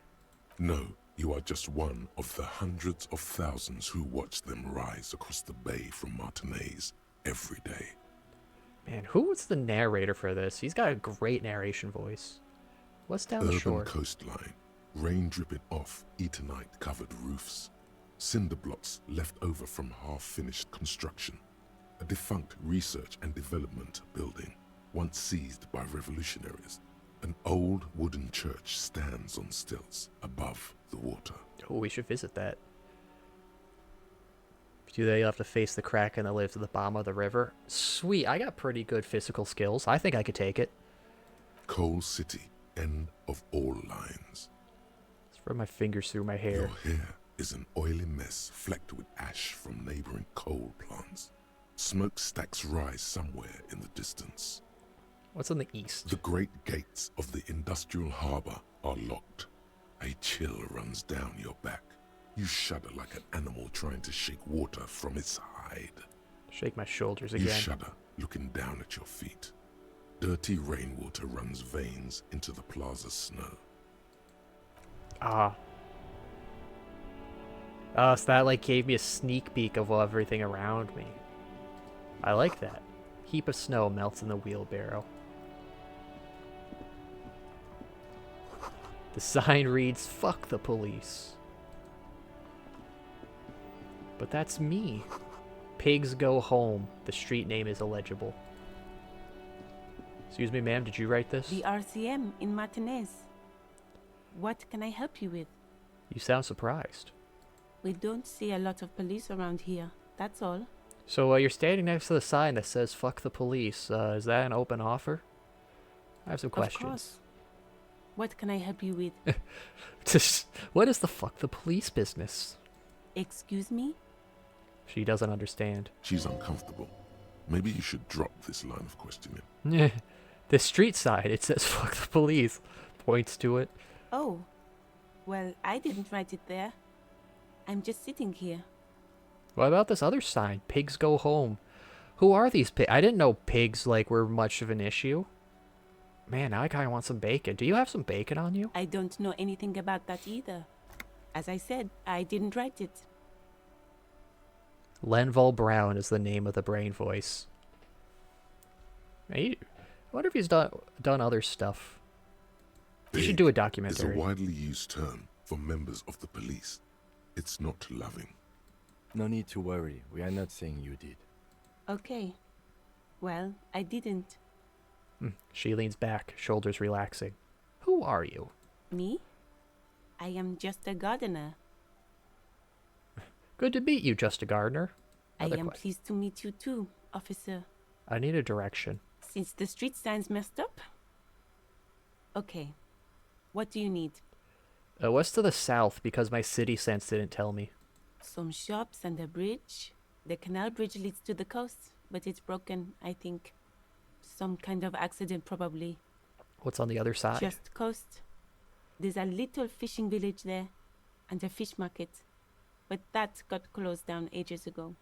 No, you are just one of the hundreds of thousands who watch them rise across the bay from Martinez every day. Man, who was the narrator for this? He's got a great narration voice. What's down the shore? Urban coastline, rain dripping off Eternite-covered roofs, cinder blocks left over from half-finished construction, a defunct research and development building, once seized by revolutionaries. An old wooden church stands on stilts above the water. Oh, we should visit that. Do they have to face the kraken that lives at the bottom of the river? Sweet, I got pretty good physical skills. I think I could take it. Coal City, end of all lines. Let's run my fingers through my hair. Your hair is an oily mess flecked with ash from neighboring coal plants. Smokestacks rise somewhere in the distance. What's on the east? The great gates of the industrial harbor are locked. A chill runs down your back. You shudder like an animal trying to shake water from its hide. Shake my shoulders again. You shudder, looking down at your feet. Dirty rainwater runs veins into the plaza's snow. Ah. So that like gave me a sneak peek of everything around me. I like that. Heap of snow melts in the wheelbarrow. The sign reads, "Fuck the police." But that's me. Pigs go home. The street name is illegible. Excuse me, ma'am, did you write this? The RCM in Martinez. What can I help you with? You sound surprised. We don't see a lot of police around here, that's all. So you're standing next to the sign that says "Fuck the police." Is that an open offer? I have some questions. Of course. What can I help you with? What is the "fuck the police" business? Excuse me? She doesn't understand. She's uncomfortable. Maybe you should drop this line of questioning. The street sign, it says "fuck the police," points to it. Oh, well, I didn't write it there. I'm just sitting here. What about this other sign? "Pigs go home." Who are these pigs? I didn't know pigs like were much of an issue. Man, now I kind of want some bacon. Do you have some bacon on you? I don't know anything about that either. As I said, I didn't write it. Lenval Brown is the name of the brain voice. I wonder if he's done other stuff. We should do a documentary. It's a widely used term for members of the police. It's not loving. No need to worry. We are not saying you did. Okay. Well, I didn't. She leans back, shoulders relaxing. Who are you? Me? I am just a gardener. Good to meet you, Just a Gardener. I am pleased to meet you too, officer. I need a direction. Since the street sign's messed up? Okay. What do you need? What's to the south, because my city sense didn't tell me. Some shops and a bridge. The canal bridge leads to the coast, but it's broken, I think. Some kind of accident, probably. What's on the other side? Just coast. There's a little fishing village there, and a fish market. But that got closed down ages ago.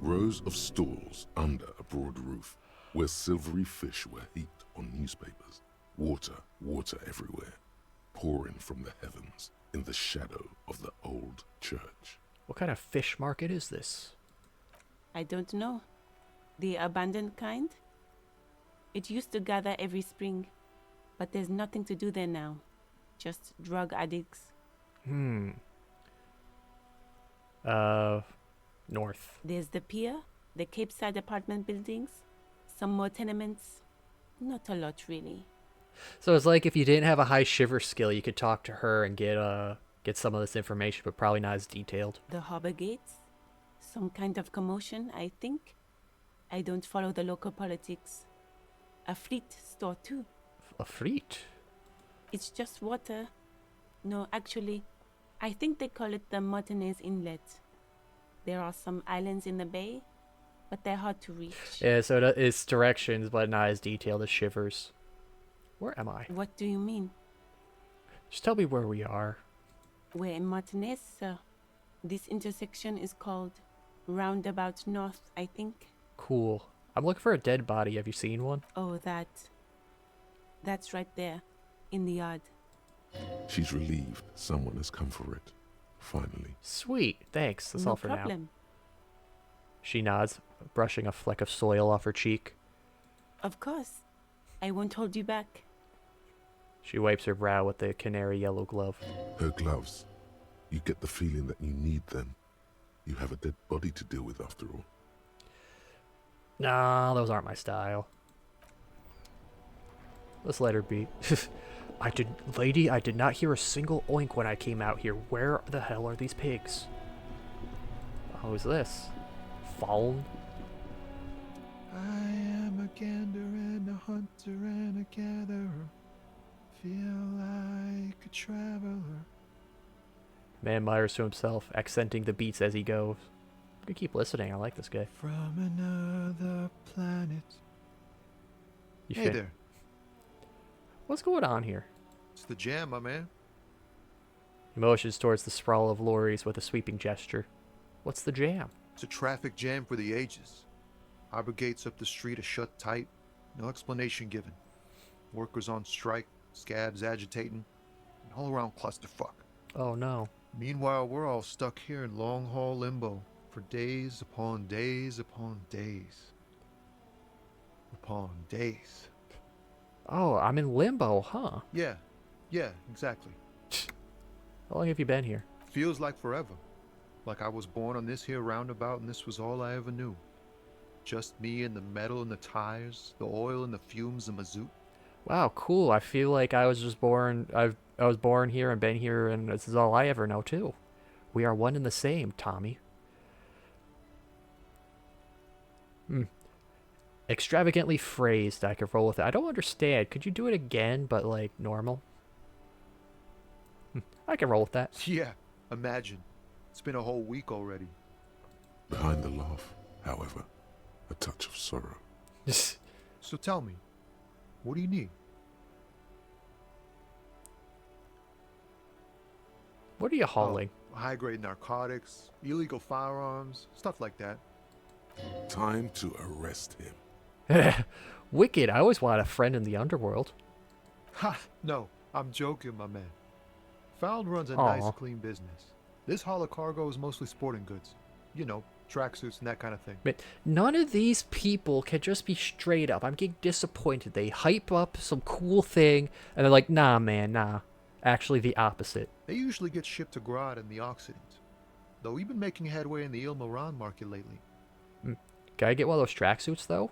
Rows of stalls under a broad roof, where silvery fish were heaped on newspapers. Water everywhere, pouring from the heavens in the shadow of the old church. What kind of fish market is this? I don't know. The abandoned kind? It used to gather every spring, but there's nothing to do there now. Just drug addicts. North. There's the pier, the Cape Side apartment buildings, some more tenements. Not a lot, really. So it's like if you didn't have a high shiver skill, you could talk to her and get some of this information, but probably not as detailed. The harbor gates? Some kind of commotion, I think. I don't follow the local politics. A fleet store, too. A fleet? It's just water. No, actually, I think they call it the Martinez Inlet. There are some islands in the bay, but they're hard to reach. Yeah, so it's directions, but not as detailed as Shivers. Where am I? What do you mean? Just tell me where we are. We're in Martinez, sir. This intersection is called Roundabout North, I think. Cool. I'm looking for a dead body. Have you seen one? Oh, that's right there, in the yard. She's relieved someone has come for it. Finally. Sweet. Thanks. That's No all for now. problem. She nods, brushing a fleck of soil off her cheek. Of course. I won't hold you back. She wipes her brow with the canary yellow glove. Her gloves. You get the feeling that you need them. You have a dead body to deal with after all. Nah, those aren't my style. Let's let her be. Lady, I did not hear a single oink when I came out here. Where the hell are these pigs? Who's this? Fawn? I am a gander and a hunter and a gatherer. Feel like a traveler. Man mutters to himself, accenting the beats as he goes. I'm gonna keep listening. I like this guy. From another planet. Hey there. What's going on here? It's the jam, my man. He motions towards the sprawl of lorries with a sweeping gesture. What's the jam? It's a traffic jam for the ages. Harbor gates up the street are shut tight. No explanation given. Workers on strike, scabs agitating, an all-around clusterfuck. Oh no. Meanwhile, we're all stuck here in long-haul limbo for days upon days upon days. Upon days. Oh, I'm in limbo, huh? Yeah, exactly. How long have you been here? Feels like forever. Like I was born on this here roundabout and this was all I ever knew. Just me and the metal and the tires, the oil and the fumes and mazout. Wow, cool. I feel like I was just born. I was born here and been here, and this is all I ever know too. We are one and the same, Tommy. Extravagantly phrased. I could roll with it. I don't understand. Could you do it again, but like normal? I can roll with that. Yeah, imagine. It's been a whole week already. Behind the laugh, however, a touch of sorrow. So tell me, what do you need? What are you hauling? High-grade narcotics, illegal firearms, stuff like that. Time to arrest him. Wicked. I always wanted a friend in the underworld. Ha! No, I'm joking, my man. Found runs a Aw. nice, clean business. This haul of cargo is mostly sporting goods. You know, tracksuits and that kind of thing. But none of these people can just be straight up. I'm getting disappointed. They hype up some cool thing, and they're like, nah, man, nah. Actually, the opposite. They usually get shipped to Grad in the Occident. Though we've been making headway in the Il Moran market lately. Can I get one of those tracksuits, though?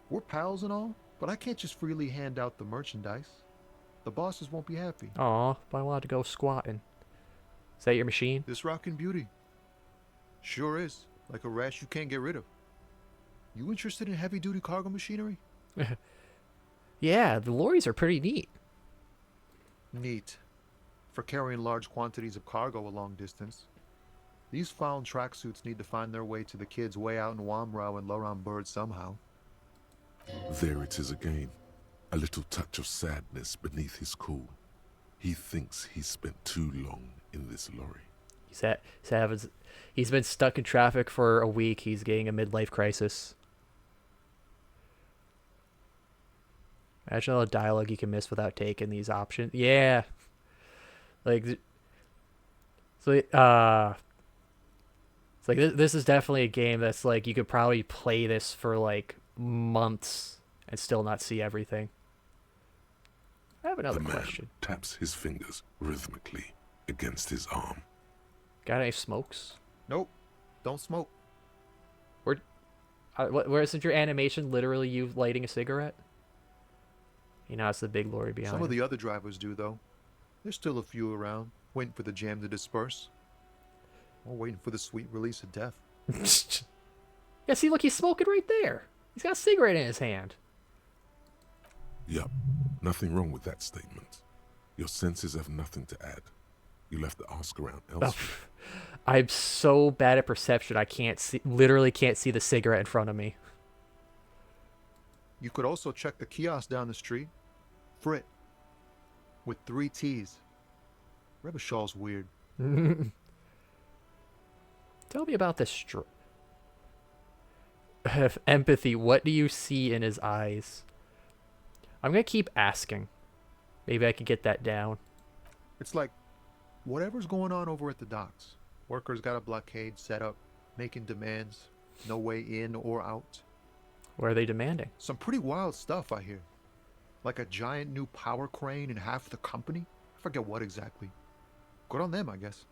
We're pals and all, but I can't just freely hand out the merchandise. The bosses won't be happy. Aw, but I wanted to go squatting. Is that your machine? This rockin' beauty. Sure is. Like a rash you can't get rid of. You interested in heavy-duty cargo machinery? Yeah, the lorries are pretty neat. Neat. For carrying large quantities of cargo a long distance. These found tracksuits need to find their way to the kids way out in Wamrau and Loran Bird somehow. There it is again. A little touch of sadness beneath his cool. He thinks he's spent too long in this lorry. He's been stuck in traffic for a week. He's getting a midlife crisis. Imagine all the dialogue you can miss without taking these options. Yeah. Like, so, it's like this is definitely a game that's like you could probably play this for like months and still not see everything. I have another The man question. taps his fingers rhythmically against his arm. Got any smokes? Nope. Don't smoke. Where isn't your animation literally you lighting a cigarette? You know, it's the big lorry behind. Some of the other drivers do, though. There's still a few around, waiting for the jam to disperse. Or waiting for the sweet release of death. Yeah, see, look, he's smoking right there. He's got a cigarette in his hand. Yup, nothing wrong with that statement. Your senses have nothing to add. You left the ask around elsewhere. I'm so bad at perception, I literally can't see the cigarette in front of me. You could also check the kiosk down the street. Frit. With 3 T's. Rebishaw's weird. Tell me about this empathy. What do you see in his eyes? I'm gonna keep asking. Maybe I can get that down. It's like whatever's going on over at the docks. Workers got a blockade set up, making demands. No way in or out. What are they demanding? Some pretty wild stuff, I hear. Like a giant new power crane in half the company? I forget what exactly. Good on them, I guess.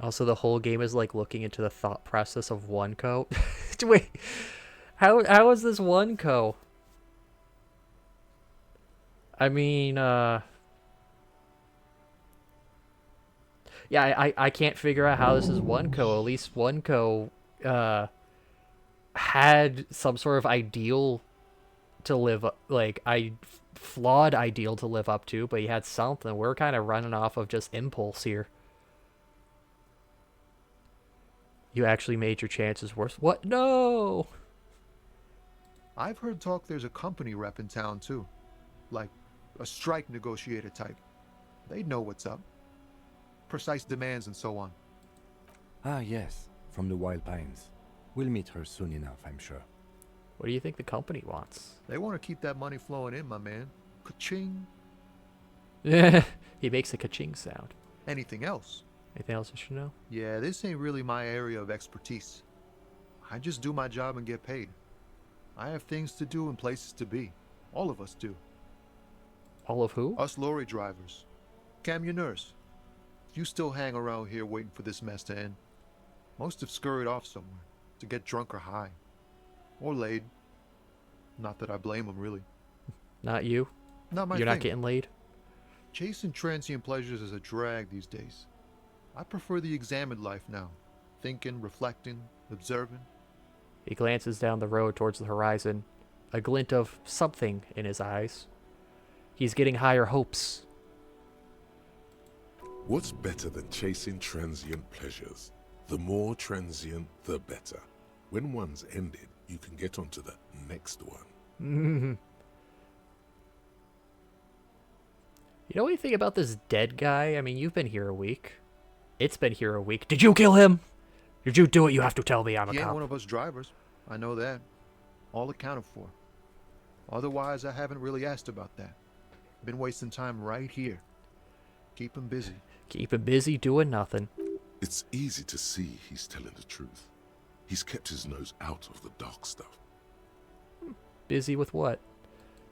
Also, the whole game is like looking into the thought process of Oneko. Wait, how is this Oneko? I mean, yeah, I can't figure out how this is Oneko. At least Oneko had some sort of ideal to live up, like flawed ideal to live up to, but he had something. We're kind of running off of just impulse here. You actually made your chances worse. What? No! I've heard talk there's a company rep in town too. Like a strike negotiator type. They'd know what's up. Precise demands and so on. Ah, yes. From the Wild Pines. We'll meet her soon enough, I'm sure. What do you think the company wants? They want to keep that money flowing in, my man. Ka-ching. He makes a ka-ching sound. Anything else? Anything else I should know? Yeah, this ain't really my area of expertise. I just do my job and get paid. I have things to do and places to be. All of us do. All of who? Us lorry drivers. Camionneurs. You still hang around here waiting for this mess to end. Most have scurried off somewhere to get drunk or high. Or laid. Not that I blame them, really. Not you? Not my You're thing. not getting laid? Chasing transient pleasures is a drag these days. I prefer the examined life now. Thinking, reflecting, observing. He glances down the road towards the horizon, a glint of something in his eyes. He's getting higher hopes. What's better than chasing transient pleasures? The more transient, the better. When one's ended, you can get onto the next one. You know anything about this dead guy? I mean, you've been here a week. It's been here a week. Did you kill him? Did you do it? You have to tell me. I'm a He ain't cop. one of us drivers. I know that. All accounted for. Otherwise, I haven't really asked about that. Been wasting time right here. Keep him busy. Keep him busy doing nothing. It's easy to see he's telling the truth. He's kept his nose out of the dark stuff. Busy with what?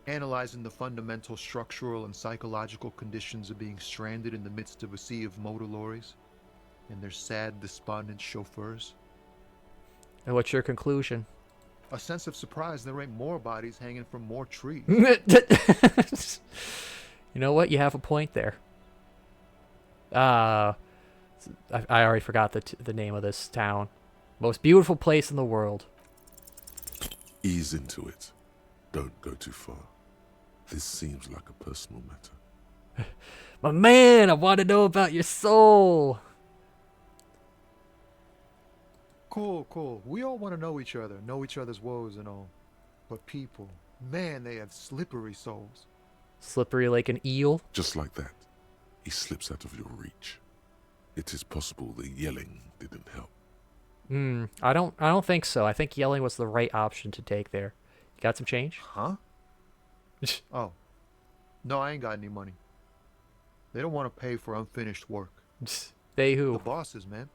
Analyzing the fundamental structural and psychological conditions of being stranded in the midst of a sea of motor lorries and their sad, despondent chauffeurs. And what's your conclusion? A sense of surprise there ain't more bodies hanging from more trees. You know what? You have a point there. I already forgot the name of this town. Most beautiful place in the world. Ease into it. Don't go too far. This seems like a personal matter. My man, I want to know about your soul. Cool. We all want to know each other's woes and all. But people, man, they have slippery souls. Slippery like an eel? Just like that, he slips out of your reach. It is possible the yelling didn't help. I don't think so. I think yelling was the right option to take there. You got some change? Huh? Oh. No, I ain't got any money. They don't want to pay for unfinished work. They who? The bosses, man.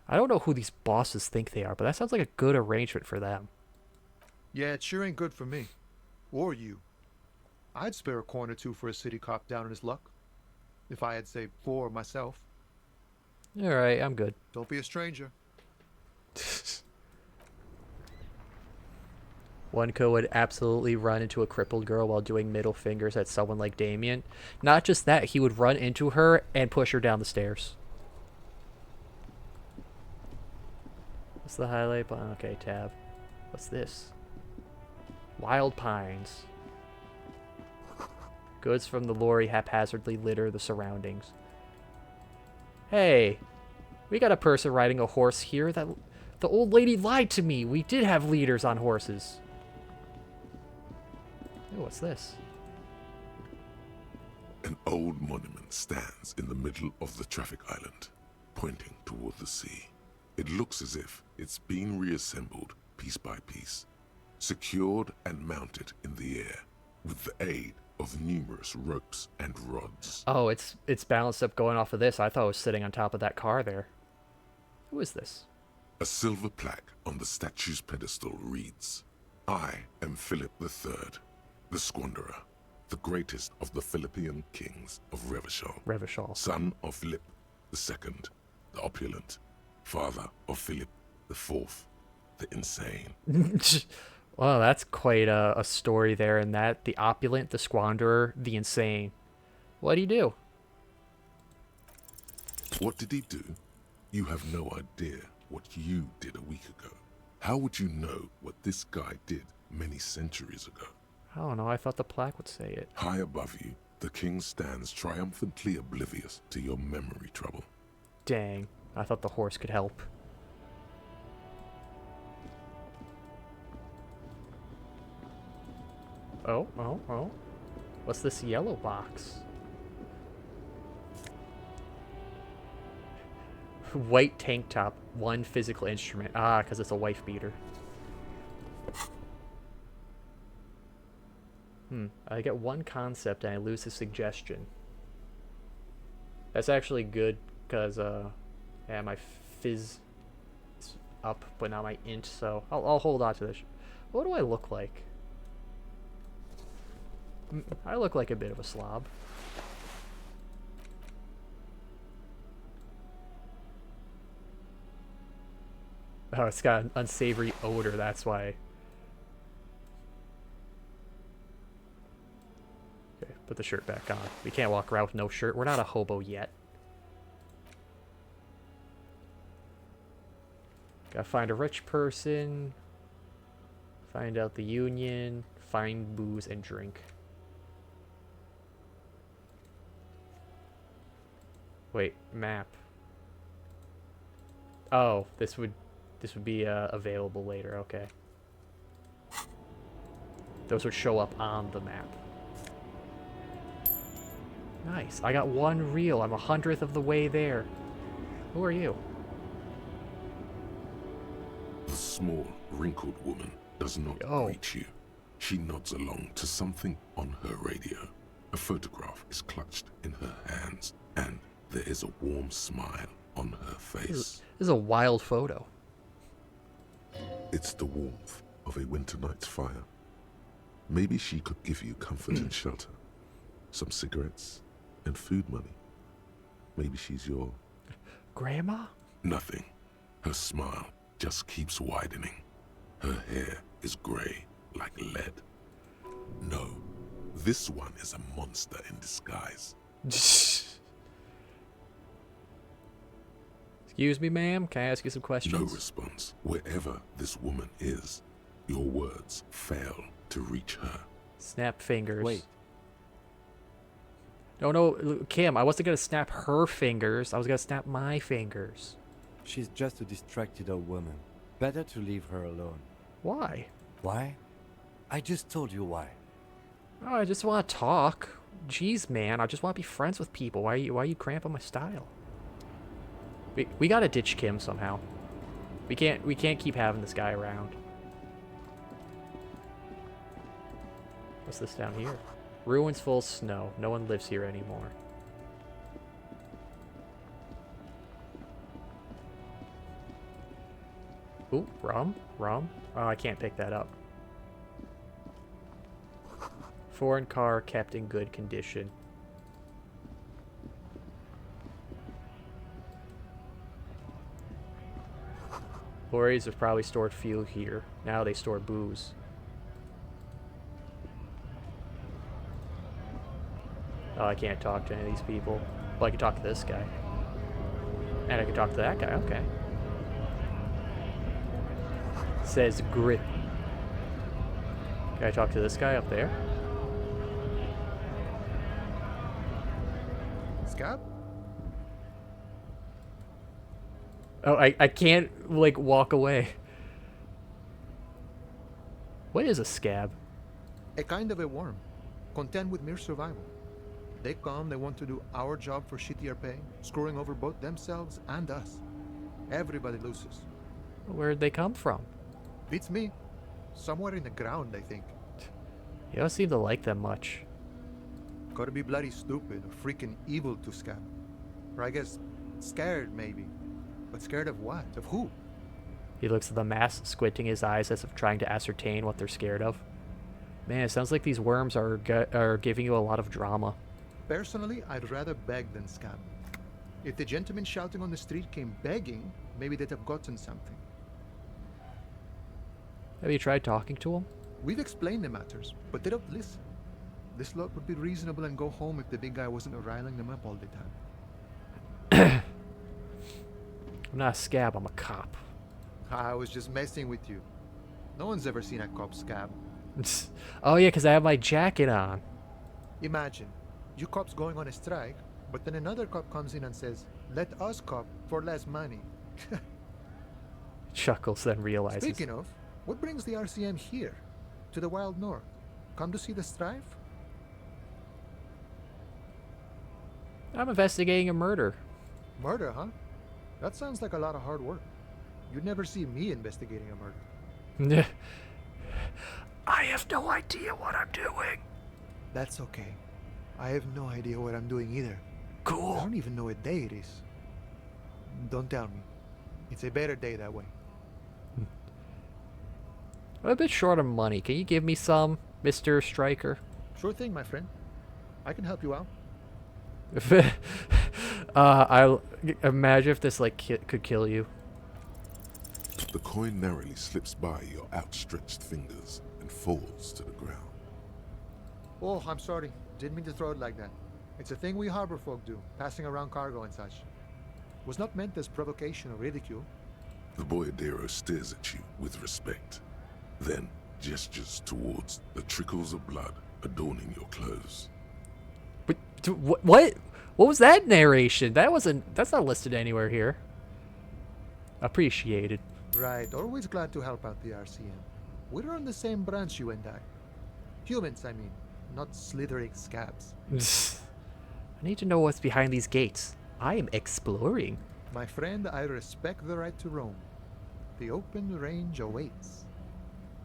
I don't know who these bosses think they are, but that sounds like a good arrangement for them. Yeah, it sure ain't good for me. Or you. I'd spare a coin or two for a city cop down in his luck. If I had, say, 4 myself. Alright, I'm good. Don't be a stranger. Oneko would absolutely run into a crippled girl while doing middle fingers at someone like Damien. Not just that, he would run into her and push her down the stairs. What's the highlight button? Okay, tab. What's this? Wild Pines. Goods from the lorry haphazardly litter the surroundings. Hey, we got a person riding a horse here. The old lady lied to me. We did have leaders on horses. Oh, what's this? An old monument stands in the middle of the traffic island, pointing toward the sea. It looks as if it's been reassembled piece by piece, secured and mounted in the air with the aid of numerous ropes and rods. Oh, it's balanced up going off of this. I thought it was sitting on top of that car there. Who is this? A silver plaque on the statue's pedestal reads, "I am Philip III, the Squanderer, the greatest of the Philippian kings of Revachol. Son of Philip II, the opulent, father of Philip IV, the insane." Well, that's quite a story there in that. The opulent, the squanderer, the insane. What'd he do? What did he do? You have no idea what you did a week ago. How would you know what this guy did many centuries ago? I don't know. I thought the plaque would say it. High above you, the king stands triumphantly oblivious to your memory trouble. Dang. I thought the horse could help. Oh. What's this yellow box? White tank top, 1 physical instrument. Ah, because it's a wife beater. I get 1 concept and I lose a suggestion. That's actually good because, yeah, my fizz is up, but not my int, so I'll hold on to this. What do I look like? I look like a bit of a slob. Oh, it's got an unsavory odor, that's why. Okay, put the shirt back on. We can't walk around with no shirt. We're not a hobo yet. Gotta find a rich person. Find out the union. Find booze and drink. Wait, map. Oh, this would be available later. Okay. Those would show up on the map. Nice. I got 1 reel. I'm 100th of the way there. Who are you? The small, wrinkled woman does not greet you. She nods along to something on her radio. A photograph is clutched in her hands, and there is a warm smile on her face. This is a wild photo. It's the warmth of a winter night's fire. Maybe she could give you comfort and shelter. Some cigarettes and food money. Maybe she's your... Grandma? Nothing. Her smile just keeps widening. Her hair is grey like lead. No, this one is a monster in disguise. Excuse me, ma'am. Can I ask you some questions? No response. Wherever this woman is, your words fail to reach her. Snap fingers. Wait. No, Kim, I wasn't going to snap her fingers. I was going to snap my fingers. She's just a distracted old woman. Better to leave her alone. Why? Why? I just told you why. Oh, I just want to talk. Jeez, man, I just want to be friends with people. Why are you cramping my style? We gotta ditch Kim somehow. We can't keep having this guy around. What's this down here? Ruins full of snow. No one lives here anymore. Ooh, rum? Oh, I can't pick that up. Foreign car kept in good condition. Lorries have probably stored fuel here. Now they store booze. Oh, I can't talk to any of these people. Well, I can talk to this guy. And I can talk to that guy. Okay. Says grip. Can I talk to this guy up there? Scab? Oh, I can't, like, walk away. What is a scab? A kind of a worm, content with mere survival. They come, they want to do our job for shittier pay, screwing over both themselves and us. Everybody loses. Where'd they come from? Beats me. Somewhere in the ground, I think. You don't seem to like them much. Gotta be bloody stupid or freaking evil to scab. Or I guess scared, maybe. But scared of what? Of who? He looks at the mass, squinting his eyes as if trying to ascertain what they're scared of. Man, it sounds like these worms are giving you a lot of drama. Personally, I'd rather beg than scab. If the gentleman shouting on the street came begging, maybe they'd have gotten something. Have you tried talking to him? We've explained the matters, but they don't listen. This lot would be reasonable and go home if the big guy wasn't riling them up all the time. I'm not a scab, I'm a cop. I was just messing with you. No one's ever seen a cop scab. Oh yeah, because I have my jacket on. Imagine, you cops going on a strike, but then another cop comes in and says, "Let us cop for less money." Chuckles, then realizes. Speaking of, what brings the RCM here? To the wild north? Come to see the strife? I'm investigating a murder. Murder, huh? That sounds like a lot of hard work. You'd never see me investigating a murder. I have no idea what I'm doing. That's okay. I have no idea what I'm doing either. Cool. I don't even know what day it is. Don't tell me. It's a better day that way. I'm a bit short of money. Can you give me some, Mr. Stryker? Sure thing, my friend. I can help you out. I imagine if this like could kill you. The coin narrowly slips by your outstretched fingers and falls to the ground. Oh, I'm sorry. Didn't mean to throw it like that. It's a thing we harbor folk do, passing around cargo and such. Was not meant as provocation or ridicule. The boyadero stares at you with respect, then gestures towards the trickles of blood adorning your clothes. But what? What was that narration? That's not listed anywhere here. Appreciated. Right, always glad to help out the RCM. We're on the same branch, you and I. Humans, I mean, not slithering scabs. I need to know what's behind these gates. I am exploring. My friend, I respect the right to roam. The open range awaits.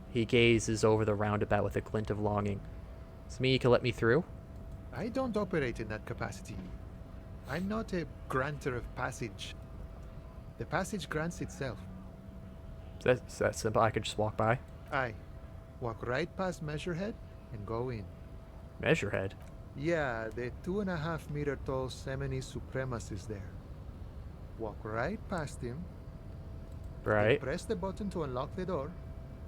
He gazes over the roundabout with a glint of longing. So me, you can let me through? I don't operate in that capacity. I'm not a granter of passage. The passage grants itself. That's that simple. I could just walk by. Aye. Walk right past Measurehead and go in. Measurehead? Yeah, the 2.5 meter tall Semini supremacist there. Walk right past him. Right. Press the button to unlock the door.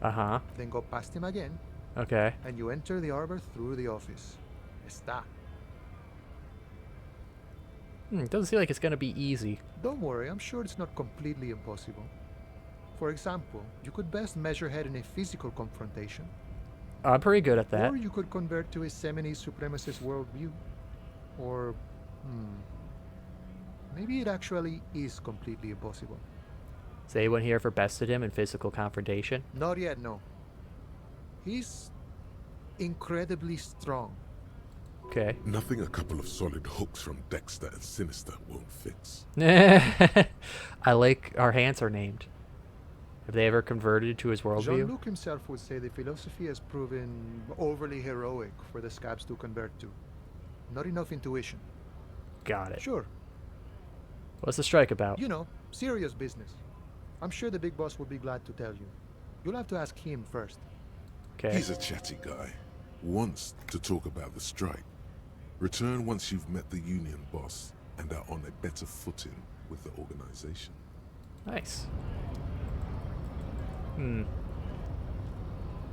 Uh-huh. Then go past him again. Okay. And you enter the arbor through the office. Está. Doesn't seem like it's gonna be easy. Don't worry, I'm sure it's not completely impossible. For example, you could best Measurehead in a physical confrontation. I'm pretty good at that. Or you could convert to a Semini supremacist worldview. Or, maybe it actually is completely impossible. Has anyone here ever bested him in physical confrontation? Not yet, no. He's incredibly strong. Okay. Nothing a couple of solid hooks from Dexter and Sinister won't fix. I like our hands are named. Have they ever converted to his worldview? Jean-Luc himself would say the philosophy has proven overly heroic for the scabs to convert to. Not enough intuition. Got it. Sure. What's the strike about? You know, serious business. I'm sure the big boss will be glad to tell you. You'll have to ask him first. Okay. He's a chatty guy. Wants to talk about the strike. Return once you've met the union boss and are on a better footing with the organization. Nice.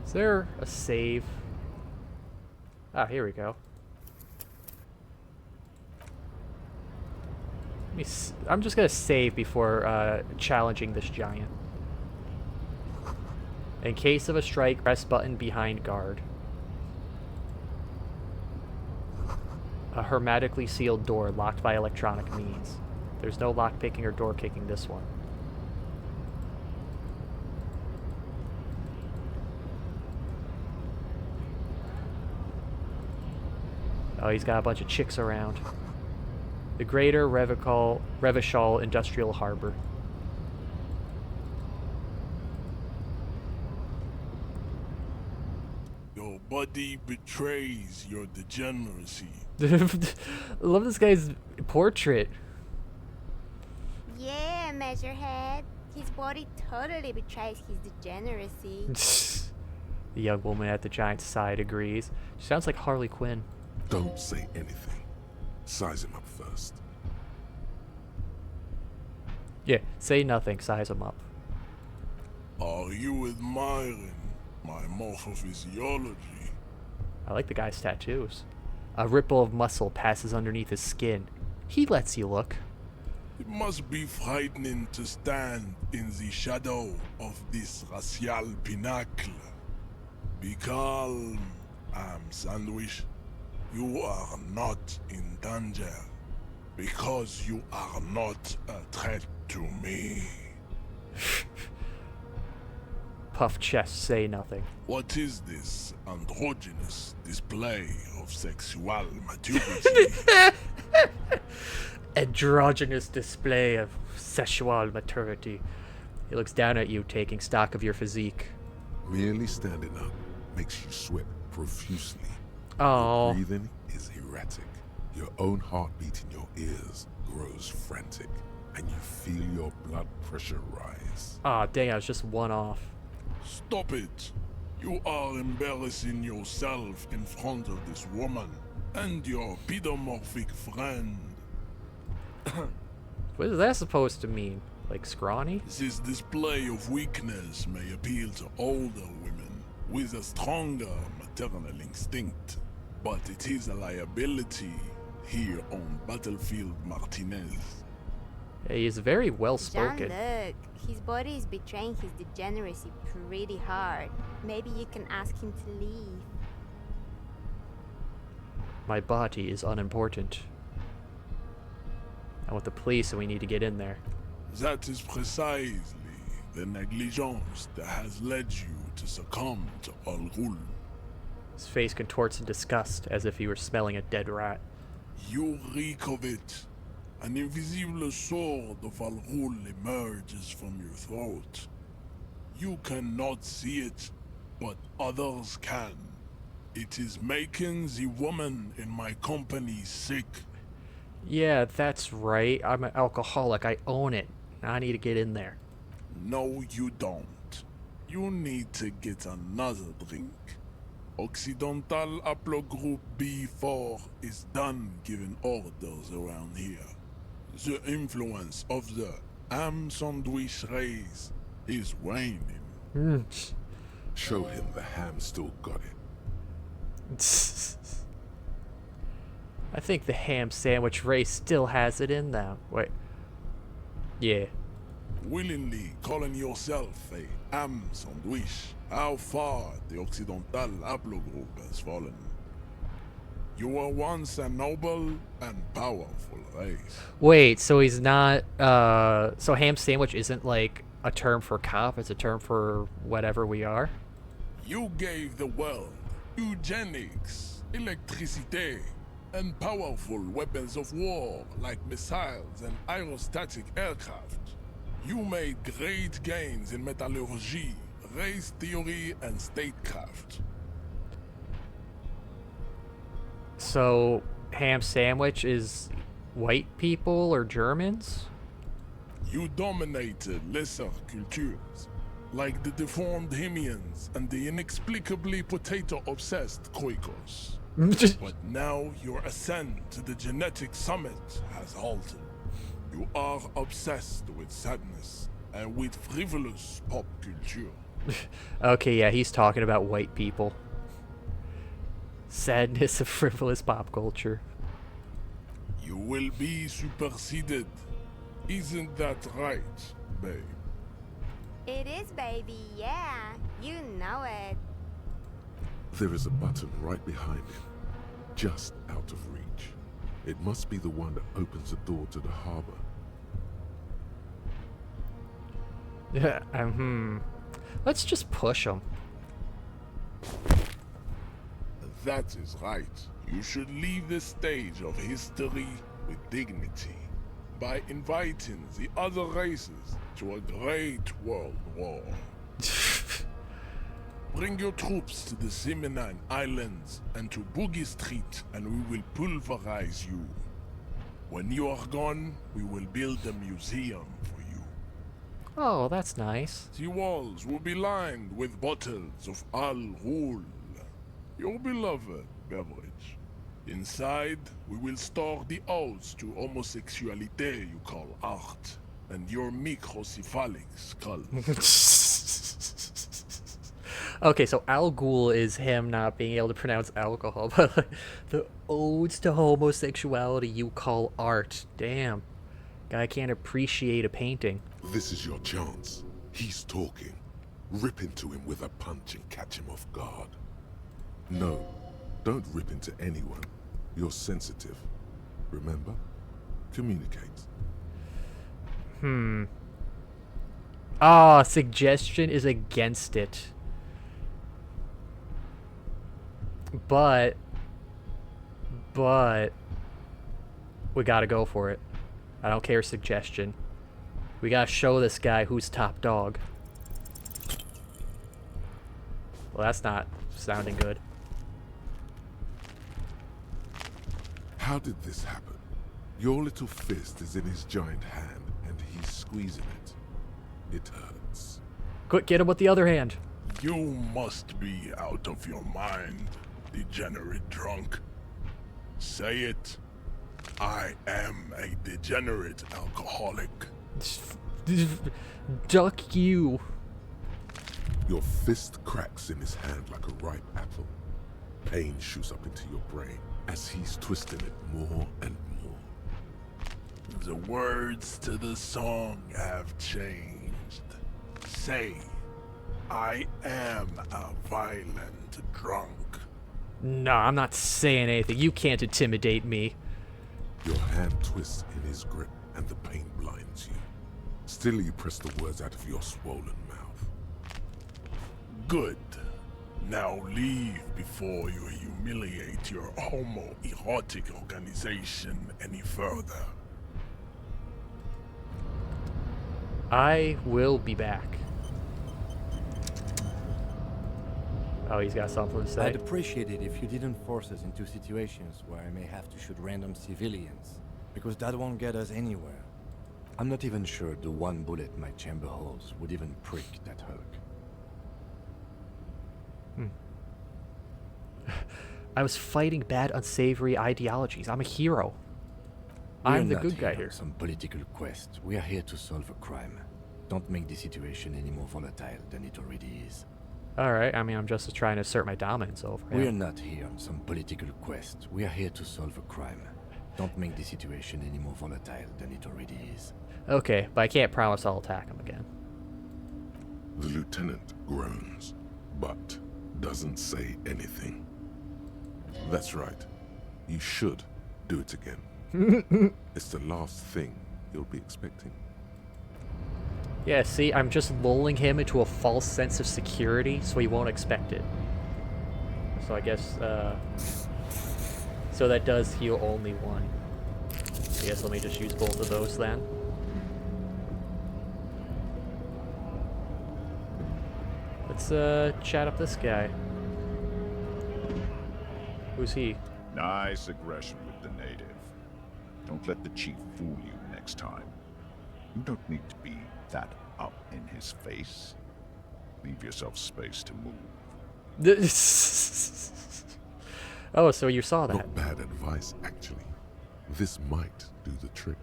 Is there a save? Ah, here we go. I'm just gonna save before challenging this giant. In case of a strike, press button behind guard. A hermetically sealed door locked by electronic means. There's no lock picking or door kicking this one. Oh, he's got a bunch of chicks around. The Greater Revachol Industrial Harbor. Your body betrays your degeneracy. I love this guy's portrait. Yeah, Measurehead. His body totally betrays his degeneracy. The young woman at the giant's side agrees. She sounds like Harley Quinn. Don't say anything. Size him up first. Yeah, say nothing. Size him up. Are you admiring my morphophysiology? I like the guy's tattoos. A ripple of muscle passes underneath his skin. He lets you look. It must be frightening to stand in the shadow of this racial pinnacle. Be calm, Sandwich. You are not in danger because you are not a threat to me. Puff chest, say nothing. What is this androgynous display of sexual maturity? Androgynous display of sexual maturity. He looks down at you, taking stock of your physique. Merely standing up makes you sweat profusely. Oh. Your breathing is erratic. Your own heartbeat in your ears grows frantic, and you feel your blood pressure rise. Ah, dang, I was just one off. Stop it. You are embarrassing yourself in front of this woman and your pedomorphic friend. What is that supposed to mean? Like scrawny? This display of weakness may appeal to older women with a stronger maternal instinct, but it is a liability here on Battlefield Martinez. He is very well spoken. John, look. His body is betraying his degeneracy pretty hard. Maybe you can ask him to leave. My body is unimportant. I'm with the police and we need to get in there. That is precisely the negligence that has led you to succumb to Al Ghul. His face contorts in disgust as if he were smelling a dead rat. You reek of it. An invisible sword of Al Ghul emerges from your throat. You cannot see it, but others can. It is making the woman in my company sick. Yeah, that's right. I'm an alcoholic. I own it. I need to get in there. No, you don't. You need to get another drink. Occidental Haplogroup B4 is done giving orders around here. The influence of the ham sandwich race is waning. Show him the ham still got it. I think the ham sandwich race still has it in them. Wait. Yeah. Willingly calling yourself a ham sandwich, how far the Occidental Haplogroup has fallen. You were once a noble and powerful race. Wait, so he's not, so ham sandwich isn't like a term for cop, it's a term for whatever we are? You gave the world eugenics, electricity, and powerful weapons of war like missiles and aerostatic aircraft. You made great gains in metallurgy, race theory, and statecraft. So, ham sandwich is white people or Germans? You dominated lesser cultures, like the deformed Hemians and the inexplicably potato-obsessed Quakers. But now your ascent to the genetic summit has halted. You are obsessed with sadness and with frivolous pop culture. Okay, yeah, he's talking about white people. Sadness of frivolous pop culture. You will be superseded. Isn't that right, babe? It is, baby, yeah. You know it. There is a button right behind him, just out of reach. It must be the one that opens the door to the harbor. Let's just push him. That is right. You should leave the stage of history with dignity by inviting the other races to a great world war. Bring your troops to the Simonine Islands and to Boogie Street, and we will pulverize you. When you are gone, we will build a museum for you. Oh, that's nice. The walls will be lined with bottles of Al Ghul, your beloved beverage. Inside, we will store the odes to homosexuality you call art, and your microcephalic skull. Okay, so Al Ghul is him not being able to pronounce alcohol, but like, the odes to homosexuality you call art. Damn. Guy can't appreciate a painting. This is your chance. He's talking. Rip into him with a punch and catch him off guard. No, don't rip into anyone. You're sensitive. Remember? Communicate. Ah, suggestion is against it. But we gotta go for it. I don't care suggestion. We gotta show this guy who's top dog. Well, that's not sounding good. How did this happen? Your little fist is in his giant hand, and he's squeezing it. It hurts. Quick, get him with the other hand. You must be out of your mind, degenerate drunk. Say it. I am a degenerate alcoholic. Duck you. Your fist cracks in his hand like a ripe apple. Pain shoots up into your brain as he's twisting it more and more. The words to the song have changed. Say, I am a violent drunk. No, I'm not saying anything. You can't intimidate me. Your hand twists in his grip and the pain blinds you. Still you press the words out of your swollen mouth. Good. Now leave before you humiliate your homoerotic organization any further. I will be back. Oh, he's got something to say. I'd appreciate it if you didn't force us into situations where I may have to shoot random civilians, because that won't get us anywhere. I'm not even sure the one bullet my chamber holds would even prick that Hulk. I was fighting bad, unsavory ideologies. I'm a hero. I'm the good guy here. Some political quest. We are here to solve a crime. Don't make the situation any more volatile than it already is. Alright, I mean, I'm just trying to assert my dominance over him. We are not here on some political quest. We are here to solve a crime. Don't make the situation any more volatile than it already is. Okay, but I can't promise I'll attack him again. The lieutenant groans, but doesn't say anything. That's right. You should do it again. It's the last thing you'll be expecting. Yeah, see, I'm just lulling him into a false sense of security so he won't expect it. So I guess, so that does heal only one. I guess let me just use both of those then. Let's, chat up this guy. Who's he? Nice aggression with the native. Don't let the chief fool you next time. You don't need to be that up in his face. Leave yourself space to move. Oh, so you saw that. Not bad advice, actually. This might do the trick.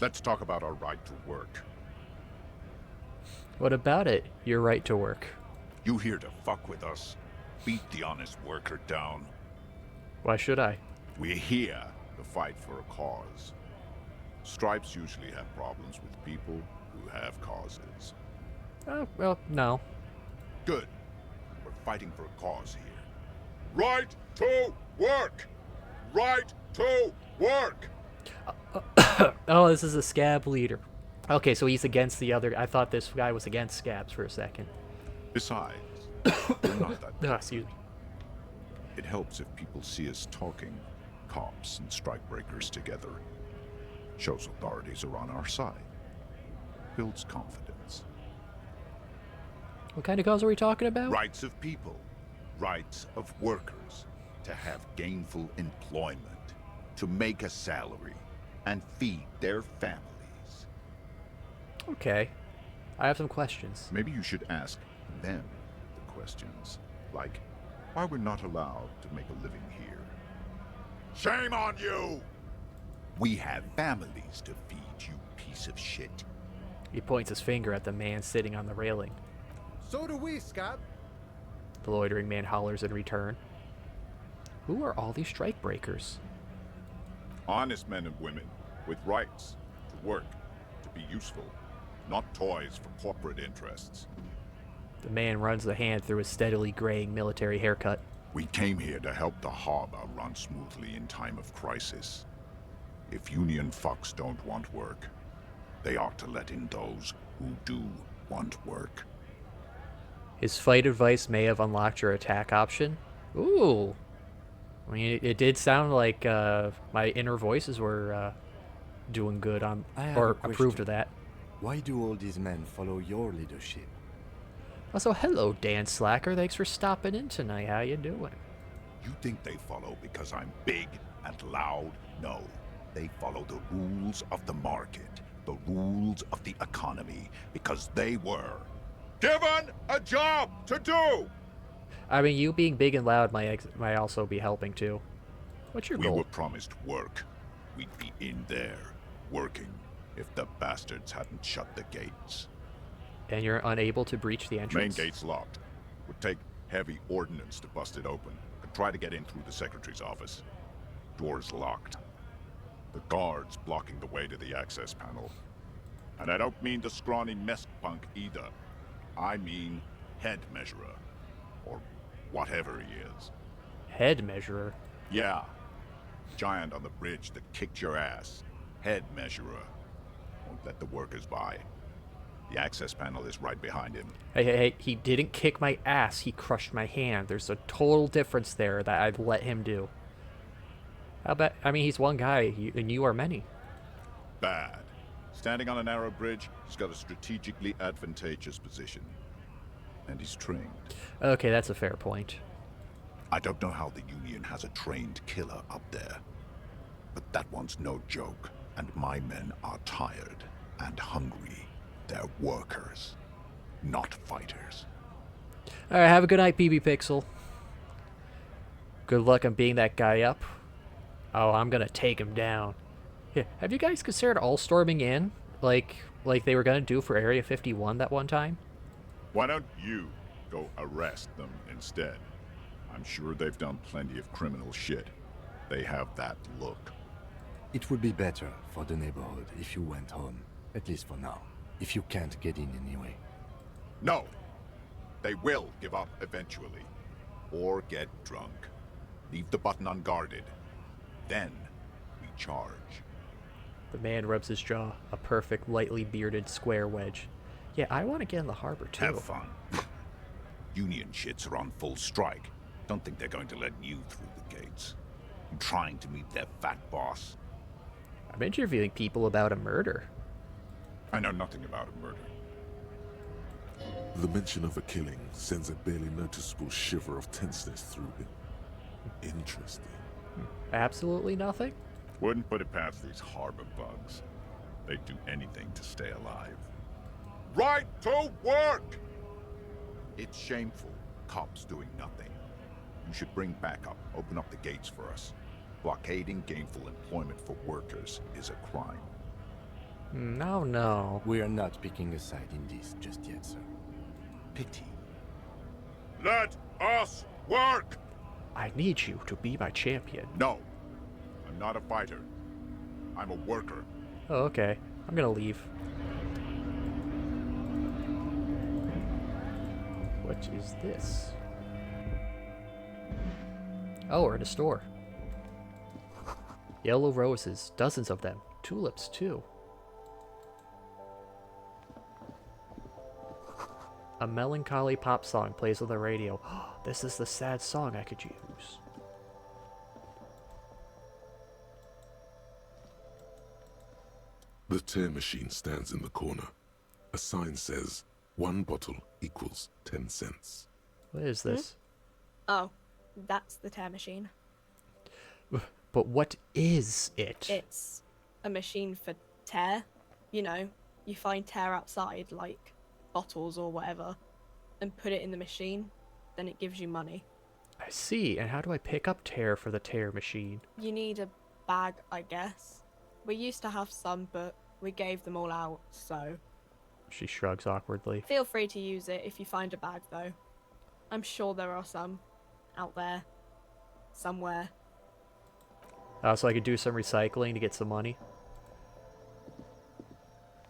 Let's talk about our right to work. What about it? Your right to work. You here to fuck with us? Beat the honest worker down. Why should I? We're here to fight for a cause. Stripes usually have problems with people who have causes. Well, no. Good. We're fighting for a cause here. Right to work! Right to work! Oh, this is a scab leader. Okay, so he's against the other. I thought this guy was against scabs for a second. Besides, we're not that. Oh, excuse me. It helps if people see us talking, cops and strikebreakers together. Shows authorities are on our side. Builds confidence. What kind of cause are we talking about? Rights of people. Rights of workers. To have gainful employment. To make a salary. And feed their families. Okay. I have some questions. Maybe you should ask them the questions. Like, why we're not allowed to make a living here. Shame on you! We have families to feed, you piece of shit. He points his finger at the man sitting on the railing. So do we, Scott. The loitering man hollers in return. Who are all these strike breakers? Honest men and women with rights to work, to be useful, not toys for corporate interests. The man runs a hand through his steadily graying military haircut. We came here to help the harbor run smoothly in time of crisis. If union fucks don't want work, they ought to let in those who do want work. His fight advice may have unlocked your attack option. Ooh. I mean, it did sound like my inner voices were doing good on, or approved of that. Why do all these men follow your leadership? Also, hello, Dan Slacker. Thanks for stopping in tonight. How you doing? You think they follow because I'm big and loud? No. They follow the rules of the market, the rules of the economy, because they were given a job to do! I mean, you being big and loud might also be helping, too. What's your goal? We were promised work. We'd be in there, working, if the bastards hadn't shut the gates. And you're unable to breach the entrance? Main gate's locked. Would take heavy ordnance to bust it open. Could try to get in through the secretary's office. Door's locked. The guards blocking the way to the access panel. And I don't mean the scrawny mess punk either. I mean head measurer. Or whatever he is. Head measurer? Yeah. Giant on the bridge that kicked your ass. Head measurer. Won't let the workers by. The access panel is right behind him. Hey, he didn't kick my ass. He crushed my hand. There's a total difference there that I'd let him do. How about, I mean, he's one guy, and you are many. Bad. Standing on a narrow bridge, he's got a strategically advantageous position. And he's trained. Okay, that's a fair point. I don't know how the Union has a trained killer up there. But that one's no joke, and my men are tired and hungry. They're workers, not fighters. Alright, have a good night, PbPixel. Good luck on beating that guy up. Oh, I'm gonna take him down. Yeah, have you guys considered all storming in? Like they were gonna do for Area 51 that one time? Why don't you go arrest them instead? I'm sure they've done plenty of criminal shit. They have that look. It would be better for the neighborhood if you went home, at least for now. If you can't get in anyway. No! They will give up eventually. Or get drunk. Leave the button unguarded. Then, we charge. The man rubs his jaw, a perfect, lightly bearded square wedge. Yeah, I want to get in the harbor, too. Have fun. Union shits are on full strike. Don't think they're going to let you through the gates. I'm trying to meet their fat boss. I'm interviewing people about a murder. I know nothing about a murder. The mention of a killing sends a barely noticeable shiver of tenseness through him. Interesting. Absolutely nothing? Wouldn't put it past these harbor bugs. They'd do anything to stay alive. Right to work! It's shameful. Cops doing nothing. You should bring backup. Open up the gates for us. Blockading gainful employment for workers is a crime. No. We are not picking a side in this just yet, sir. Pity. Let us work! I need you to be my champion. No. I'm not a fighter. I'm a worker. Oh, okay. I'm gonna leave. What is this? Oh, we're in a store. Yellow roses, dozens of them. Tulips, too. A melancholy pop song plays on the radio. This is the sad song I could use. The tear machine stands in the corner. A sign says 1 bottle equals 10 cents. What is this? Oh, that's the tear machine. But what is it? It's a machine for tear. You know, you find tear outside, like bottles or whatever, and put it in the machine, then it gives you money. I see. And how do I pick up tear for the tear machine? You need a bag, I guess. We used to have some, but we gave them all out, so... She shrugs awkwardly. Feel free to use it if you find a bag, though. I'm sure there are some out there. Somewhere. So I could do some recycling to get some money?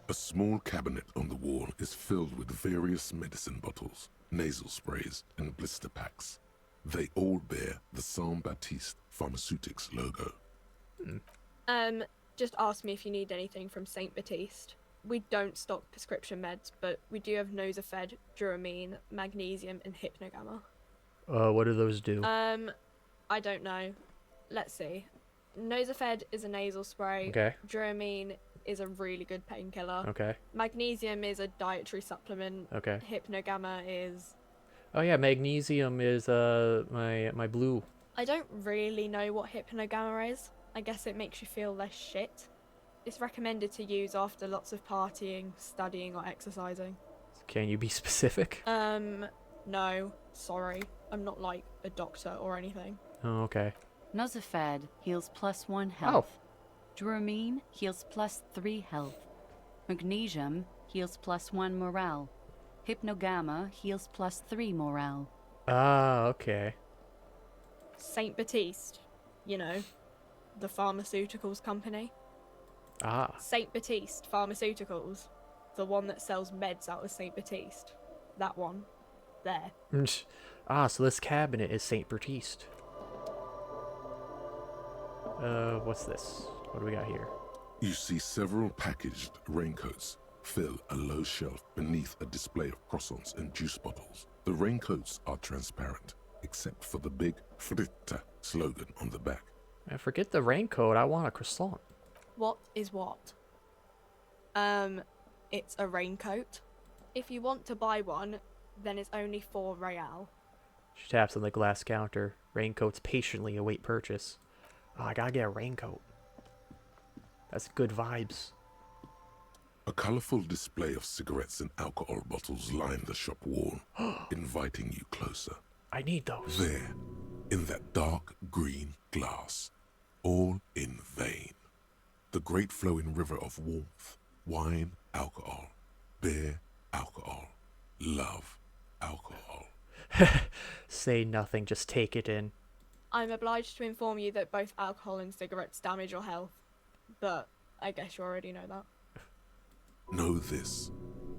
A small cabinet on the wall is filled with various medicine bottles, nasal sprays, and blister packs. They all bear the Saint-Baptiste Pharmaceutics logo. Just ask me if you need anything from St. Baptiste. We don't stock prescription meds, but we do have Nosafed, Duramine, Magnesium, and Hypnogamma. What do those do? I don't know. Let's see. Nosafed is a nasal spray. Okay. Duramine is a really good painkiller. Okay. Magnesium is a dietary supplement. Okay. Hypnogamma is... Oh yeah, magnesium is my blue. I don't really know what Hypnogamma is. I guess it makes you feel less shit. It's recommended to use after lots of partying, studying, or exercising. Can you be specific? No. Sorry. I'm not like a doctor or anything. Oh, okay. Nosafed heals +1 health. Oh. Duramine heals +3 health. Magnesium heals +1 morale. Hypnogamma heals +3 morale. Ah, okay. St. Baptiste. You know, the pharmaceuticals company. Ah. St. Baptiste Pharmaceuticals. The one that sells meds out of St. Baptiste. That one. There. So this cabinet is St. Baptiste. What's this? What do we got here? You see several packaged raincoats fill a low shelf beneath a display of croissants and juice bottles. The raincoats are transparent, except for the big Fritta slogan on the back. Forget the raincoat, I want a croissant. What is what? It's a raincoat. If you want to buy one, then it's only 4 real. She taps on the glass counter. Raincoats patiently await purchase. Oh, I gotta get a raincoat. That's good vibes. A colorful display of cigarettes and alcohol bottles line the shop wall, inviting you closer. I need those. There, in that dark green glass, all in vain. The great flowing river of warmth, wine, alcohol, beer, alcohol, love, alcohol. Say nothing, just take it in. I'm obliged to inform you that both alcohol and cigarettes damage your health. But I guess you already know that. Know this,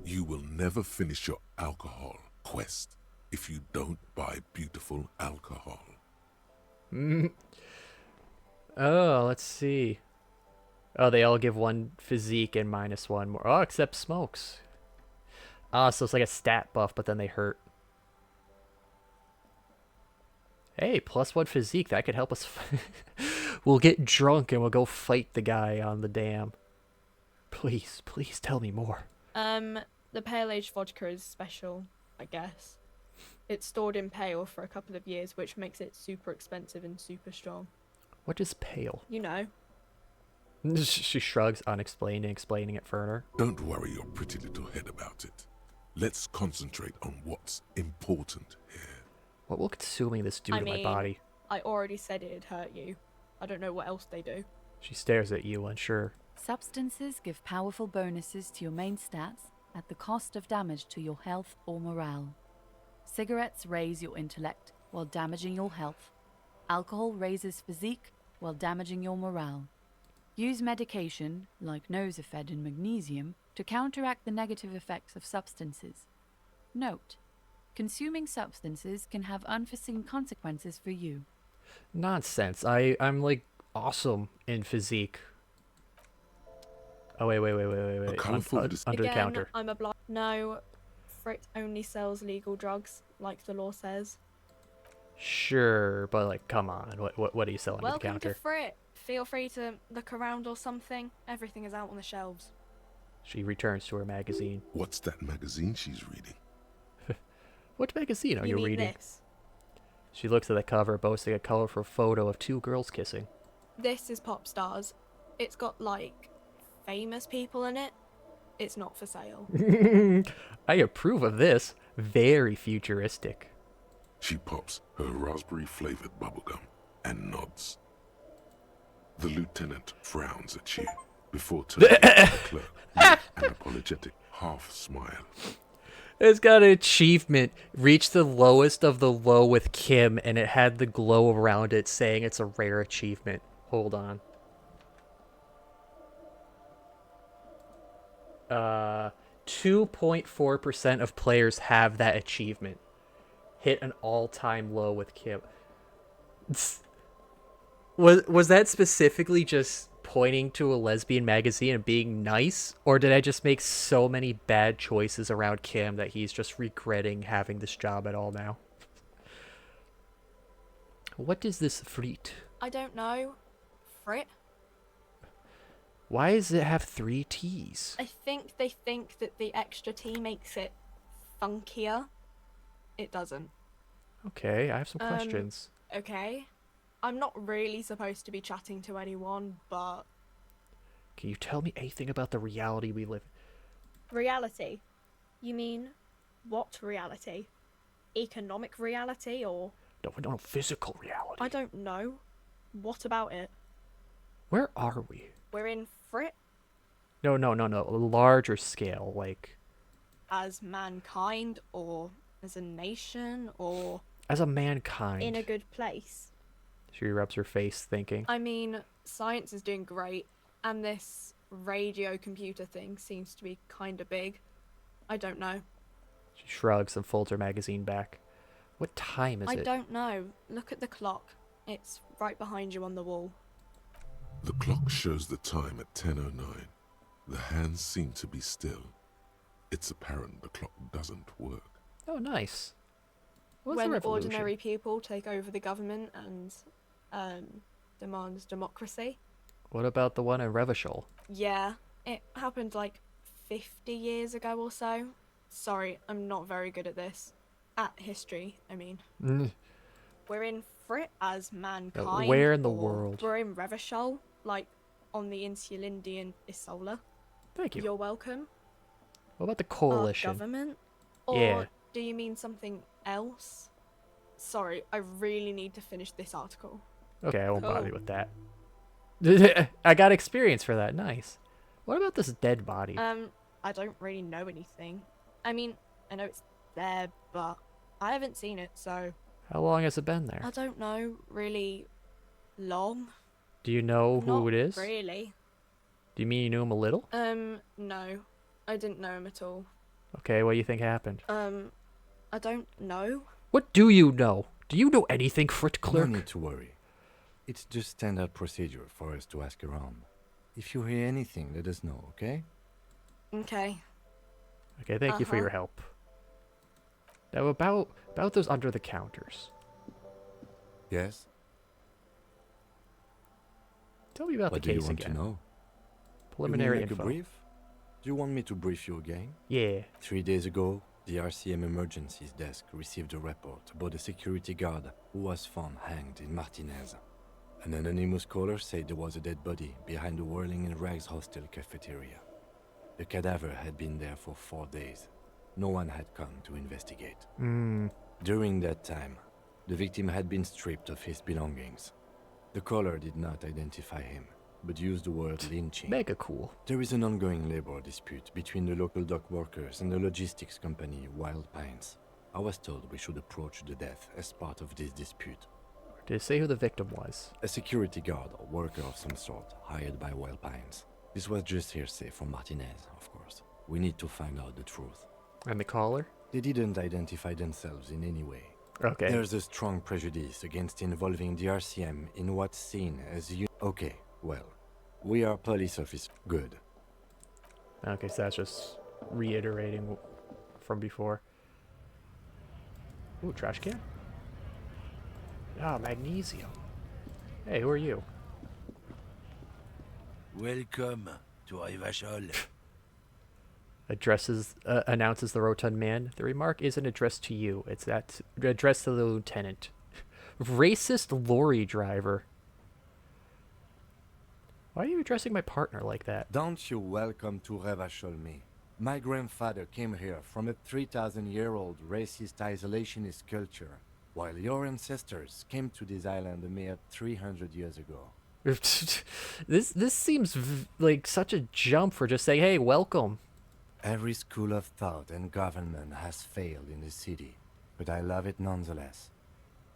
you will never finish your alcohol quest if you don't buy beautiful alcohol. Oh, let's see. Oh, they all give 1 physique and -1 more. Oh, except smokes. Ah, so it's like a stat buff, but then they hurt. Hey, +1 physique. That could help us. We'll get drunk and we'll go fight the guy on the dam. Please, please tell me more. The pale aged vodka is special, I guess. It's stored in pale for a couple of years, which makes it super expensive and super strong. What is pale? You know. She shrugs, unexplained, and explaining it further. Don't worry your pretty little head about it. Let's concentrate on what's important here. What will consuming this do to my body? I already said it'd hurt you. I don't know what else they do. She stares at you, unsure. Substances give powerful bonuses to your main stats at the cost of damage to your health or morale. Cigarettes raise your intellect while damaging your health. Alcohol raises physique while damaging your morale. Use medication, like Nosafed and Magnesium, to counteract the negative effects of substances. Note: consuming substances can have unforeseen consequences for you. Nonsense. I'm like awesome in physique. Oh, wait. Under the counter. I'm obliged. No, Frit only sells legal drugs, like the law says. Sure, but like, come on. What are you selling at the Welcome counter? to Frit. feel free to look around or something. Everything is out on the shelves. She returns to her magazine. What's that magazine she's reading? What magazine are you mean reading? This? She looks at the cover, boasting a colorful photo of two girls kissing. This is Pop Stars. It's got, like, famous people in it. It's not for sale. I approve of this. Very futuristic. She pops her raspberry-flavored bubblegum and nods. The lieutenant frowns at you before turning to the clerk with an apologetic half-smile. It's got an achievement. Reach the lowest of the low with Kim, and it had the glow around it saying it's a rare achievement. Hold on. 2.4% of players have that achievement. Hit an all-time low with Kim. Was that specifically just pointing to a lesbian magazine and being nice, or did I just make so many bad choices around Kim that he's just regretting having this job at all now? What is this frit? I don't know. Frit? Why does it have 3 T's? I think they think that the extra T makes it funkier. It doesn't. Okay, I have some questions. Okay. I'm not really supposed to be chatting to anyone, but... Can you tell me anything about the reality we live in? Reality? You mean, what reality? Economic reality, or... No, physical reality. I don't know. What about it? Where are we? We're in Frit? No. A larger scale, like... As mankind, or as a nation, or... As a mankind. In a good place. She rubs her face, thinking. I mean, science is doing great, and this radio computer thing seems to be kind of big. I don't know. She shrugs and folds her magazine back. What time is it? I don't know. Look at the clock. It's right behind you on the wall. The clock shows the time at 10:09. The hands seem to be still. It's apparent the clock doesn't work. Oh, nice. What's when the revolution? Ordinary people take over the government and demands democracy. What about the one in Revachol? Yeah, it happened like 50 years ago or so. Sorry, I'm not very good at this. At history, I mean. We're in Frit as mankind. Where in the world? We're in Revachol, like on the Insulindian Isola. Thank you. You're welcome. What about the coalition? Our government? Or yeah. Do you mean something else? Sorry, I really need to finish this article. Okay, I won't bother you with that. I got experience for that. Nice. What about this dead body? I don't really know anything. I mean, I know it's there, but I haven't seen it, so... How long has it been there? I don't know, really long. Do you know who it is? Not really. Do you mean you knew him a little? No. I didn't know him at all. Okay, what do you think happened? I don't know. What do you know? Do you know anything, Frit Clerk? No need to worry. It's just standard procedure for us to ask around. If you hear anything, let us know, okay? Okay. Okay, thank you for your help. Now about those under the counters. Yes? Tell me about the case again. What do you want to know? Preliminary you want info. A brief? Do you want me to brief you again? Yeah. 3 days ago, the RCM Emergencies Desk received a report about a security guard who was found hanged in Martinez. An anonymous caller said there was a dead body behind the Whirling in Rags hostel cafeteria. The cadaver had been there for 4 days. No one had come to investigate. During that time, the victim had been stripped of his belongings. The caller did not identify him, but used the word lynching. Mega cool. There is an ongoing labor dispute between the local dock workers and the logistics company Wild Pines. I was told we should approach the death as part of this dispute. Did it say who the victim was? A security guard or worker of some sort, hired by Wild Pines. This was just hearsay from Martinez, of course. We need to find out the truth. And the caller? They didn't identify themselves in any way. Okay. There's a strong prejudice against involving the RCM in what's seen as Okay, well, we are police officers. Good. Okay, so that's just reiterating from before. Ooh, trash can? Oh, magnesium. Hey, who are you? Welcome to Rivachol. Announces the rotund man. The remark isn't addressed to you. It's addressed to the lieutenant. Racist lorry driver. Why are you addressing my partner like that? Don't you welcome to Revachol me. My grandfather came here from a 3,000-year-old racist isolationist culture, while your ancestors came to this island a mere 300 years ago. This seems like such a jump for just saying, hey, welcome. Every school of thought and government has failed in the city, but I love it nonetheless.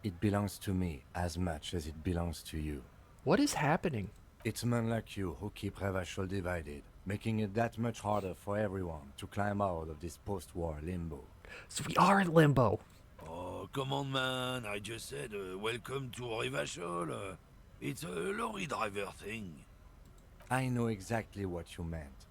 It belongs to me as much as it belongs to you. What is happening? It's men like you who keep Revachol divided, making it that much harder for everyone to climb out of this post-war limbo. So we are in limbo. Oh, come on, man. I just said welcome to Rivachol. It's a lorry driver thing. I know exactly what you meant.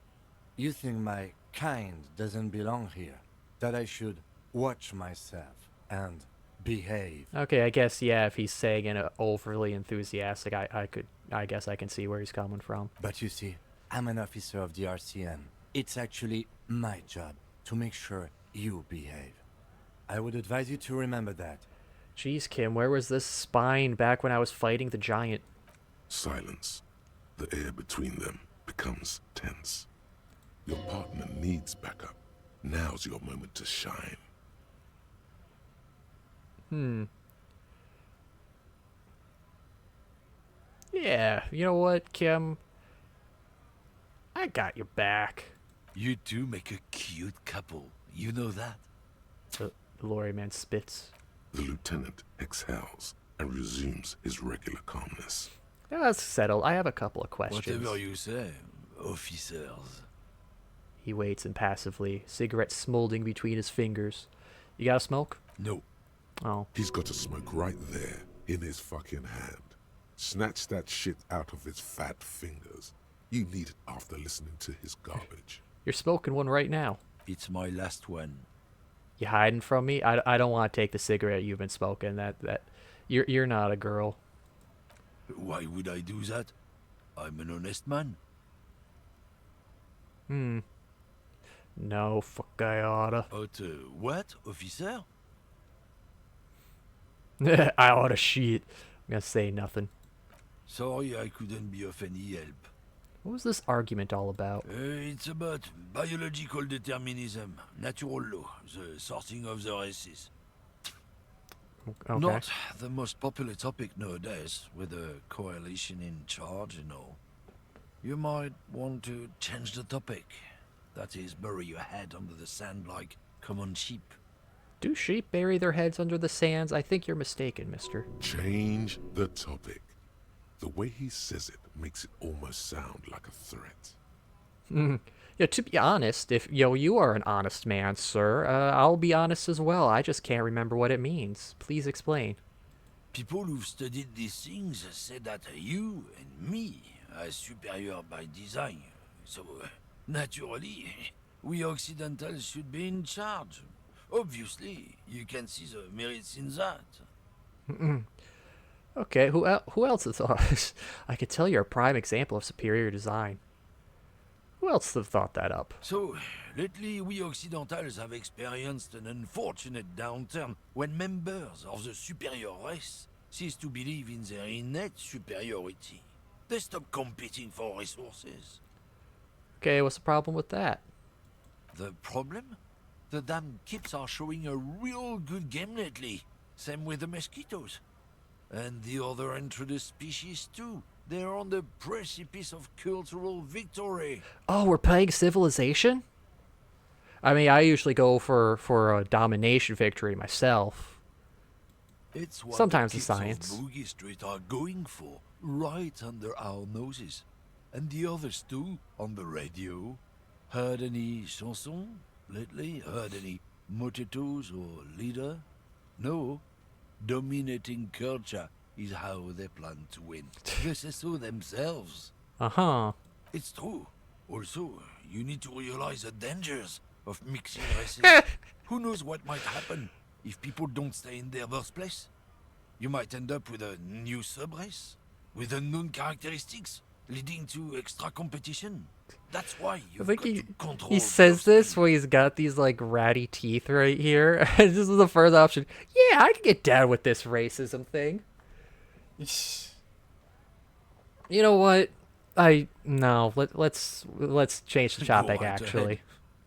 You think my kind doesn't belong here, that I should watch myself and behave. Okay, I guess, yeah, if he's saying it overly enthusiastic, I guess I can see where he's coming from. But you see, I'm an officer of the RCM. It's actually my job to make sure you behave. I would advise you to remember that. Jeez, Kim, where was this spine back when I was fighting the giant? Silence. The air between them becomes tense. Your partner needs backup. Now's your moment to shine. Yeah, you know what, Kim? I got your back. You two make a cute couple. You know that? The lorry man spits. The lieutenant exhales and resumes his regular calmness. Yeah, that's settled. I have a couple of questions. Whatever you say, officers. He waits impassively, cigarette smoldering between his fingers. You got a smoke? No. Oh. He's got a smoke right there, in his fucking hand. Snatch that shit out of his fat fingers. You need it after listening to his garbage. You're smoking one right now. It's my last one. You hiding from me? I don't want to take the cigarette you've been smoking. You're not a girl. Why would I do that? I'm an honest man. No, fuck I oughta. What, officer? I oughta shit. I'm gonna say nothing. Sorry I couldn't be of any help. What was this argument all about? It's about biological determinism, natural law, the sorting of the races. Okay. Not the most popular topic nowadays, with a coalition in charge and all. You might want to change the topic. That is, bury your head under the sand like common sheep. Do sheep bury their heads under the sands? I think you're mistaken, mister. Change the topic. The way he says it makes it almost sound like a threat. Yeah, to be honest, if you are an honest man, sir, I'll be honest as well. I just can't remember what it means. Please explain. People who've studied these things say that you and me are superior by design. So, naturally, we Occidentals should be in charge. Obviously, you can see the merits in that. Okay, who else has thought? I could tell you're a prime example of superior design. Who else have thought that up? So, lately we Occidentals have experienced an unfortunate downturn when members of the superior race cease to believe in their innate superiority. They stop competing for resources. Okay, what's the problem with that? The problem? The damn kids are showing a real good game lately. Same with the mosquitoes. And the other introduced species too. They're on the precipice of cultural victory. Oh, we're playing Civilization? I mean, I usually go for a domination victory myself. It's what sometimes the the kids science. of Boogie Street are going for, right under our noses. And the others too, on the radio. Heard any chansons lately? Heard any motetos or leader? No. Dominating culture is how they plan to win. They say so themselves. Uh-huh. It's true. Also, you need to realize the dangers of mixing races. Who knows what might happen if people don't stay in their birthplace? You might end up with a new sub-race, with unknown characteristics, leading to extra competition. That's why I you've think got to control he says this when he's got these like ratty teeth right here. This is the first option. Yeah, I can get down with this racism thing. You know what? Let's change the topic. Go right Actually, ahead.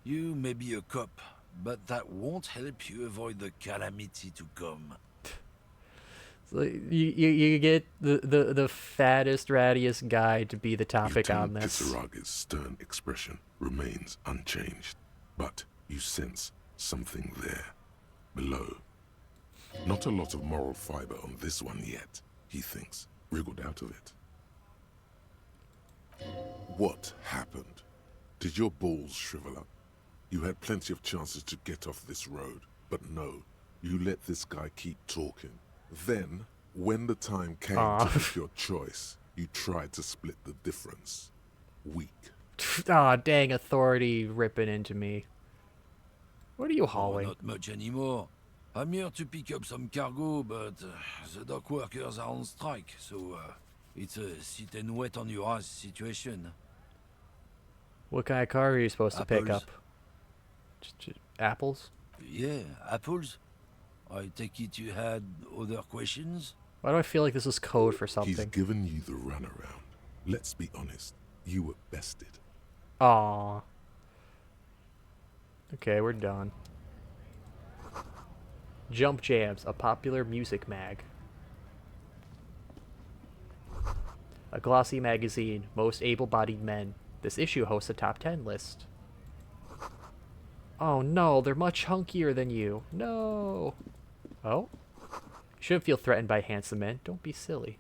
You may be a cop, but that won't help you avoid the calamity to come. so you get the fattest, rattiest guy to be the topic on Lieutenant this. Khazard's stern expression remains unchanged, but you sense something there, below. Not a lot of moral fiber on this one yet, he thinks, wriggled out of it. What happened? Did your balls shrivel up? You had plenty of chances to get off this road, but no, you let this guy keep talking. Then, when the time came to make your choice, you tried to split the difference. Weak. Aw, dang, authority ripping into me. What are you Oh, hauling? not much anymore. I'm here to pick up some cargo, but the dock workers are on strike, so it's a sit and wait on your ass situation. What kind of car are you supposed to pick Apples. up? Apples? Yeah, apples. I take it you had other questions? Why do I feel like this is code for He's something? given you the runaround. Let's be honest, you were bested. Aw. Okay, we're done. Jump Jams, a popular music mag. A glossy magazine, most able-bodied men. This issue hosts a top 10 list. Oh no, they're much hunkier than you. No. Oh? You shouldn't feel threatened by handsome men. Don't be silly.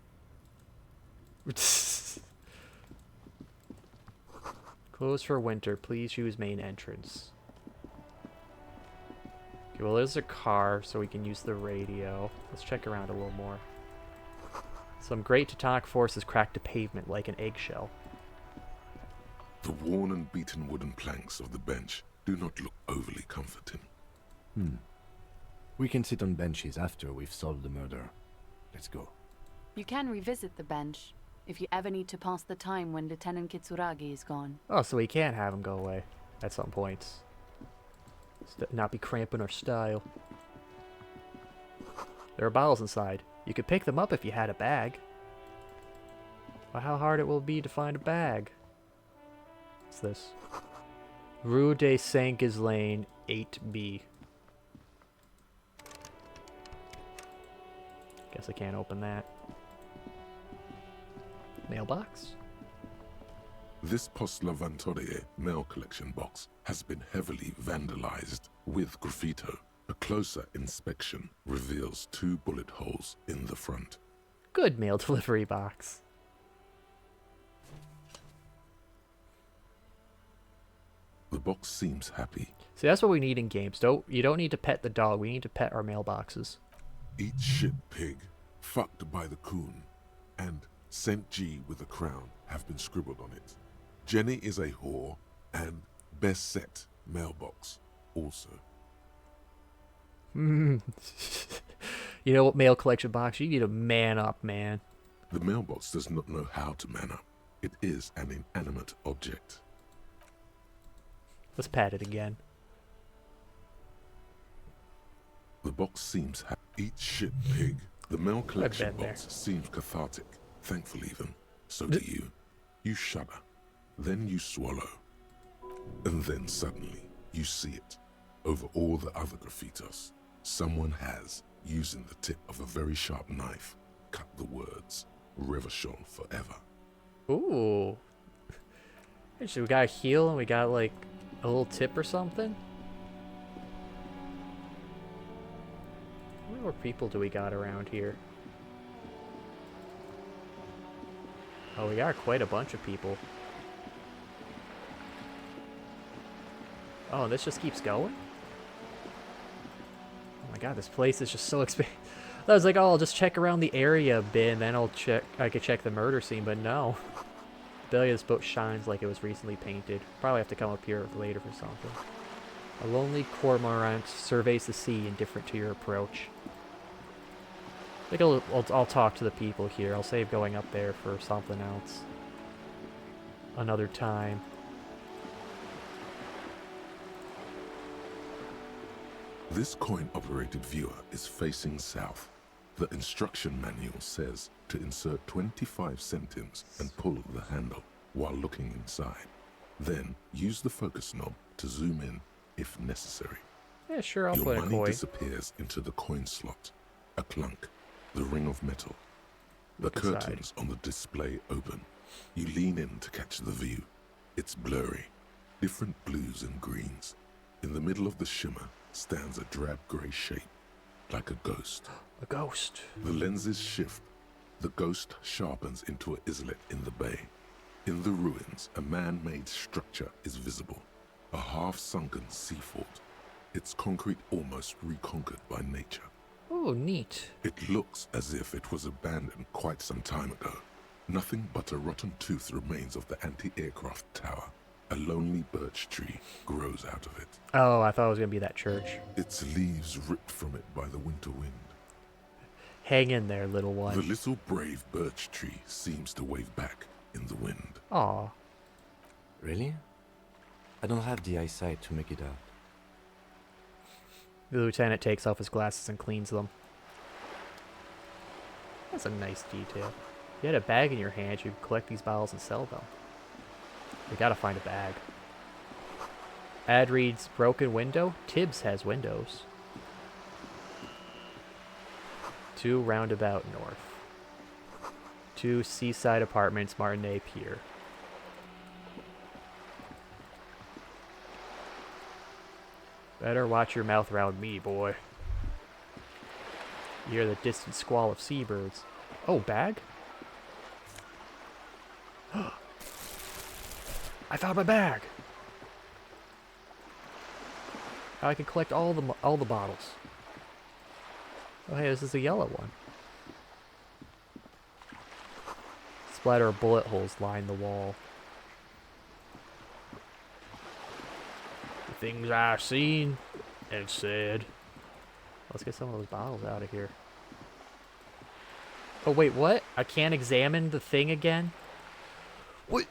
Closed for winter. Please use main entrance. Okay, well, there's a car, so we can use the radio. Let's check around a little more. Some great Teutonic forces cracked the pavement like an eggshell. The worn and beaten wooden planks of the bench do not look overly comforting. We can sit on benches after we've solved the murder. Let's go. You can revisit the bench if you ever need to pass the time when Lieutenant Kitsuragi is gone. Oh, so we can have him go away at some points. Not be cramping our style. There are bottles inside. You could pick them up if you had a bag. But how hard it will be to find a bag. What's this? Rue de Saint Lane 8B. Guess I can't open that. Mailbox? This Post Lavantorie mail collection box has been heavily vandalized with graffito. A closer inspection reveals 2 bullet holes in the front. Good mail delivery box. The box seems happy. See, that's what we need in games. You don't need to pet the dog. We need to pet our mailboxes. Eat shit pig, fucked by the coon, and St. G with a crown have been scribbled on it. Jenny is a whore, and best set mailbox also. You know what, mail collection box? You need to man up, man. The mailbox does not know how to man up. It is an inanimate object. Let's pat it again. The box seems Eat shit pig. The mail collection been there. box seems cathartic. Thankful even. So do you. You shudder. Then you swallow. And then suddenly, you see it. Over all the other graffitos, someone has, using the tip of a very sharp knife, cut the words, Revachon forever. Ooh. So we got a heal and we got like a little tip or something? How many more people do we got around here? Oh, we got quite a bunch of people. Oh, this just keeps going? Oh my god, this place is just so expensive. I was like, oh, I'll just check around the area a bit, and then I could check the murder scene, but no. Billy, this boat shines like it was recently painted. Probably have to come up here later for something. A lonely cormorant surveys the sea, indifferent to your approach. I think I'll talk to the people here. I'll save going up there for something else. another time. This coin-operated viewer is facing south. The instruction manual says to insert 25 centimes and pull the handle while looking inside. Then use the focus knob to zoom in if necessary. Yeah, sure, I'll Your put a money coin. disappears into the coin slot. A clunk. The ring of metal. The Look inside. curtains on the display open. You lean in to catch the view. It's blurry. Different blues and greens. In the middle of the shimmer stands a drab grey shape, like a ghost. A ghost. The lenses shift. The ghost sharpens into an islet in the bay. In the ruins, a man-made structure is visible. A half-sunken sea fort. Its concrete almost reconquered by nature. Oh, neat. It looks as if it was abandoned quite some time ago. Nothing but a rotten tooth remains of the anti-aircraft tower. A lonely birch tree grows out of it. Oh, I thought it was going to be that church. Its leaves ripped from it by the winter wind. Hang in there, little one. The little brave birch tree seems to wave back in the wind. Aw. Really? I don't have the eyesight to make it out. The lieutenant takes off his glasses and cleans them. That's a nice detail. If you had a bag in your hand, you could collect these bottles and sell them. We gotta find a bag. Ad reads, broken window? Tibbs has windows. 2 roundabout north. 2 seaside apartments, Martinet Pier. Better watch your mouth around me, boy. You hear the distant squall of seabirds. Oh, bag? I found my bag. Now I can collect all the bottles. Oh, hey, this is a yellow one. Splatter of bullet holes line the wall. The things I've seen and said. Let's get some of those bottles out of here. Oh, wait, what? I can't examine the thing again? What?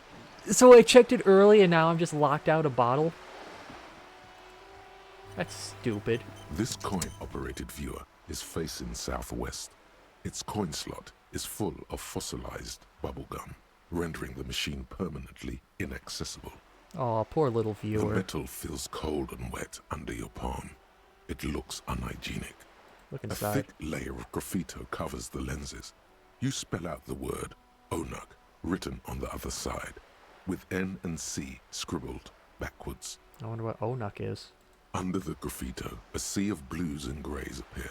So I checked it early and now I'm just locked out a bottle? That's stupid. This coin-operated viewer is facing southwest. Its coin slot is full of fossilized bubblegum, rendering the machine permanently inaccessible. Aw, poor little The viewer. metal feels cold and wet under your palm. It looks unhygienic. Look A inside. thick layer of graffito covers the lenses. You spell out the word Onuk written on the other side, with N and C scribbled backwards. I wonder what Onuk is. Under the graffito, a sea of blues and greys appear.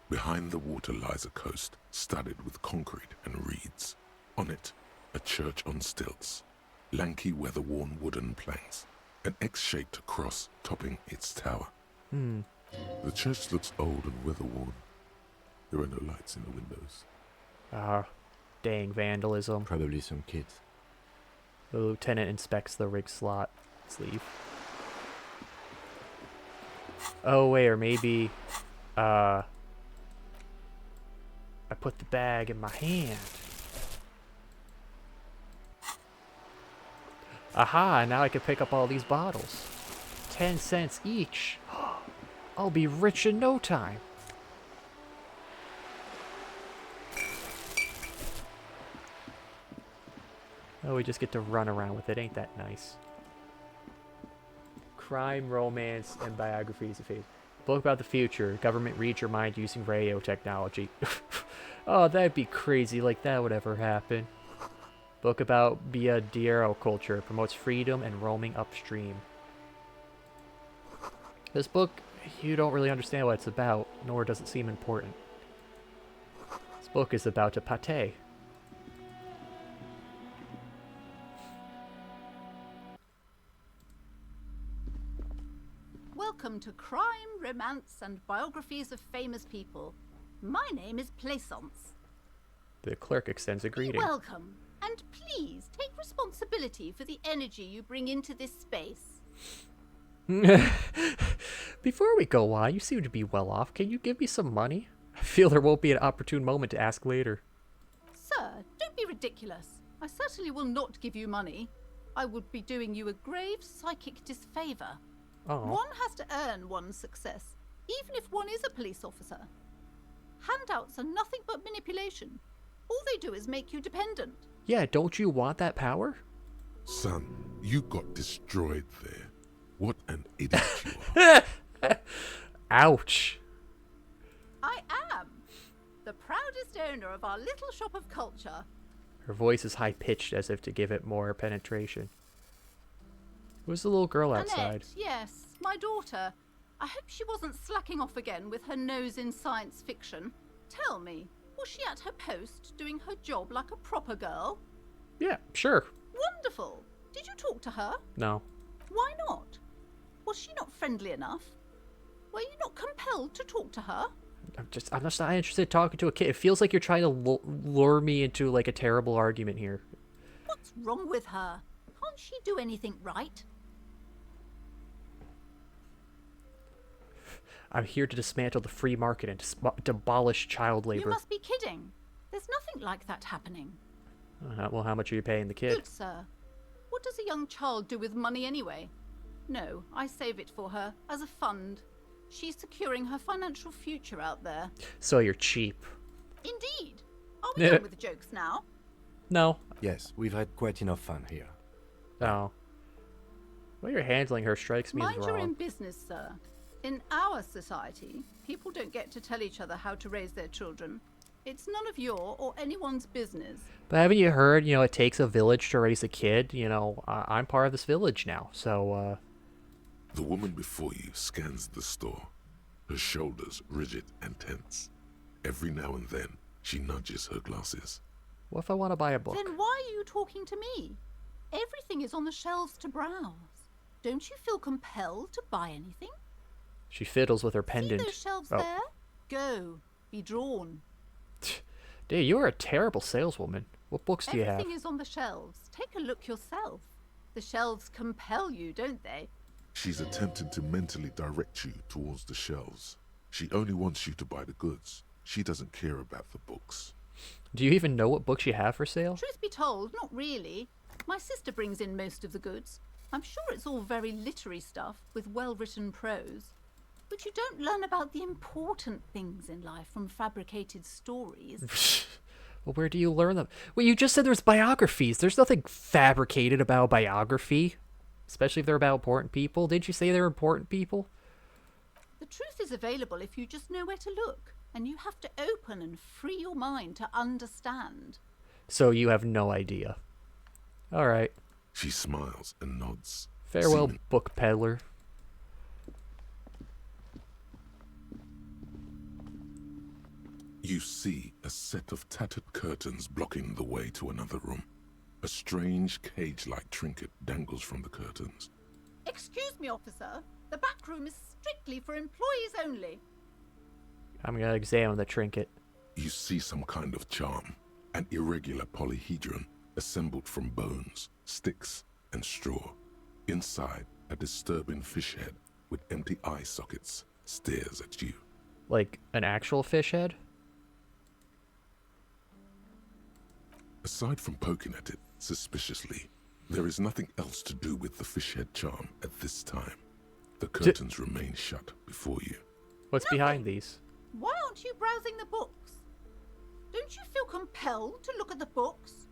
Behind the water lies a coast, studded with concrete and reeds. On it, a church on stilts. Lanky, weather-worn wooden planks. An X-shaped cross topping its tower. The church looks old and weather-worn. There are no lights in the windows. Ah, dang vandalism. Probably some kids. The lieutenant inspects the rig slot sleeve. Oh, wait, or maybe, I put the bag in my hand. Aha, now I can pick up all these bottles. 10 cents each. I'll be rich in no time. Oh, we just get to run around with it. Ain't that nice? Crime, romance, and biographies of faith. Book about the future. Government reads your mind using radio technology. Oh, that'd be crazy. Like that would ever happen. Book about Biadero culture. Promotes freedom and roaming upstream. This book, you don't really understand what it's about, nor does it seem important. This book is about a pate. Welcome to Crime, Romance, and Biographies of Famous People. My name is Plaisance. The clerk extends a greeting. Welcome, and please take responsibility for the energy you bring into this space. Before we go on, you seem to be well off. Can you give me some money? I feel there won't be an opportune moment to ask later. Sir, don't be ridiculous. I certainly will not give you money. I would be doing you a grave psychic disfavor. Oh. One has to earn one's success, even if one is a police officer. Handouts are nothing but manipulation. All they do is make you dependent. Yeah, don't you want that power? Son, you got destroyed there. What an idiot you are. Ouch. I am the proudest owner of our little shop of culture. Her voice is high-pitched as if to give it more penetration. Who's the little girl outside? Annette, yes, my daughter. I hope she wasn't slacking off again with her nose in science fiction. Tell me, was she at her post doing her job like a proper girl? Yeah, sure. Wonderful. Did you talk to her? No. Why not? Was she not friendly enough? Were you not compelled to talk to her? I'm just not interested in talking to a kid. It feels like you're trying to lure me into like a terrible argument here. What's wrong with her? Can't she do anything right? I'm here to dismantle the free market and to abolish child labor. You must be kidding. There's nothing like that happening. Well, how much are you paying the kid? Good, sir. What does a young child do with money anyway? No, I save it for her as a fund. She's securing her financial future out there. So you're cheap. Indeed. Are we done with the jokes now? No. Yes, we've had quite enough fun here. Oh. The way you're handling her strikes me as Mind your own wrong. business, sir. In our society, people don't get to tell each other how to raise their children. It's none of your or anyone's business. But haven't you heard, it takes a village to raise a kid? I'm part of this village now, so, The woman before you scans the store, her shoulders rigid and tense. Every now and then, she nudges her glasses. What if I want to buy a book? Then why are you talking to me? Everything is on the shelves to browse. Don't you feel compelled to buy anything? She fiddles with her pendant. See those shelves there? Go. Be drawn. Dude, you are a terrible saleswoman. What books do you have? Everything is on the shelves. Take a look yourself. The shelves compel you, don't they? She's attempting to mentally direct you towards the shelves. She only wants you to buy the goods. She doesn't care about the books. Do you even know what books you have for sale? Truth be told, not really. My sister brings in most of the goods. I'm sure it's all very literary stuff with well-written prose. But you don't learn about the important things in life from fabricated stories. Well, where do you learn them? Well, you just said there's biographies. There's nothing fabricated about a biography. Especially if they're about important people. Didn't you say they're important people? The truth is available if you just know where to look. And you have to open and free your mind to understand. So you have no idea. All right. She smiles and nods. Farewell, book peddler. You see a set of tattered curtains blocking the way to another room. A strange cage-like trinket dangles from the curtains. Excuse me, officer. The back room is strictly for employees only. I'm going to examine the trinket. You see some kind of charm, an irregular polyhedron assembled from bones, sticks, and straw. Inside, a disturbing fish head with empty eye sockets stares at you. Like an actual fish head? Aside from poking at it suspiciously, there is nothing else to do with the fish head charm at this time. The curtains remain shut before you. What's behind these? Why aren't you browsing the books? Don't you feel compelled to look at the books?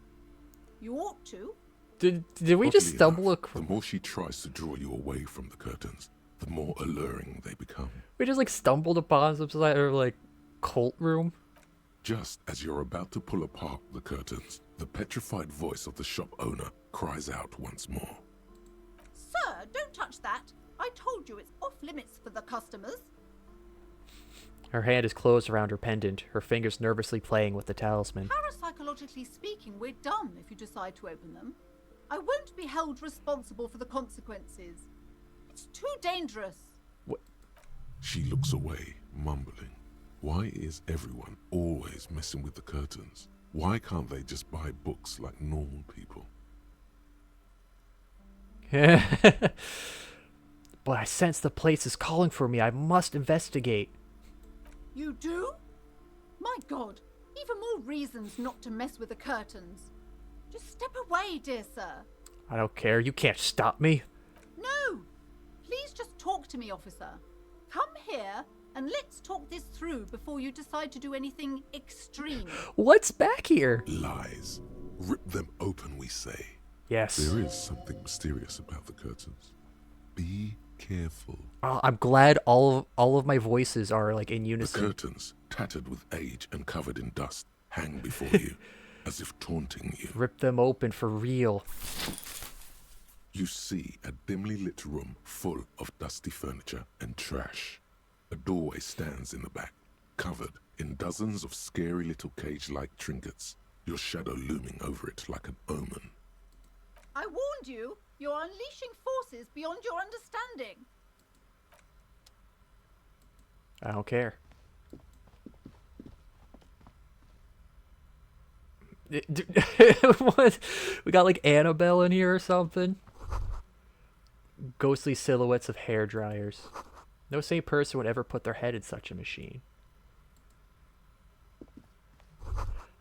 You ought to. Did we just stumble across... The more she tries to draw you away from the curtains, the more alluring they become. We just stumbled upon some sort of cult room? Just as you're about to pull apart the curtains, the petrified voice of the shop owner cries out once more. Sir, don't touch that. I told you it's off limits for the customers. Her hand is closed around her pendant, her fingers nervously playing with the talisman. Parapsychologically speaking, we're done if you decide to open them. I won't be held responsible for the consequences. It's too dangerous. What? She looks away, mumbling. Why is everyone always messing with the curtains? Why can't they just buy books like normal people? But I sense the place is calling for me. I must investigate. You do? My God, even more reasons not to mess with the curtains. Just step away, dear sir. I don't care. You can't stop me. No! Please just talk to me, officer. Come here and let's talk this through before you decide to do anything extreme. What's back here? Lies. Rip them open, we say. Yes. There is something mysterious about the curtains. Be careful. Oh, I'm glad all of my voices are like in unison. The curtains, tattered with age and covered in dust, hang before you, as if taunting you. Rip them open for real. You see a dimly lit room full of dusty furniture and trash. A doorway stands in the back, covered in dozens of scary little cage-like trinkets, your shadow looming over it like an omen. I warned you. You're unleashing forces beyond your understanding. I don't care. What? We got like Annabelle in here or something? Ghostly silhouettes of hair dryers. No sane person would ever put their head in such a machine.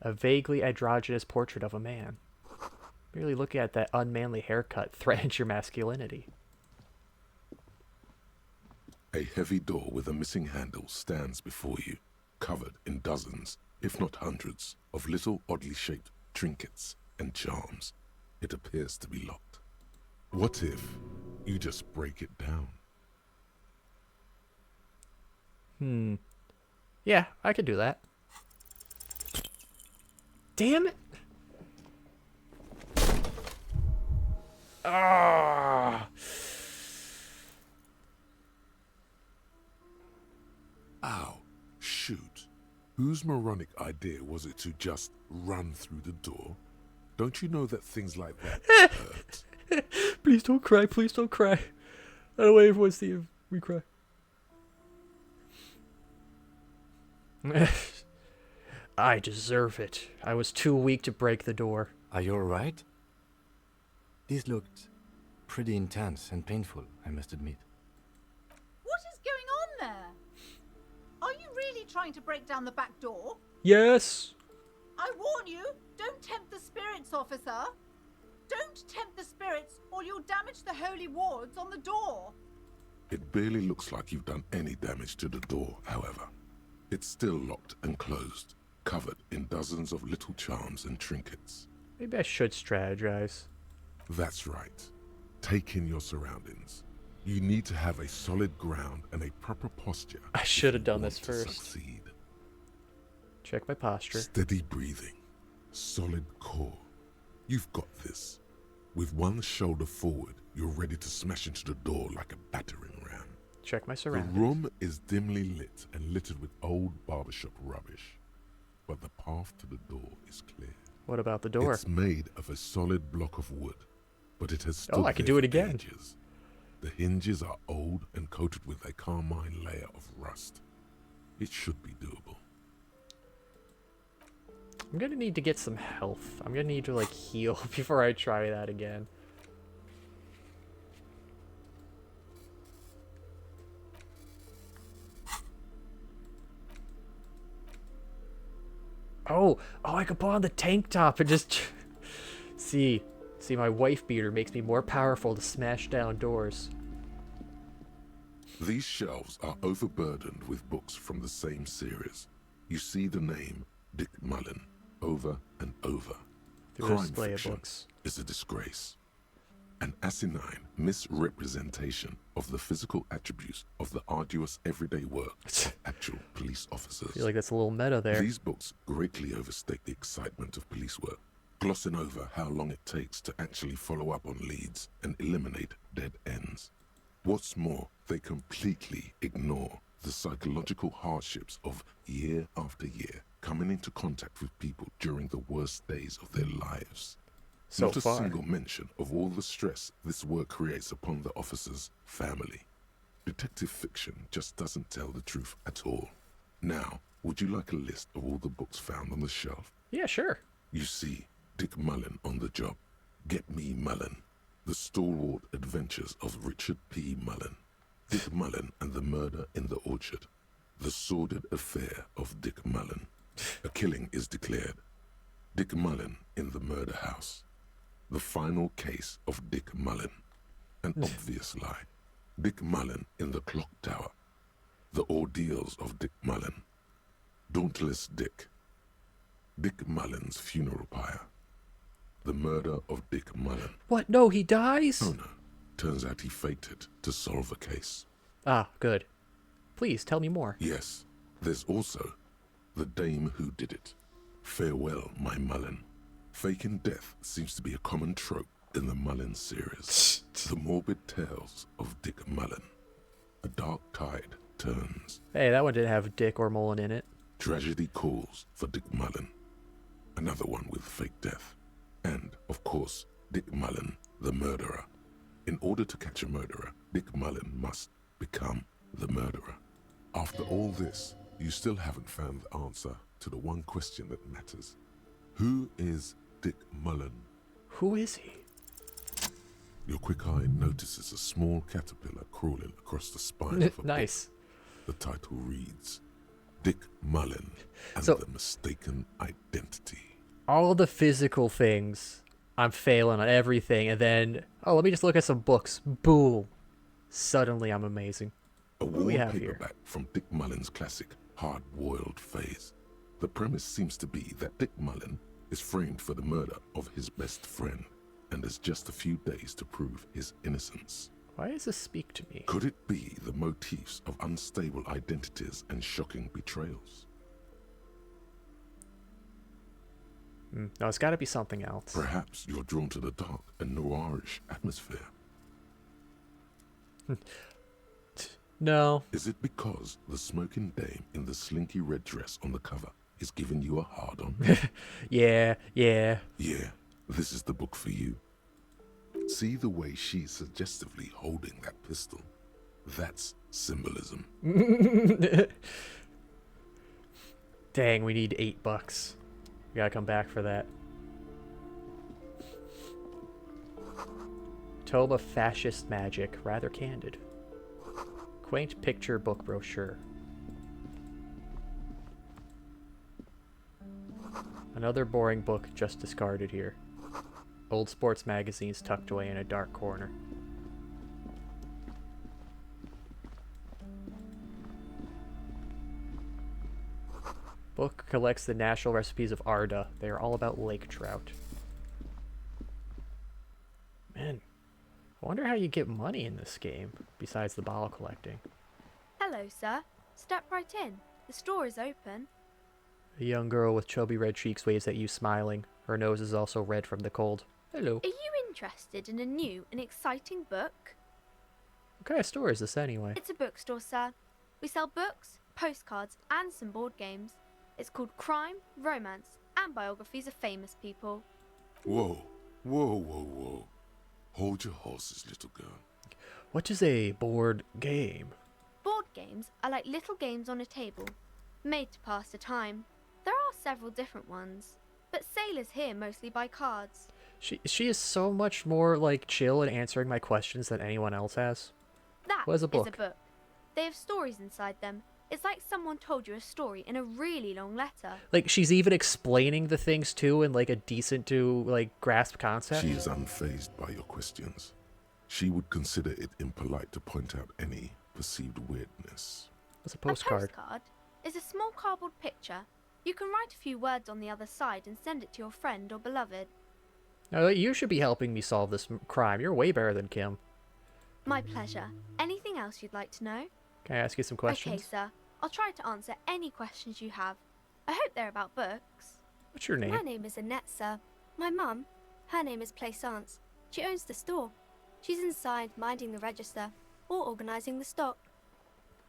A vaguely androgynous portrait of a man. Merely looking at that unmanly haircut threatens your masculinity. A heavy door with a missing handle stands before you, covered in dozens, if not hundreds, of little oddly shaped trinkets and charms. It appears to be locked. What if you just break it down? Yeah, I could do that. Damn it! Ah! Ow, shoot. Whose moronic idea was it to just run through the door? Don't you know that things like that hurt? Please don't cry, please don't cry. I don't want everyone to see if we cry. I deserve it. I was too weak to break the door. Are you alright? This looked pretty intense and painful, I must admit. What is going on there? Are you really trying to break down the back door? Yes. I warn you, don't tempt the spirits, officer. Don't tempt the spirits or you'll damage the holy wards on the door. It barely looks like you've done any damage to the door, however. It's still locked and closed, covered in dozens of little charms and trinkets. Maybe I should strategize. That's right. Take in your surroundings. You need to have a solid ground and a proper posture. I should have done this to first. Succeed. Check my posture. Steady breathing. Solid core. You've got this. With one shoulder forward, you're ready to smash into the door like a battering ram. Check my surroundings. The room is dimly lit and littered with old barbershop rubbish. But the path to the door is clear. What about the door? It's made of a solid block of wood, but it has stood I can do it again. ages. The hinges are old and coated with a carmine layer of rust. It should be doable. I'm gonna need to get some health. I'm gonna need to like heal before I try that again. Oh, I could put on the tank top and just see my wife beater makes me more powerful to smash down doors. These shelves are overburdened with books from the same series. You see the name Dick Mullen over and over. The Crime display of fiction books. is a disgrace. An asinine misrepresentation of the physical attributes of the arduous everyday work of actual police officers. I feel like that's a little meta there. These books greatly overstate the excitement of police work, glossing over how long it takes to actually follow up on leads and eliminate dead ends. What's more, they completely ignore the psychological hardships of year after year coming into contact with people during the worst days of their lives. So Not a far. single mention of all the stress this work creates upon the officer's family. Detective fiction just doesn't tell the truth at all. Now, would you like a list of all the books found on the shelf? Yeah, sure. You see Dick Mullen on the job. Get Me Mullen. The Stalwart Adventures of Richard P. Mullen. Dick Mullen and the Murder in the Orchard. The Sordid Affair of Dick Mullen. A killing is declared. Dick Mullen in the Murder House. The final case of Dick Mullen. An obvious lie. Dick Mullen in the clock tower. The ordeals of Dick Mullen. Dauntless Dick. Dick Mullen's funeral pyre. The murder of Dick Mullen. What? No, he dies? Oh no. Turns out he faked it to solve a case. Ah, good. Please, tell me more. Yes. There's also the dame who did it. Farewell, my Mullen. Faking death seems to be a common trope in the Mullen series. The morbid tales of Dick Mullen. A dark tide turns. Hey, that one didn't have Dick or Mullen in it. Tragedy calls for Dick Mullen. Another one with fake death. And, of course, Dick Mullen, the murderer. In order to catch a murderer, Dick Mullen must become the murderer. After all this, you still haven't found the answer to the one question that matters. Who is Dick Mullen? Who is he? Your quick eye notices a small caterpillar crawling across the spine of a Nice. book. The title reads, Dick Mullen and So- the Mistaken Identity. All the physical things, I'm failing on everything, and then, oh, let me just look at some books. Boom. Suddenly I'm amazing. A What do we have here? paperback from Dick Mullen's classic Hard-Boiled Phase. The premise seems to be that Dick Mullen is framed for the murder of his best friend and has just a few days to prove his innocence. Why does this speak to me? Could it be the motifs of unstable identities and shocking betrayals? No, it's got to be something else. Perhaps you're drawn to the dark and noirish atmosphere. No. Is it because the smoking dame in the slinky red dress on the cover is giving you a hard-on? Yeah. Yeah, this is the book for you. See the way she's suggestively holding that pistol? That's symbolism. Dang, we need $8. We gotta come back for that. Tome of Fascist Magic, rather candid. Quaint picture book brochure. Another boring book just discarded here. Old sports magazines tucked away in a dark corner. Book collects the national recipes of Arda. They are all about lake trout. Man, I wonder how you get money in this game, besides the bottle collecting. Hello, sir. Step right in. The store is open. A young girl with chubby red cheeks waves at you, smiling. Her nose is also red from the cold. Hello. Are you interested in a new and exciting book? What kind of store is this anyway? It's a bookstore, sir. We sell books, postcards, and some board games. It's called Crime, Romance, and Biographies of Famous People. Whoa. Hold your horses, little girl. What is a board game? Board games are like little games on a table, made to pass the time. There are several different ones, but sailors here mostly buy cards. She is so much more like chill in answering my questions than anyone else has. That What is a book? is a book. They have stories inside them. It's like someone told you a story in a really long letter. Like, she's even explaining the things too in like a decent to like grasp concept. She is unfazed by your questions. She would consider it impolite to point out any perceived weirdness. What's a postcard? A postcard is a small cardboard picture. You can write a few words on the other side and send it to your friend or beloved. Now, you should be helping me solve this crime. You're way better than Kim. My pleasure. Anything else you'd like to know? Can I ask you some questions? Okay, sir. I'll try to answer any questions you have. I hope they're about books. What's your name? My name is Annette, sir. My mum, her name is Plaisance. She owns the store. She's inside minding the register or organising the stock.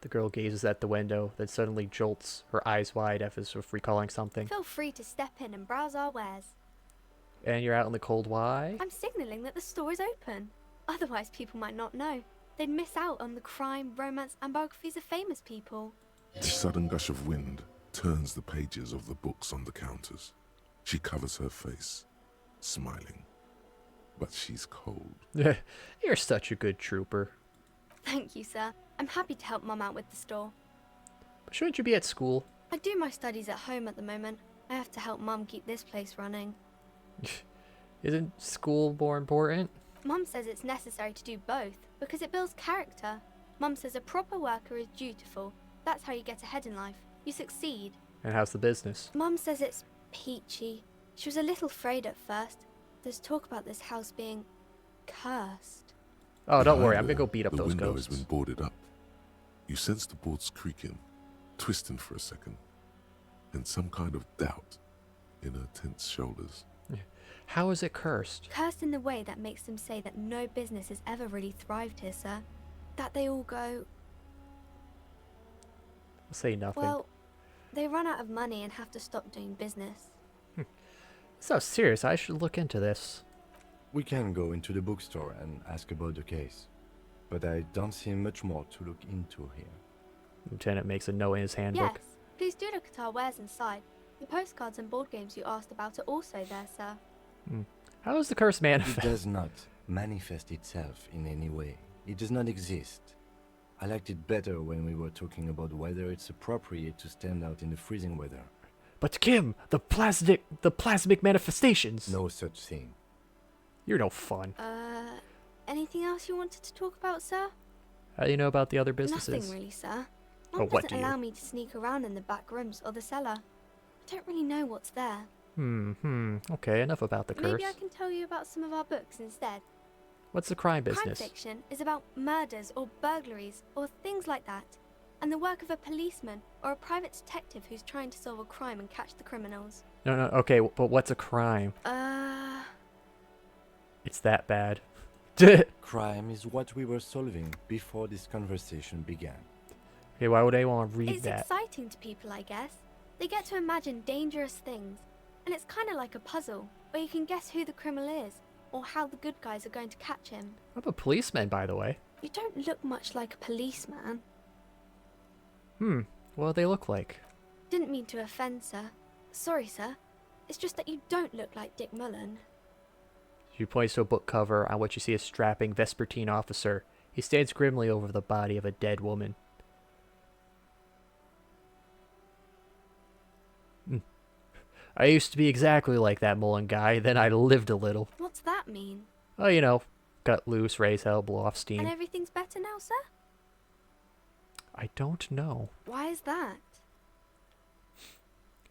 The girl gazes at the window, then suddenly jolts, her eyes wide as if recalling something. Feel free to step in and browse our wares. And you're out in the cold, why? I'm signalling that the store is open. Otherwise, people might not know. They'd miss out on the crime, romance, and biographies of famous people. The sudden gush of wind turns the pages of the books on the counters. She covers her face, smiling. But she's cold. You're such a good trooper. Thank you, sir. I'm happy to help Mum out with the store. But shouldn't you be at school? I do my studies at home at the moment. I have to help Mum keep this place running. Isn't school more important? Mum says it's necessary to do both because it builds character. Mum says a proper worker is dutiful. That's how you get ahead in life. You succeed. And how's the business? Mum says it's peachy. She was a little afraid at first. There's talk about this house being cursed. Oh, don't worry. I'm gonna go beat up the those window ghosts. has been boarded up. You sense the boards creaking, twisting for a second, and some kind of doubt in her tense shoulders. How is it cursed? Cursed in the way that makes them say that no business has ever really thrived here, sir. That they all go, Say nothing. well, they run out of money and have to stop doing business. So serious. I should look into this. We can go into the bookstore and ask about the case, but I don't see much more to look into here. Lieutenant makes a note in his handbook. Yes, please do look at our wares inside. The postcards and board games you asked about are also there, sir. How is the curse It manifest? does not manifest itself in any way. It does not exist. I liked it better when we were talking about whether it's appropriate to stand out in the freezing weather. But Kim, the plasmic manifestations. No such thing. You're no fun. Anything else you wanted to talk about, sir? How do you know about the other businesses? Nothing really, sir. Oh, Mum what doesn't do you? allow me to sneak around in the back rooms or the cellar. I don't really know what's there. Okay, enough about the curse. Maybe I can tell you about some of our books instead. What's the crime Crime business? fiction is about murders or burglaries or things like that, and the work of a policeman or a private detective who's trying to solve a crime and catch the criminals. No, okay, but what's a crime? It's that bad. Crime is what we were solving before this conversation began. Okay, why would I want to read It's that? exciting to people, I guess. They get to imagine dangerous things, and it's kind of like a puzzle, where you can guess who the criminal is, or how the good guys are going to catch him. I'm a policeman, by the way. You don't look much like a policeman. What do they look like? Didn't mean to offend, sir. Sorry, sir. It's just that you don't look like Dick Mullen. She points to a book cover on which you see a strapping Vespertine officer. He stands grimly over the body of a dead woman. I used to be exactly like that Mullen guy, then I lived a little. What's that mean? Oh, you know, cut loose, raise hell, blow off steam. And everything's better now, sir? I don't know. Why is that?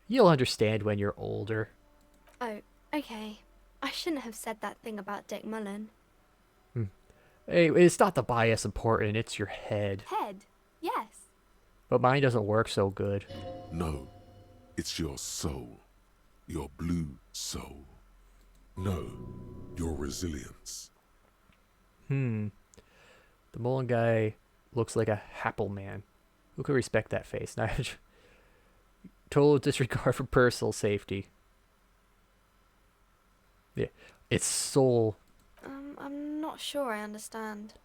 You'll understand when you're older. Oh, okay. I shouldn't have said that thing about Dick Mullen. Hey, it's not the bias important, it's your head. Head? Yes. But mine doesn't work so good. No, it's your soul. Your blue soul. No, your resilience. The Mullen guy looks like a Happle man. Who could respect that face? Total disregard for personal safety. Yeah, it's soul. I'm not sure I understand.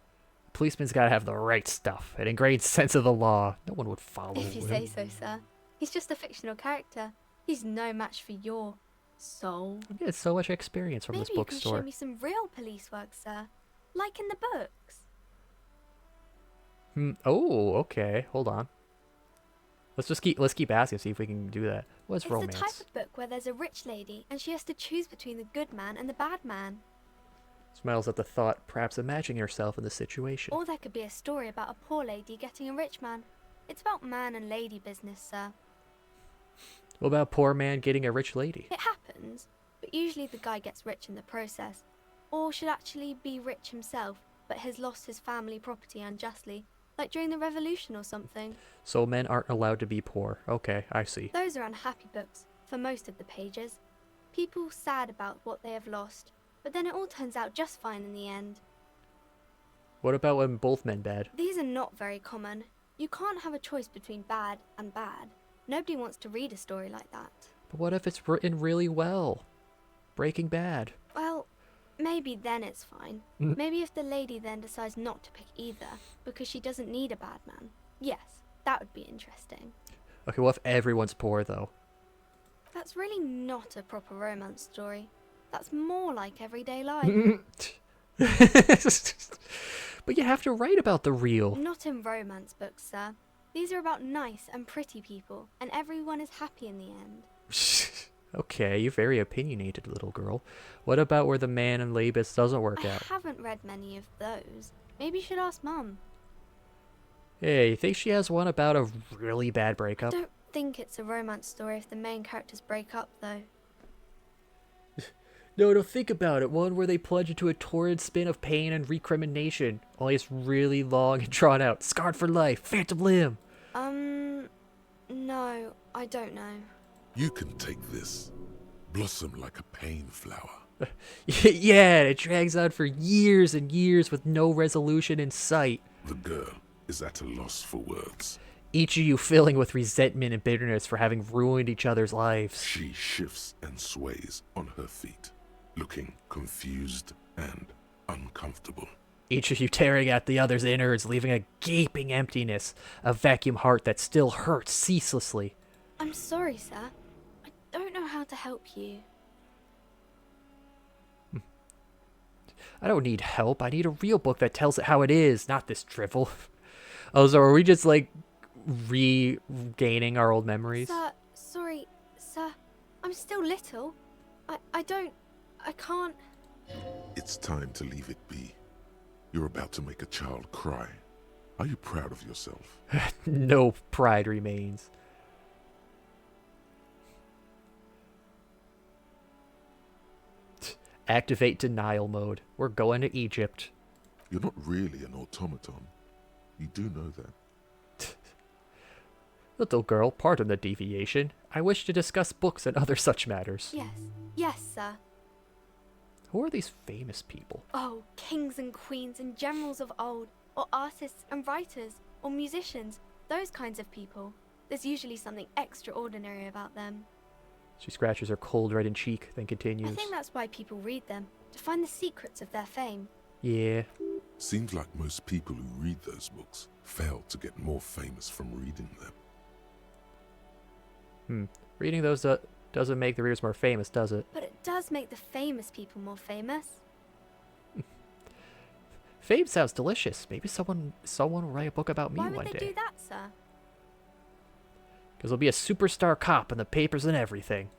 Policeman's gotta have the right stuff, an ingrained sense of the law. No one would follow If you him. say so, sir. He's just a fictional character. He's no match for your soul. You get so much experience from this Maybe you can bookstore. show me some real police work, sir. Like in the books. Oh, okay. Hold on. Let's keep asking, see if we can do that. What's It's romance? the type of book where there's a rich lady and she has to choose between the good man and the bad man. Smiles at the thought, perhaps imagining herself in the situation. Or there could be a story about a poor lady getting a rich man. It's about man and lady business, sir. What about a poor man getting a rich lady? It happens, but usually the guy gets rich in the process. Or should actually be rich himself, but has lost his family property unjustly, like during the revolution or something. So men aren't allowed to be poor. Okay, I see. Those are unhappy books, for most of the pages. People sad about what they have lost, but then it all turns out just fine in the end. What about when both men bad? These are not very common. You can't have a choice between bad and bad. Nobody wants to read a story like that. But what if it's written really well? Breaking Bad. Well, maybe then it's fine. Maybe if the lady then decides not to pick either, because she doesn't need a bad man. Yes, that would be interesting. Okay, what if everyone's poor, though? That's really not a proper romance story. That's more like everyday life. But you have to write about the real. Not in romance books, sir. These are about nice and pretty people, and everyone is happy in the end. Okay, you're very opinionated, little girl. What about where the man in Labus doesn't work I out? haven't read many of those. Maybe you should ask Mum. Hey, you think she has one about a really bad breakup? Don't think it's a romance story if the main characters break up, though. No, think about it. One where they plunge into a torrid spin of pain and recrimination. Only it's really long and drawn out. Scarred for life. Phantom limb. No, I don't know. You can take this. Blossom like a pain flower. Yeah, it drags on for years and years with no resolution in sight. The girl is at a loss for words. Each of you filling with resentment and bitterness for having ruined each other's lives. She shifts and sways on her feet, looking confused and uncomfortable. Each of you tearing at the other's innards, leaving a gaping emptiness, a vacuum heart that still hurts ceaselessly. I'm sorry, sir. I don't know how to help you. I don't need help. I need a real book that tells it how it is, not this drivel. Oh, so are we just, like, regaining our old memories? Sir, sorry, sir. I'm still little. I can't... It's time to leave it be. You're about to make a child cry. Are you proud of yourself? No pride remains. Activate denial mode. We're going to Egypt. You're not really an automaton. You do know that. Little girl, pardon the deviation. I wish to discuss books and other such matters. Yes, sir. Who are these famous people? Oh, kings and queens and generals of old, or artists and writers, or musicians, those kinds of people. There's usually something extraordinary about them. She scratches her cold reddened cheek, then continues. I think that's why people read them, to find the secrets of their fame. Yeah. Seems like most people who read those books fail to get more famous from reading them. Reading those doesn't make the readers more famous, does it? But it does make the famous people more famous. Fame sounds delicious. Maybe someone will write a book about me Why one would they day. do that, sir? Because I'll be a superstar cop in the papers and everything.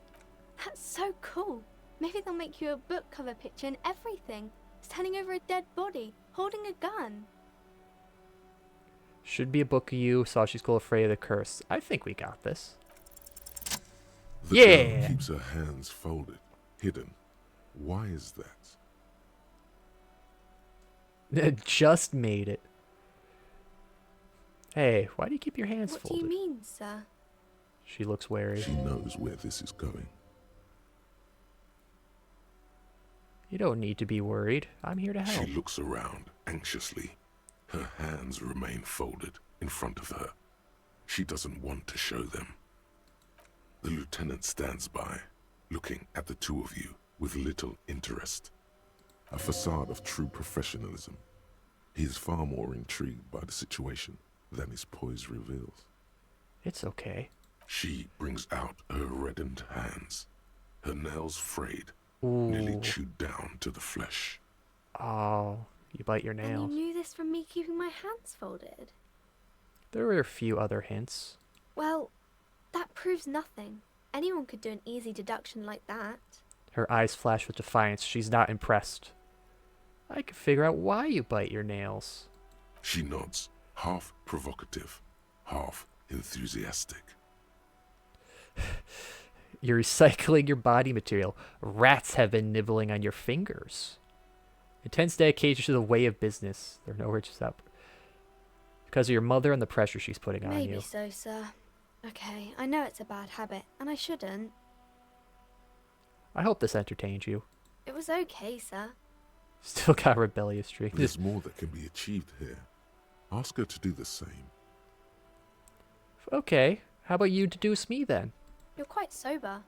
That's so cool. Maybe they'll make you a book cover picture and everything. Standing over a dead body, holding a gun. Should be a book of you, Sashi's School Afraid of the Curse. I think we got this. The Yeah! girl keeps her hands folded, hidden. Why is that? Just made it. Hey, why do you keep your hands What folded? do you mean, sir? She looks wary. She knows where this is going. You don't need to be worried. I'm here to help. She looks around anxiously. Her hands remain folded in front of her. She doesn't want to show them. The lieutenant stands by, looking at the two of you with little interest. A facade of true professionalism. He is far more intrigued by the situation than his poise reveals. It's okay. She brings out her reddened hands, her nails frayed, Ooh. nearly chewed down to the flesh. Oh, you bite your And nails. you knew this from me keeping my hands folded? There were a few other hints. Well, that proves nothing. Anyone could do an easy deduction like that. Her eyes flash with defiance. She's not impressed. I can figure out why you bite your nails. She nods, half provocative, half enthusiastic. You're recycling your body material. Rats have been nibbling on your fingers. Intense dedication to the way of business. There are no riches up. Because of your mother and the pressure she's putting on Maybe you. so, sir. Okay, I know it's a bad habit, and I shouldn't. I hope this entertained you. It was okay, sir. Still got a rebellious streak. There's more that can be achieved here. Ask her to do the same. Okay, how about you deduce me then? You're quite sober.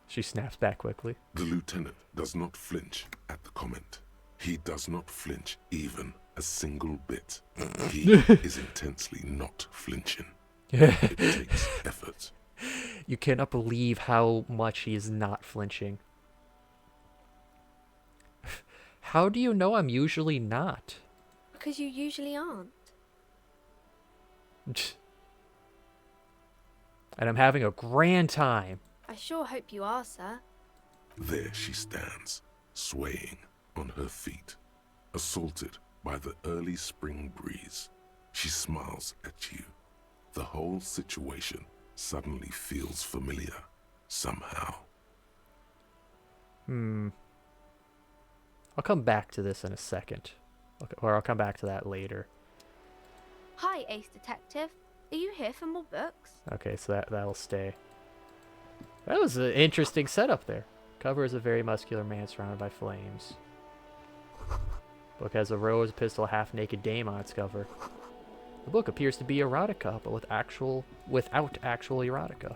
She snaps back quickly. The lieutenant does not flinch at the comment. He does not flinch even a single bit. He is intensely not flinching. It takes effort. You cannot believe how much he is not flinching. How do you know I'm usually not? Because you usually aren't. And I'm having a grand time. I sure hope you are, sir. There she stands, swaying on her feet, assaulted by the early spring breeze. She smiles at you. The whole situation suddenly feels familiar, somehow. I'll come back to this in a second. Okay, or I'll come back to that later. Hi, Ace Detective. Are you here for more books? Okay, so that'll stay. That was an interesting setup there. Cover is a very muscular man surrounded by flames. Book has a rose pistol half-naked dame on its cover. The book appears to be erotica, but without actual erotica.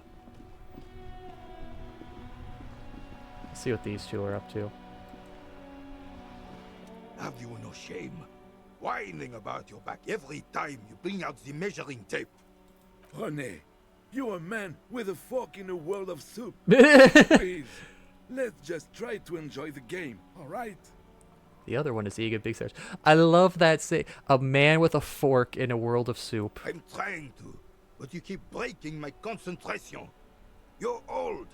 Let's see what these two are up to. Have you no shame? Whining about your back every time you bring out the measuring tape. René, you're a man with a fork in a world of soup. Please, let's just try to enjoy the game, alright? The other one is Egan Big Stars. I love that say a man with a fork in a world of soup. I'm trying to, but you keep breaking my concentration. You're old.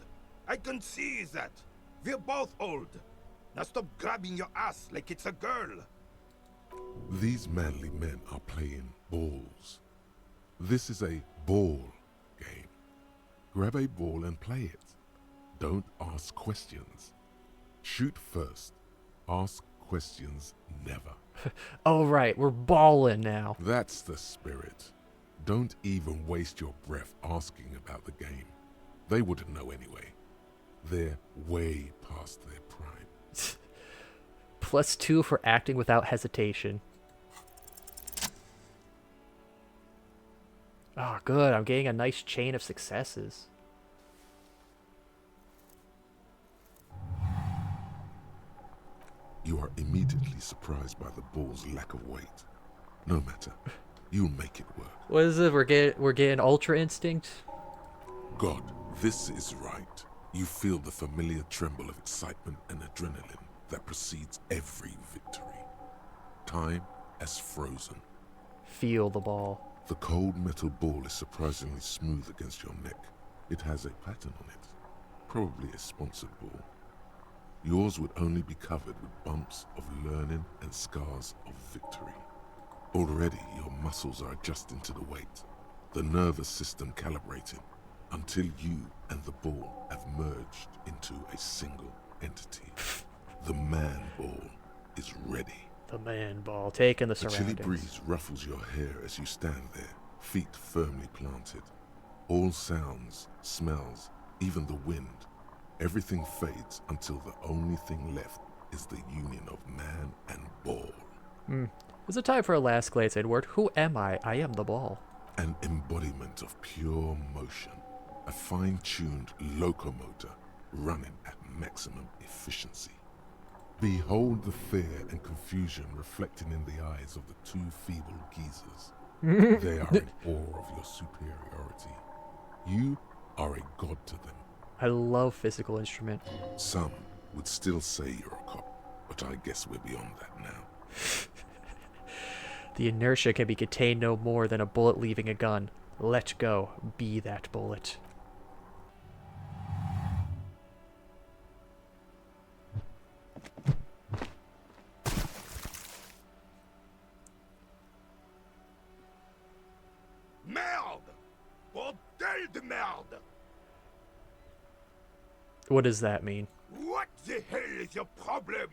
I can see that. We're both old. Now stop grabbing your ass like it's a girl. These manly men are playing balls. This is a ball game. Grab a ball and play it. Don't ask questions. Shoot first. Ask questions never. Oh right, we're balling now. That's the spirit. Don't even waste your breath asking about the game. They wouldn't know anyway. They're way past their prime. +2 for acting without hesitation. Oh, good. I'm getting a nice chain of successes. You are immediately surprised by the ball's lack of weight. No matter, you'll make it work. What is it? We're getting Ultra Instinct? God, this is right. You feel the familiar tremble of excitement and adrenaline that precedes every victory. Time has frozen. Feel the ball. The cold metal ball is surprisingly smooth against your neck. It has a pattern on it, probably a sponsored ball. Yours would only be covered with bumps of learning and scars of victory. Already your muscles are adjusting to the weight, the nervous system calibrating, until you and the ball have merged into a single entity. The man ball is ready. The man ball, taking the The surroundings. chilly breeze ruffles your hair as you stand there, feet firmly planted. All sounds, smells, even the wind, everything fades until the only thing left is the union of man and ball. Is it time for a last glance inward? Who am I? I am the ball. An embodiment of pure motion, a fine-tuned locomotor running at maximum efficiency. Behold the fear and confusion reflecting in the eyes of the two feeble geezers. They are in awe of your superiority. You are a god to them. I love physical instrument. Some would still say you're a cop, but I guess we're beyond that now. The inertia can be contained no more than a bullet leaving a gun. Let go. Be that bullet. Merde! Bordel de merde! What does that mean? What the hell is your problem?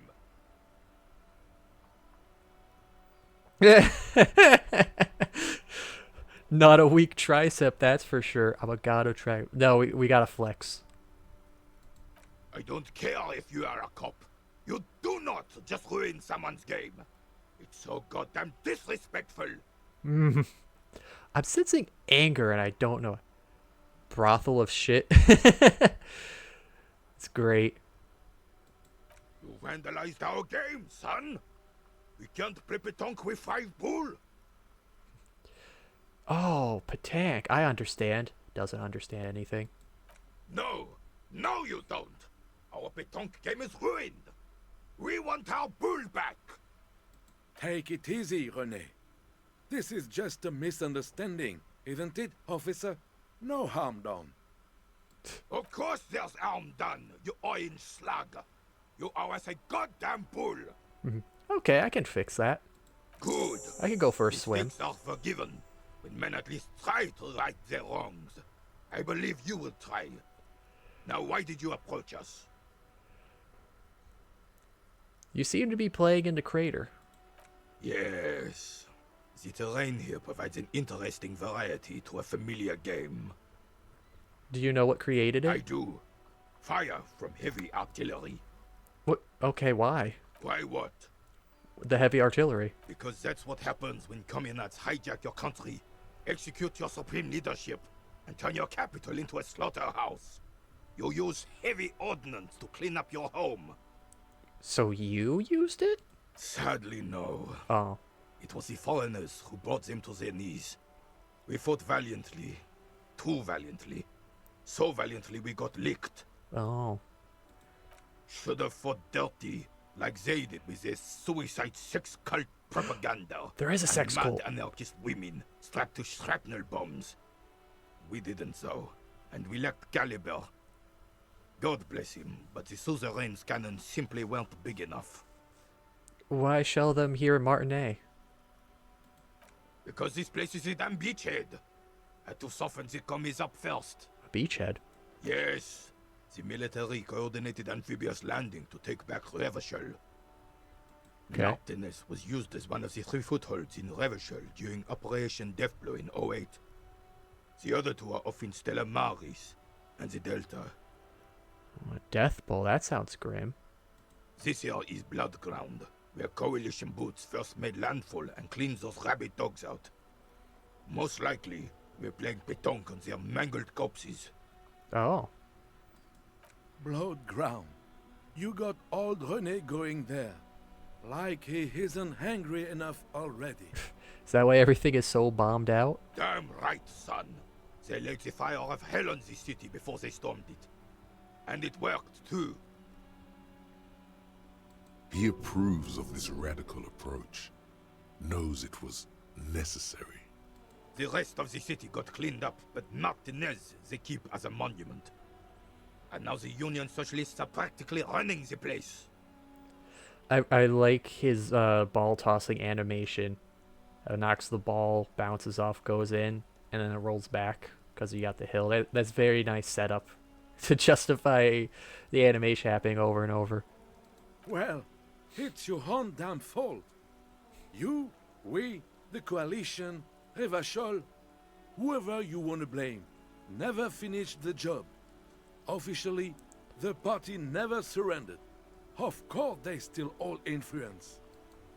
Not a weak tricep, that's for sure. I'm a god of tri. No, we gotta flex. I don't care if you are a cop. You do not just ruin someone's game. It's so goddamn disrespectful. I'm sensing anger and I don't know. Brothel of shit. It's great. You vandalized our game, son. We can't play pétanque with 5 bull. Oh, petanque. I understand. Doesn't understand anything. No, no you don't. Our pétanque game is ruined. We want our bull back. Take it easy, René. This is just a misunderstanding, isn't it, officer? No harm done. Of course there's harm done, you orange slug. You are as a goddamn bull. Okay, I can fix that. Good. I can go for a swim. Mistakes are forgiven when men at least try to right their wrongs. I believe you will try. Now, why did you approach us? You seem to be playing in the crater. Yes. The terrain here provides an interesting variety to a familiar game. Do you know what created it? I do. Fire from heavy artillery. What? Okay, why? Why what? The heavy artillery. Because that's what happens when communards hijack your country, execute your supreme leadership, and turn your capital into a slaughterhouse. You use heavy ordnance to clean up your home. So you used it? Sadly, no. Oh. It was the foreigners who brought them to their knees. We fought valiantly. Too valiantly. So valiantly we got licked. Oh. Should have fought dirty, like they did with their suicide sex cult propaganda. There is a sex cult. Mad anarchist women strapped to shrapnel bombs. We didn't though, and we lacked caliber. God bless him, but the suzerain's cannons simply weren't big enough. Why shell them here in Martinet? Because this place is a damn beachhead. Had to soften the commies up first. A beachhead? Yes. The military coordinated amphibious landing to take back Revachol. Okay. Martinez was used as one of the 3 footholds in Revachol during Operation Deathblow in 08. The other 2 are off in Stella Maris and the Delta. A death bowl, that sounds grim. This here is Blood Ground, where coalition boots first made landfall and cleaned those rabid dogs out. Most likely, we're playing pétanque on their mangled corpses. Oh. Blood ground. You got old René going there. Like he isn't hungry enough already. Is that why everything is so bombed out? Damn right, son. They laid the fire of hell on the city before they stormed it. And it worked, too. He approves of this radical approach, knows it was necessary. The rest of the city got cleaned up, but Martinez they keep as a monument. And now the Union Socialists are practically running the place. I like his ball tossing animation. Knocks the ball, bounces off, goes in, and then it rolls back because you got the hill. That's very nice setup to justify the animation happening over and over. Well, it's your own damn fault. You, we, the coalition, Revachol, whoever you want to blame, never finished the job. Officially, the party never surrendered. Of course, they still all influence.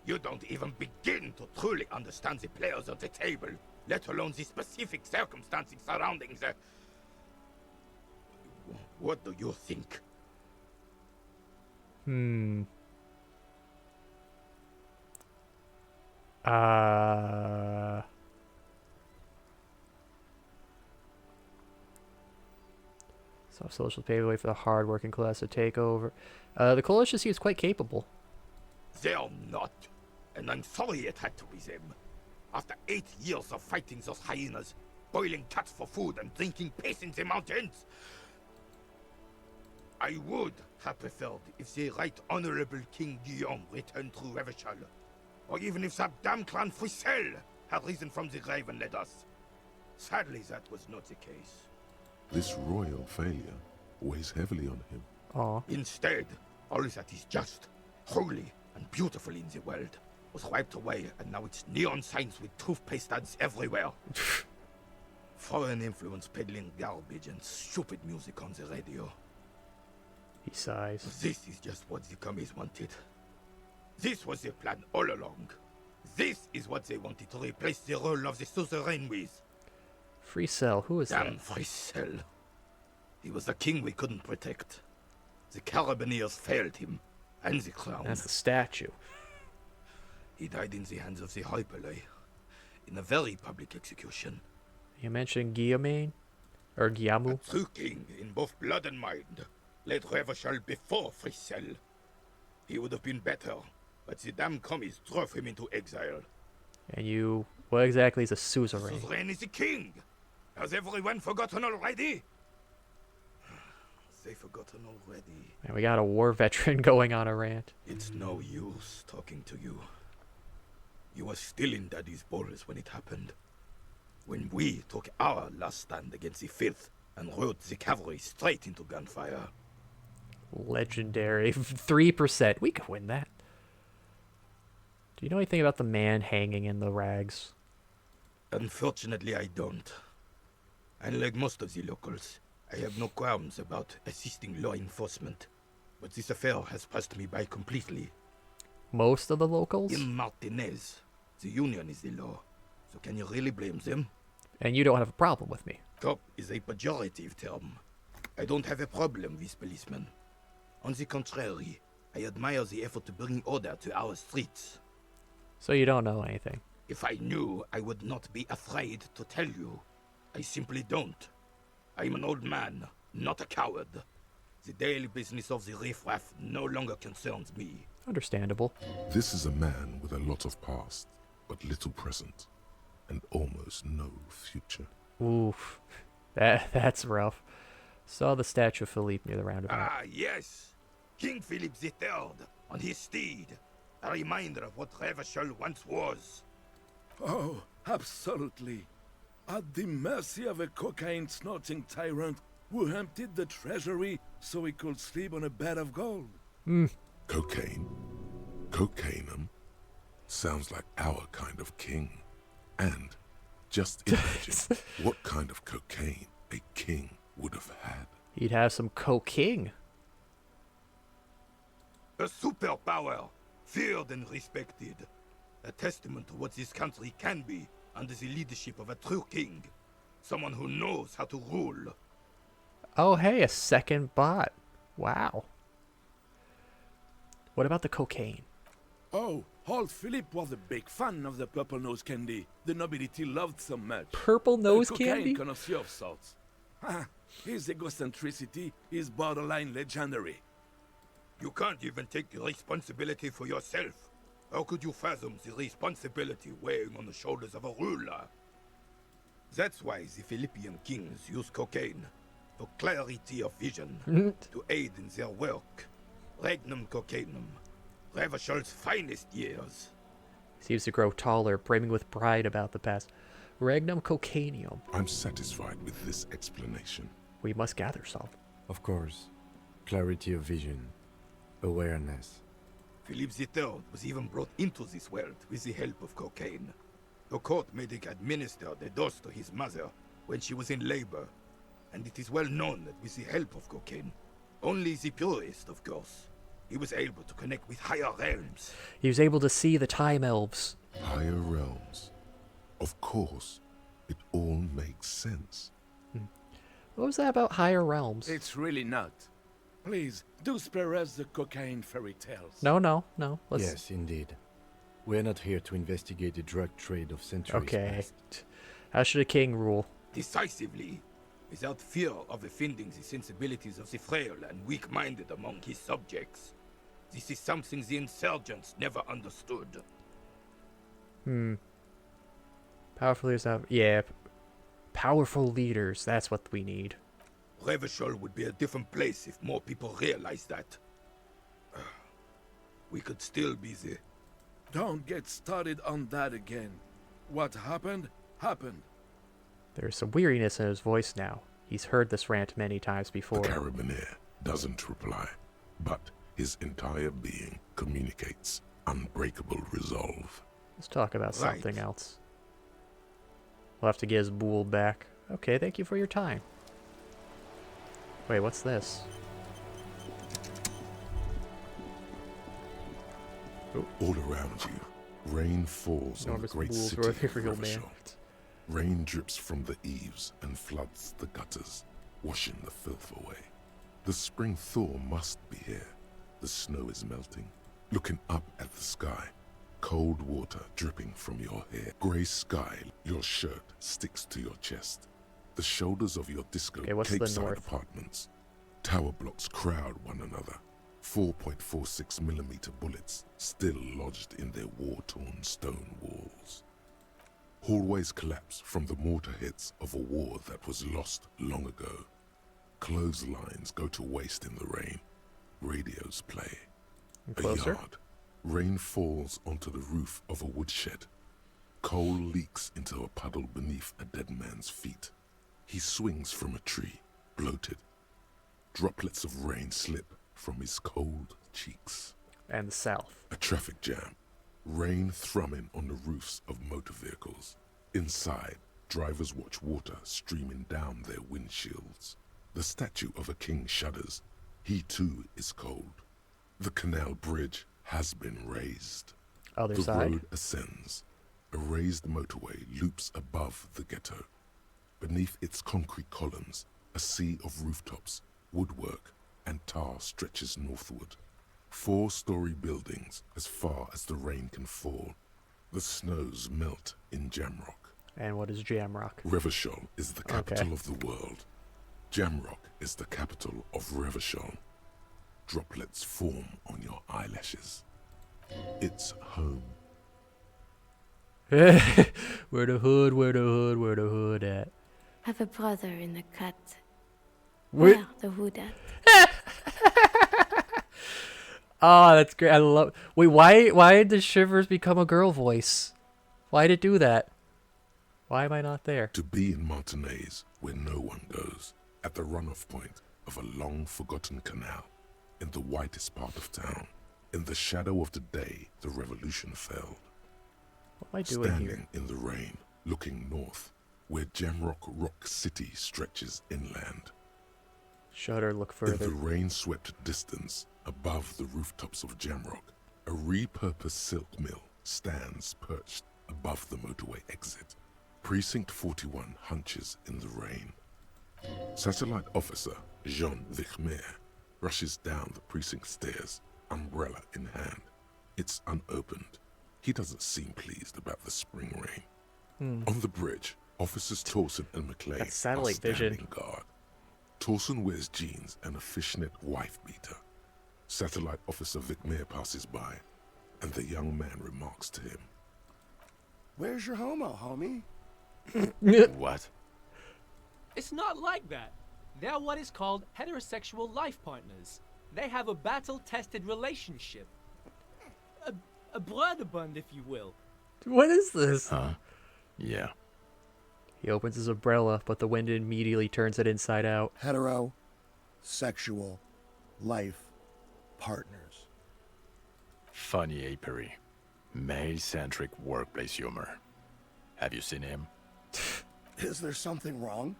You don't even begin to truly understand the players at the table, let alone the specific circumstances surrounding the... What do you think? So social pave the way for the hard working class to take over. The coalition seems quite capable. They're not. And I'm sorry it had to be them. After 8 years of fighting those hyenas, boiling cats for food and drinking piss in the mountains, I would have preferred if the Right Honorable King Guillaume returned through Revachol, or even if that damn clan Frissel had risen from the grave and led us. Sadly, that was not the case. This royal failure weighs heavily on him. Aww. Instead, all that is just, holy, and beautiful in the world was wiped away, and now it's neon signs with toothpaste ads everywhere. Foreign influence peddling garbage and stupid music on the radio. He sighs. This is just what the commies wanted. This was their plan all along. This is what they wanted to replace the role of the suzerain with. Frissel, who is Damn that? Frissel. He was the king we couldn't protect. The Carabineers failed him, and the crown. That's the statue. He died in the hands of the Hyperlay, in a very public execution. You mentioned Guillaume? Or Guillaume? A true king in both blood and mind, led Revachol before Frissel. He would have been better, but the damn commies drove him into exile. And you... What exactly is a suzerain? Suzerain is the king! Has everyone forgotten already? they forgotten already? And we got a war veteran going on a rant. It's no use talking to you. You were still in Daddy's balls when it happened. When we took our last stand against the filth and rode the cavalry straight into gunfire. Legendary. 3%. We could win that. Do you know anything about the man hanging in the rags? Unfortunately, I don't. Unlike most of the locals, I have no qualms about assisting law enforcement. But this affair has passed me by completely. Most of the locals? In Martinez, the union is the law. So can you really blame them? And you don't have a problem with me. Cop is a pejorative term. I don't have a problem with policemen. On the contrary, I admire the effort to bring order to our streets. So you don't know anything? If I knew, I would not be afraid to tell you. I simply don't. I'm an old man, not a coward. The daily business of the riffraff no longer concerns me. Understandable. This is a man with a lot of past, but little present, and almost no future. Oof. That's rough. Saw the statue of Philippe near the roundabout. Ah, yes. King Philip III on his steed. A reminder of what Revachol once was. Oh, absolutely. At the mercy of a cocaine-snorting tyrant who emptied the treasury so he could sleep on a bed of gold. Cocaine? Cocainum? Sounds like our kind of king. And just imagine what kind of cocaine a king would have had. He'd have some coking. A superpower, feared and respected. A testament to what this country can be under the leadership of a true king. Someone who knows how to rule. Oh, hey, a second bot. Wow. What about the cocaine? Oh, old Philip was a big fan of the purple nose candy the nobility loved so much. Purple nose cocaine candy? Connoisseur of sorts. His egocentricity is borderline legendary. You can't even take responsibility for yourself. How could you fathom the responsibility weighing on the shoulders of a ruler? That's why the Philippian kings use cocaine, for clarity of vision, to aid in their work. Regnum cocainum, Revachol's finest years. Seems to grow taller, brimming with pride about the past. Regnum cocainium. I'm satisfied with this explanation. We must gather some. Of course. Clarity of vision. Awareness. Philip III was even brought into this world with the help of cocaine. The court made him administer the dose to his mother when she was in labor, and it is well known that with the help of cocaine, only the purest, of course, he was able to connect with higher realms. He was able to see the time elves. Higher realms. Of course, it all makes sense. What was that about higher realms? It's really not. Please, do spare us the cocaine fairy tales. No. Yes, indeed. We're not here to investigate the drug trade of centuries past. How should a king rule? Decisively, without fear of offending the sensibilities of the frail and weak-minded among his subjects. This is something the insurgents never understood. Powerful leaders have... Yeah. Powerful leaders. That's what we need. Revachol would be a different place if more people realized that. We could still be the... Don't get started on that again. What happened, happened. There's some weariness in his voice now. He's heard this rant many times before. The Carabiner doesn't reply, but his entire being communicates unbreakable resolve. Let's talk about something else. We'll have to get his bool back. Okay, thank you for your time. Wait, what's this? All around you, rain falls on the Enormous great bulls city roar of every real man. Revachol. Rain drips from the eaves and floods the gutters, washing the filth away. The spring thaw must be here. The snow is melting. Looking up at the sky, cold water dripping from your hair. Grey sky, your shirt sticks to your chest. The shoulders of your disco Capeside apartments. Tower blocks crowd one another. 4.46mm bullets still lodged in their war-torn stone walls. Hallways collapse from the mortar hits of a war that was lost long ago. Clotheslines go to waste in the rain. Radios play. Closer. A yard. Rain falls onto the roof of a woodshed. Coal leaks into a puddle beneath a dead man's feet. He swings from a tree, bloated. Droplets of rain slip from his cold cheeks. And the south. A traffic jam. Rain thrumming on the roofs of motor vehicles. Inside, drivers watch water streaming down their windshields. The statue of a king shudders. He too is cold. The canal bridge has been raised. Other the side. road ascends. A raised motorway loops above the ghetto. Beneath its concrete columns, a sea of rooftops, woodwork, and tar stretches northward. 4-story buildings as far as the rain can fall. The snows melt in Jamrock. And what is Jamrock? Revachol is the capital of the world. Jamrock is the capital of Revachol. Droplets form on your eyelashes. It's home. Where the hood at? Have a brother in the cut. Where the hood at? Oh, that's great. I love. Wait, why did the Shivers become a girl voice? Why did it do that? Why am I not there? To be in Martinez, where no one goes, at the runoff point of a long-forgotten canal, in the whitest part of town, in the shadow of the day the revolution fell. What am I doing Standing here? in the rain, looking north, where Jamrock Rock City stretches inland. Shutter, look In further. the rain-swept distance, above the rooftops of Jamrock, a repurposed silk mill stands perched above the motorway exit. Precinct 41 hunches in the rain. Satellite officer Jean Vichmer rushes down the precinct stairs, umbrella in hand. It's unopened. He doesn't seem pleased about the spring rain. On the bridge, officers Torson and McLean That's are satellite standing vision. guard. Torson wears jeans and a fishnet wife-beater. Satellite officer Vichmer passes by, and the young man remarks to him. Where's your homo, homie? What? It's not like that. They're what is called heterosexual life partners. They have a battle-tested relationship. A brother-bund, if you will. What is this? Huh? Yeah. He opens his umbrella, but the wind immediately turns it inside out. Hetero, sexual, life, partners. Funny apery. Male-centric workplace humor. Have you seen him? Is there something wrong?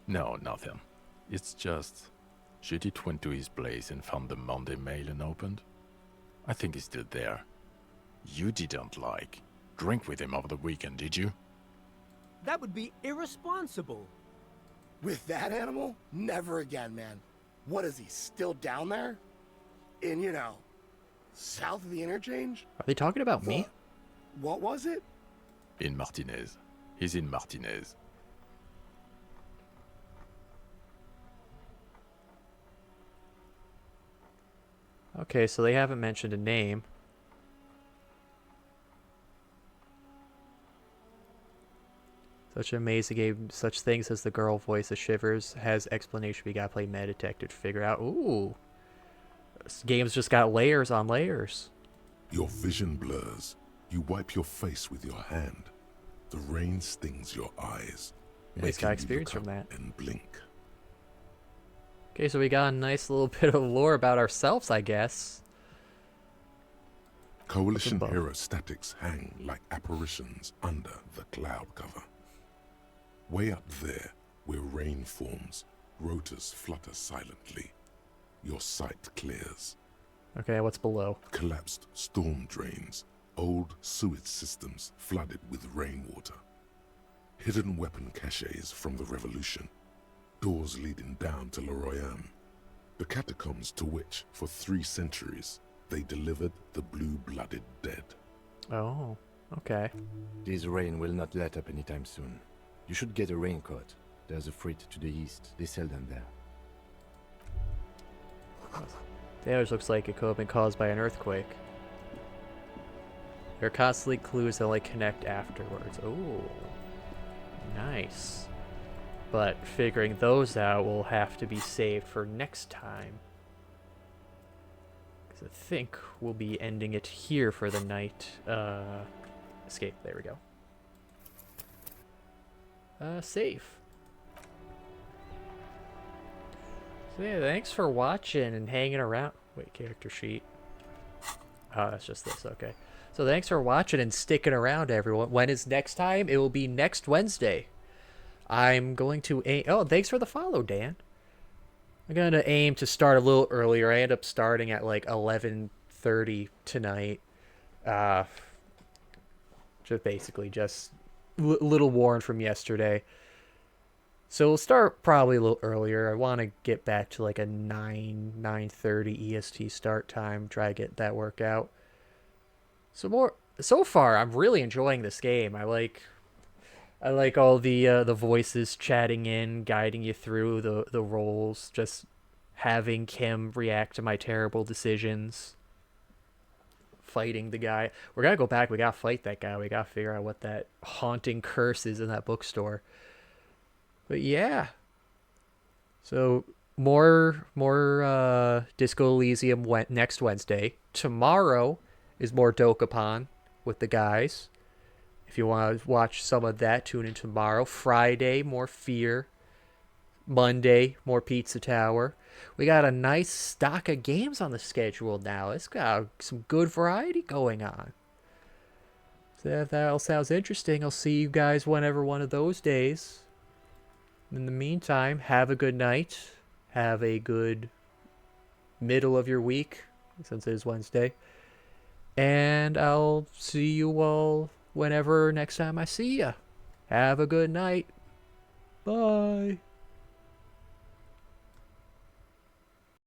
No, nothing. It's just... Judith went to his place and found the Monday mail unopened. I think he's still there. You didn't drink with him over the weekend, did you? That would be irresponsible. With that animal? Never again, man. What is he, still down there? In, south of the interchange? Are they talking about me? What was it? In Martinez. He's in Martinez. Okay, so they haven't mentioned a name. Such an amazing game. Such things as the girl voice of Shivers has explanation. We gotta play Meta Detective to figure out. Ooh. This game's just got layers on layers. Your vision blurs. You wipe your face with your hand. The rain stings your eyes. Yeah, he's got experience from that. And blink. Okay, so we got a nice little bit of lore about ourselves, I guess. Coalition hero statics hang like apparitions under the cloud cover. Way up there, where rain forms, rotors flutter silently. Your sight clears. Okay, what's below? Collapsed storm drains, old sewage systems flooded with rainwater. Hidden weapon caches from the revolution. Doors leading down to Le Royaume. The catacombs to which, for 3 centuries, they delivered the blue-blooded dead. Oh, okay. This rain will not let up anytime soon. You should get a raincoat. There's a freight to the east. They sell them there. Damage looks like it could have been caused by an earthquake. There are constantly clues that connect afterwards. Oh, nice. But figuring those out will have to be saved for next time. Because I think we'll be ending it here for the night. Escape. There we go. Save. So yeah, thanks for watching and hanging around. Wait, character sheet. Oh, that's just this. Okay. So thanks for watching and sticking around, everyone. When is next time? It will be next Wednesday. I'm going to aim... Oh, thanks for the follow, Dan. I'm going to aim to start a little earlier. I end up starting at like 11:30 tonight. Just basically just little worn from yesterday. So we'll start probably a little earlier. I want to get back to like a 9:30 EST start time. Try to get that work out. So far, I'm really enjoying this game. I like all the voices chatting in, guiding you through the roles, just having Kim react to my terrible decisions, fighting the guy. We're gonna go back. We gotta fight that guy. We gotta figure out what that haunting curse is in that bookstore. But yeah. So more Disco Elysium next Wednesday. Tomorrow is more Dokapon with the guys. If you want to watch some of that, tune in tomorrow. Friday, more Fear. Monday, more Pizza Tower. We got a nice stock of games on the schedule now. It's got some good variety going on. So if that all sounds interesting, I'll see you guys whenever one of those days. In the meantime, have a good night. Have a good middle of your week, since it is Wednesday. And I'll see you all whenever next time I see ya. Have a good night. Bye.